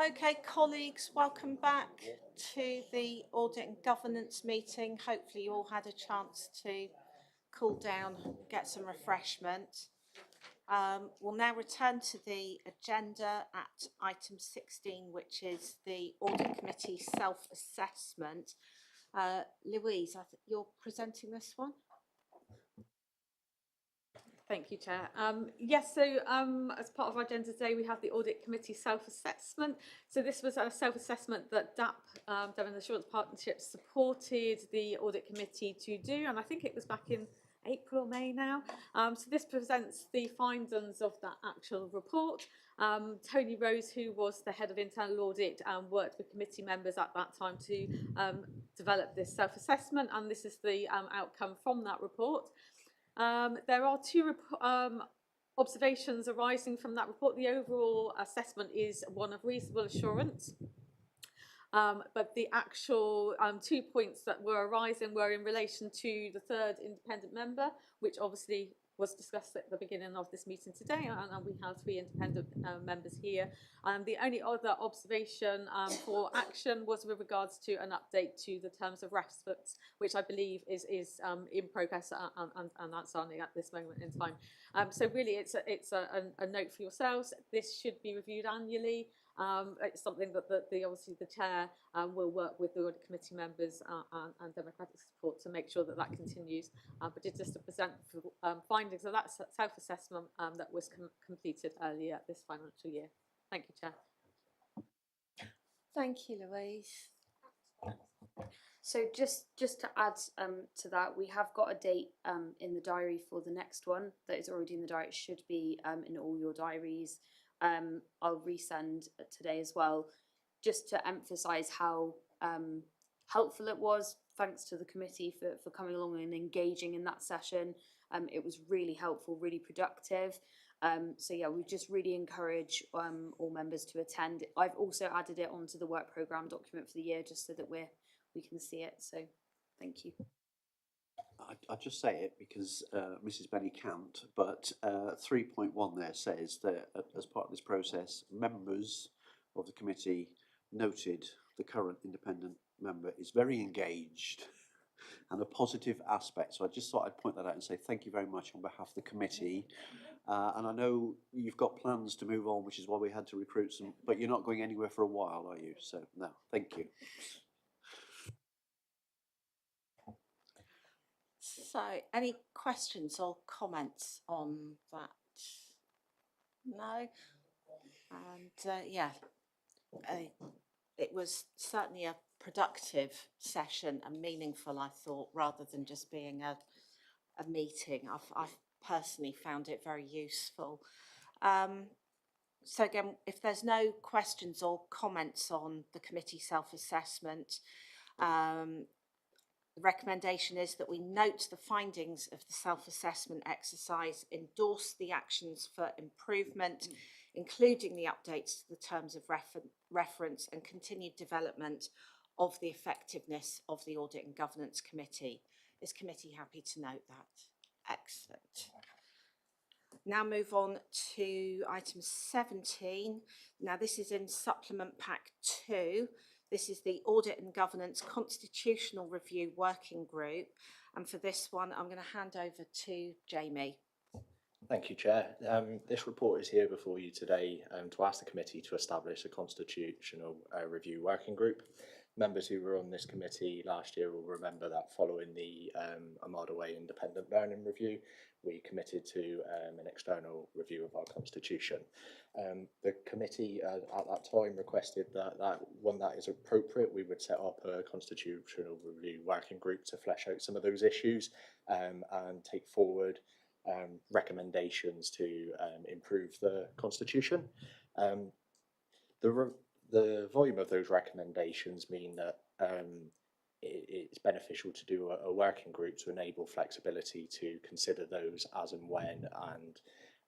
Okay, colleagues, welcome back to the Audit and Governance meeting. Hopefully you all had a chance to cool down, get some refreshment. We'll now return to the agenda at item 16, which is the Audit Committee self-assessment. Louise, you're presenting this one? Thank you, Chair. Yes, so as part of our agenda today, we have the Audit Committee self-assessment. So this was a self-assessment that DAP, Devon Assurance Partnership, supported the Audit Committee to do, and I think it was back in April or May now. So this presents the findings of that actual report. Tony Rose, who was the head of internal audit, worked with committee members at that time to develop this self-assessment, and this is the outcome from that report. There are two observations arising from that report. The overall assessment is one of reasonable assurance, but the actual 2 points that were arising were in relation to the third independent member, which obviously was discussed at the beginning of this meeting today, and we have 3 independent members here. The only other observation for action was with regards to an update to the terms of reference, which I believe is in progress and that's only at this moment in time. So really it's a note for yourselves. This should be reviewed annually. It's something that obviously the chair will work with the audit committee members and democratic support to make sure that that continues. But it's just to present findings of that self-assessment that was completed earlier this financial year. Thank you, Chair. Thank you, Louise. So just to add to that, we have got a date in the diary for the next one that is already in the diary. It should be in all your diaries. I'll resend today as well, just to emphasise how helpful it was. Thanks to the committee for coming along and engaging in that session. It was really helpful, really productive. So yeah, we just really encourage all members to attend. I've also added it onto the work programme document for the year, just so that we can see it. So thank you. I'll just say it because Mrs. Benny can't, but 3.1 there says that as part of this process, members of the committee noted the current independent member is very engaged and a positive aspect. So I just thought I'd point that out and say thank you very much on behalf of the committee. And I know you've got plans to move on, which is why we had to recruit some, but you're not going anywhere for a while, are you? So no, thank you. So, any questions or comments on that? No? And yeah, it was certainly a productive session and meaningful, I thought, rather than just being a meeting. I've personally found it very useful. So again, if there's no questions or comments on the committee self-assessment, the recommendation is that we note the findings of the self-assessment exercise, endorse the actions for improvement, including the updates to the terms of reference and continued development of the effectiveness of the Audit and Governance Committee. Is committee happy to note that? Excellent. Now move on to item 17. Now this is in supplement pack 2. This is the Audit and Governance Constitutional Review Working Group. And for this one, I'm going to hand over to Jamie. Thank you, Chair. This report is here before you today to ask the committee to establish a constitutional review working group. Members who were on this committee last year will remember that following the Armada Way Independent Learning Review, we committed to an external review of our constitution. The committee at that time requested that when that is appropriate, we would set up a constitutional review working group to flesh out some of those issues and take forward recommendations to improve the constitution. The volume of those recommendations mean that it's beneficial to do a working group to enable flexibility to consider those as and when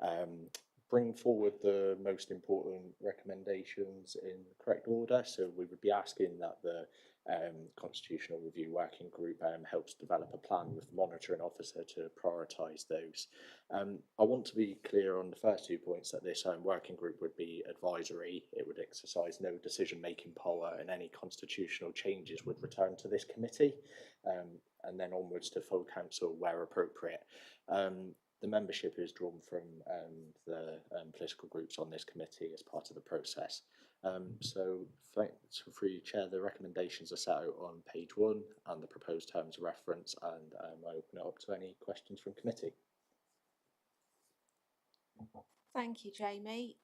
and bring forward the most important recommendations in the correct order. So we would be asking that the Constitutional Review Working Group helps develop a plan with the monitoring officer to prioritise those. I want to be clear on the first 2 points that this working group would be advisory. It would exercise no decision-making power, and any constitutional changes would return to this committee, and then onwards to full council where appropriate. The membership is drawn from the political groups on this committee as part of the process. So thanks for you, Chair. The recommendations are set out on page 1 and the proposed terms of reference, and I open it up to any questions from committee. Thank you, Jamie.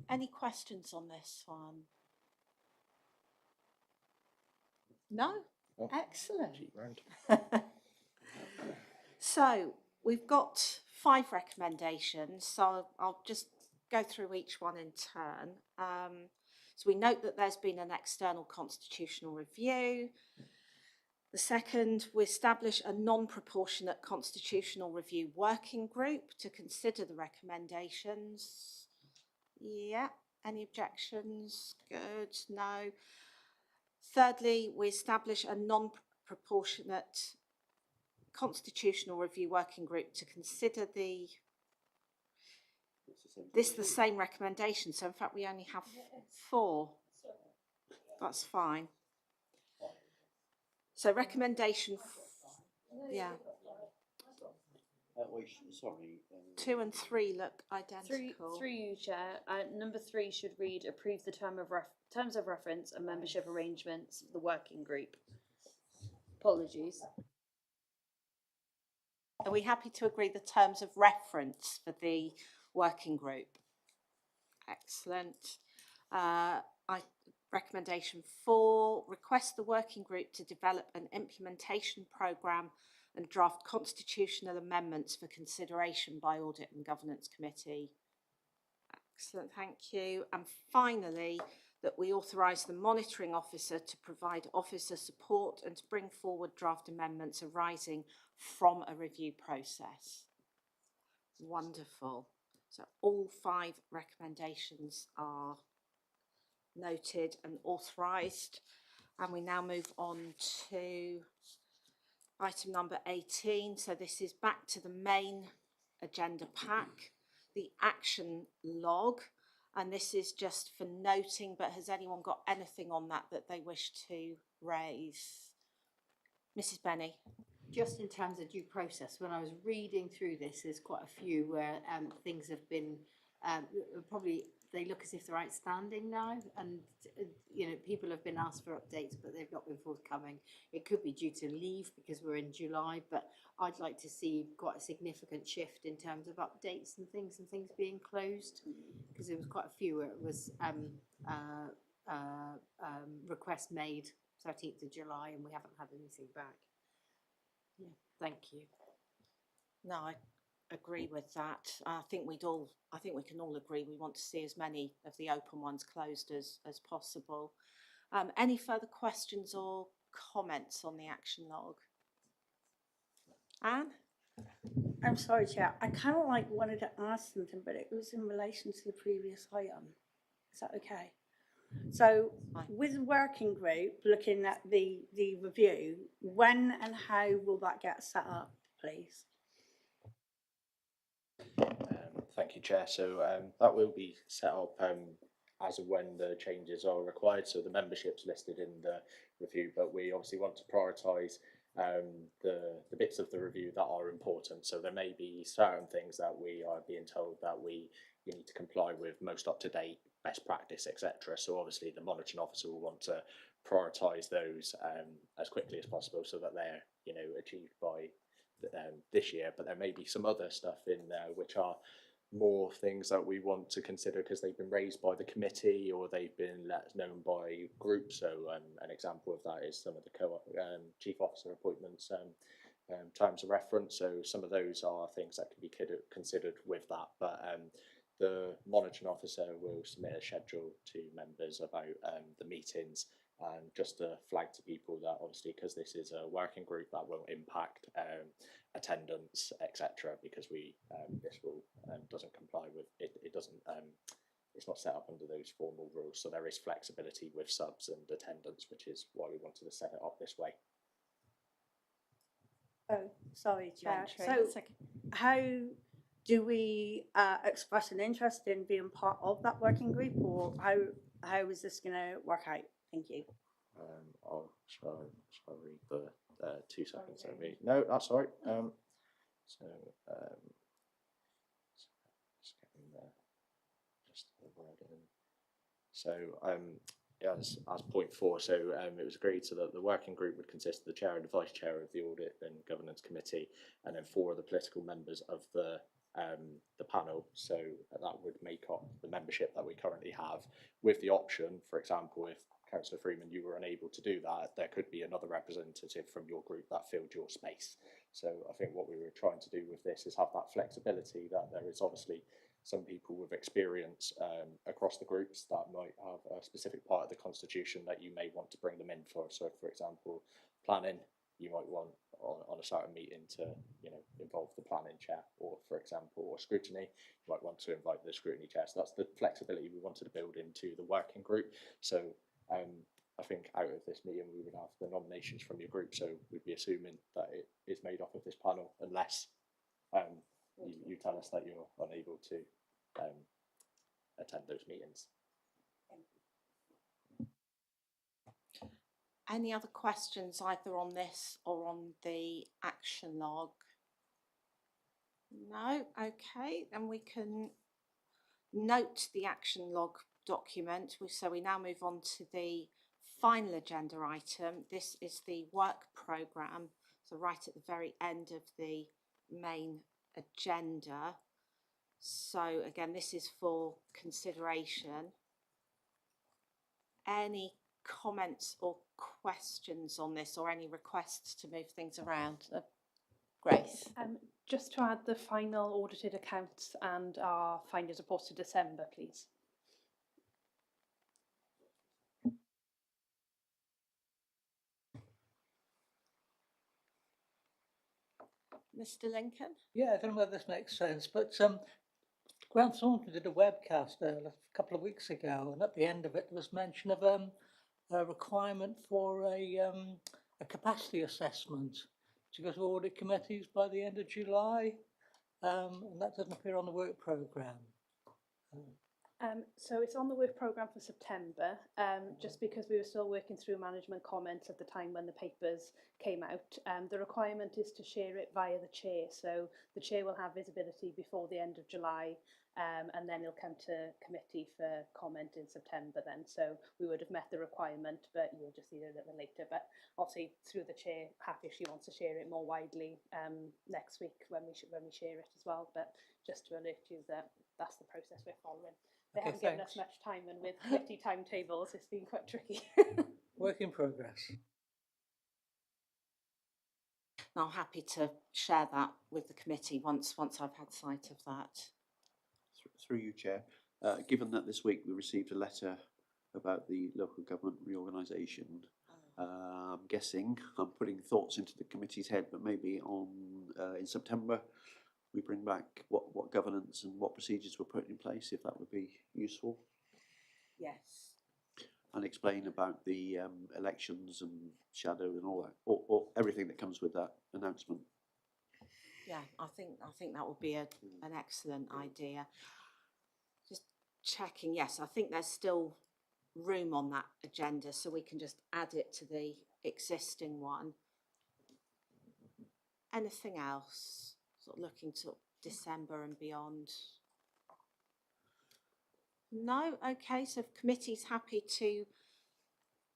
Any questions on this one? No? Oh, Excellent. cheap round. So we've got 5 recommendations, so I'll just go through each one in turn. So we note that there's been an external constitutional review. The second, we establish a non-proportionate constitutional review working group to consider the recommendations. Yeah, any objections? Good, no. Thirdly, we establish a non-proportionate constitutional review working group to consider the same recommendation. So in fact we only have 4. That's fine. So recommendation, yeah. Sorry. 2 and 3 look identical. Through you, Chair. Number 3 should read approve the terms of reference and membership arrangements for the working group. Apologies. Are we happy to agree the terms of reference for the working group? Excellent. Recommendation 4, request the working group to develop an implementation programme and draft constitutional amendments for consideration by Audit and Governance Committee. Excellent, thank you. And finally, that we authorise the monitoring officer to provide officer support and to bring forward draft amendments arising from a review process. Wonderful. So all 5 recommendations are noted and authorised, and we now move on to item number 18. So this is back to the main agenda pack, the action log, and this is just for noting, but has anyone got anything on that they wish to raise? Mrs. Benny. Just in terms of due process, when I was reading through this, there's quite a few where things have been probably, they look as if they're outstanding now, and you know, people have been asked for updates but they've not been forthcoming. It could be due to leave because we're in July, but I'd like to see quite a significant shift in terms of updates and things being closed, because there was quite a few where it was request made 13th of July and we haven't had anything back. Yeah, thank you. No, I agree with that. I think we can all agree we want to see as many of the open ones closed as possible. Any further questions or comments on the action log? Anne? I'm sorry, Chair. I kind of wanted to ask something, but it was in relation to the previous item. Is that okay? So with the working group looking at the review, when and how will that get set up, please? Thank you, Chair. So that will be set up as and when the changes are required. So the membership's listed in the review, but we obviously want to prioritise the bits of the review that are important. So there may be certain things that we are being told that we need to comply with most up to date, best practice, etc. So obviously the monitoring officer will want to prioritise those as quickly as possible so that they're achieved by this year. But there may be some other stuff in there which are more things that we want to consider because they've been raised by the committee or they've been let known by groups. So an example of that is some of the chief officer appointments terms of reference. So some of those are things that can be considered with that. But the monitoring officer will submit a schedule to members about the meetings, and just to flag to people that obviously because this is a working group that will impact attendance, etc. because this will doesn't comply with it. It doesn't it's not set up under those formal rules. So there is flexibility with subs and attendance, which is why we wanted to set it up this way. Oh, sorry, Chair. Entry, So that's okay. how do we express an interest in being part of that working group, or how is this going to work out? Thank you. Shall I read the 2 seconds? Sorry. No, that's all right. So just getting just the wording. So yeah, as point 4, so it was agreed so that the working group would consist of the chair and the vice chair of the audit and governance committee, and then 4 of the political members of the panel. So that would make up the membership that we currently have, with the option, for example, if Councillor Freeman, you were unable to do that, there could be another representative from your group that filled your space. So I think what we were trying to do with this is have that flexibility, that there is obviously some people with experience across the groups that might have a specific part of the constitution that you may want to bring them in for. So for example, planning, you might want on a certain meeting to, you know, involve the planning chair, or for example, or scrutiny, you might want to invite the scrutiny chair. So that's the flexibility we wanted to build into the working group. So I think out of this meeting we would have the nominations from your group, so we'd be assuming that it is made up of this panel, unless you tell us that you're unable to attend those meetings. Any other questions either on this or on the action log? No? Okay, then we can note the action log document. So we now move on to the final agenda item. This is the work programme, so right at the very end of the main agenda. So again, this is for consideration. Any comments or questions on this, or any requests to move things around? Grace? Just to add the final audited accounts and our findings report to December, please. Mr. Lincoln? Yeah, I don't know whether this makes sense, but Graham Thornton did a webcast a couple of weeks ago, and at the end of it there was mention of a requirement for a capacity assessment to go to audit committees by the end of July, and that doesn't appear on the work programme. So it's on the work programme for September, just because we were still working through management comments at the time when the papers came out. The requirement is to share it via the chair, so the chair will have visibility before the end of July, and then it'll come to committee for comment in September then. So we would have met the requirement, but you'll just need it a little later. But obviously through the chair, happy if she wants to share it more widely next week when we share it as well. But just to alert you that that's the process we're following. They haven't given us much time, and with committee timetables, it's been quite tricky. Work in progress. I'm happy to share that with the committee once I've had sight of that. Through you, Chair. Given that this week we received a letter about the local government reorganisation, I'm guessing, I'm putting thoughts into the committee's head, but maybe in September we bring back what governance and what procedures were put in place, if that would be useful. Yes. And explain about the elections and shadow and all that, or everything that comes with that announcement. Yeah, I think that would be an excellent idea. Just checking, yes, I think there's still room on that agenda, so we can just add it to the existing one. Anything else? Sort of looking to December and beyond. No? Okay, so if committee's happy to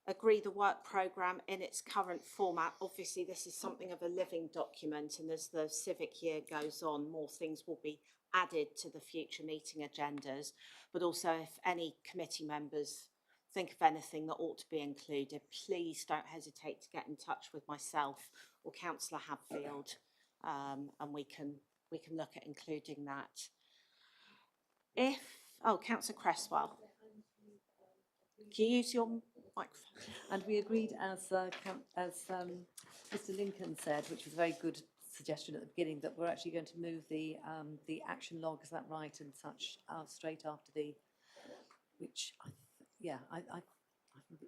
agree the work programme in its current format. Obviously this is something of a living document, and as the civic year goes on, more things will be added to the future meeting agendas. But also, if any committee members think of anything that ought to be included, please don't hesitate to get in touch with myself or Councillor Hadfield, and we can look at including that. Councillor Cresswell, can you use your microphone? And we agreed, as Mr. Lincoln said, which was a very good suggestion at the beginning, that we're actually going to move the action log, is that right, and such, straight after the which I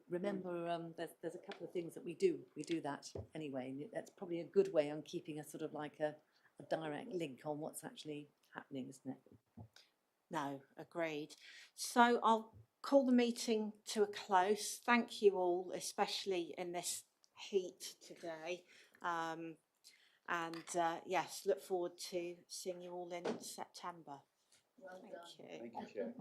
remember there's a couple of things that we do that anyway. And that's probably a good way on keeping a sort of like a direct link on what's actually happening, isn't it? No, agreed. So I'll call the meeting to a close. Thank you all, especially in this heat today. Yes, look forward to seeing you all in September. Thank you. Thank you, Chair.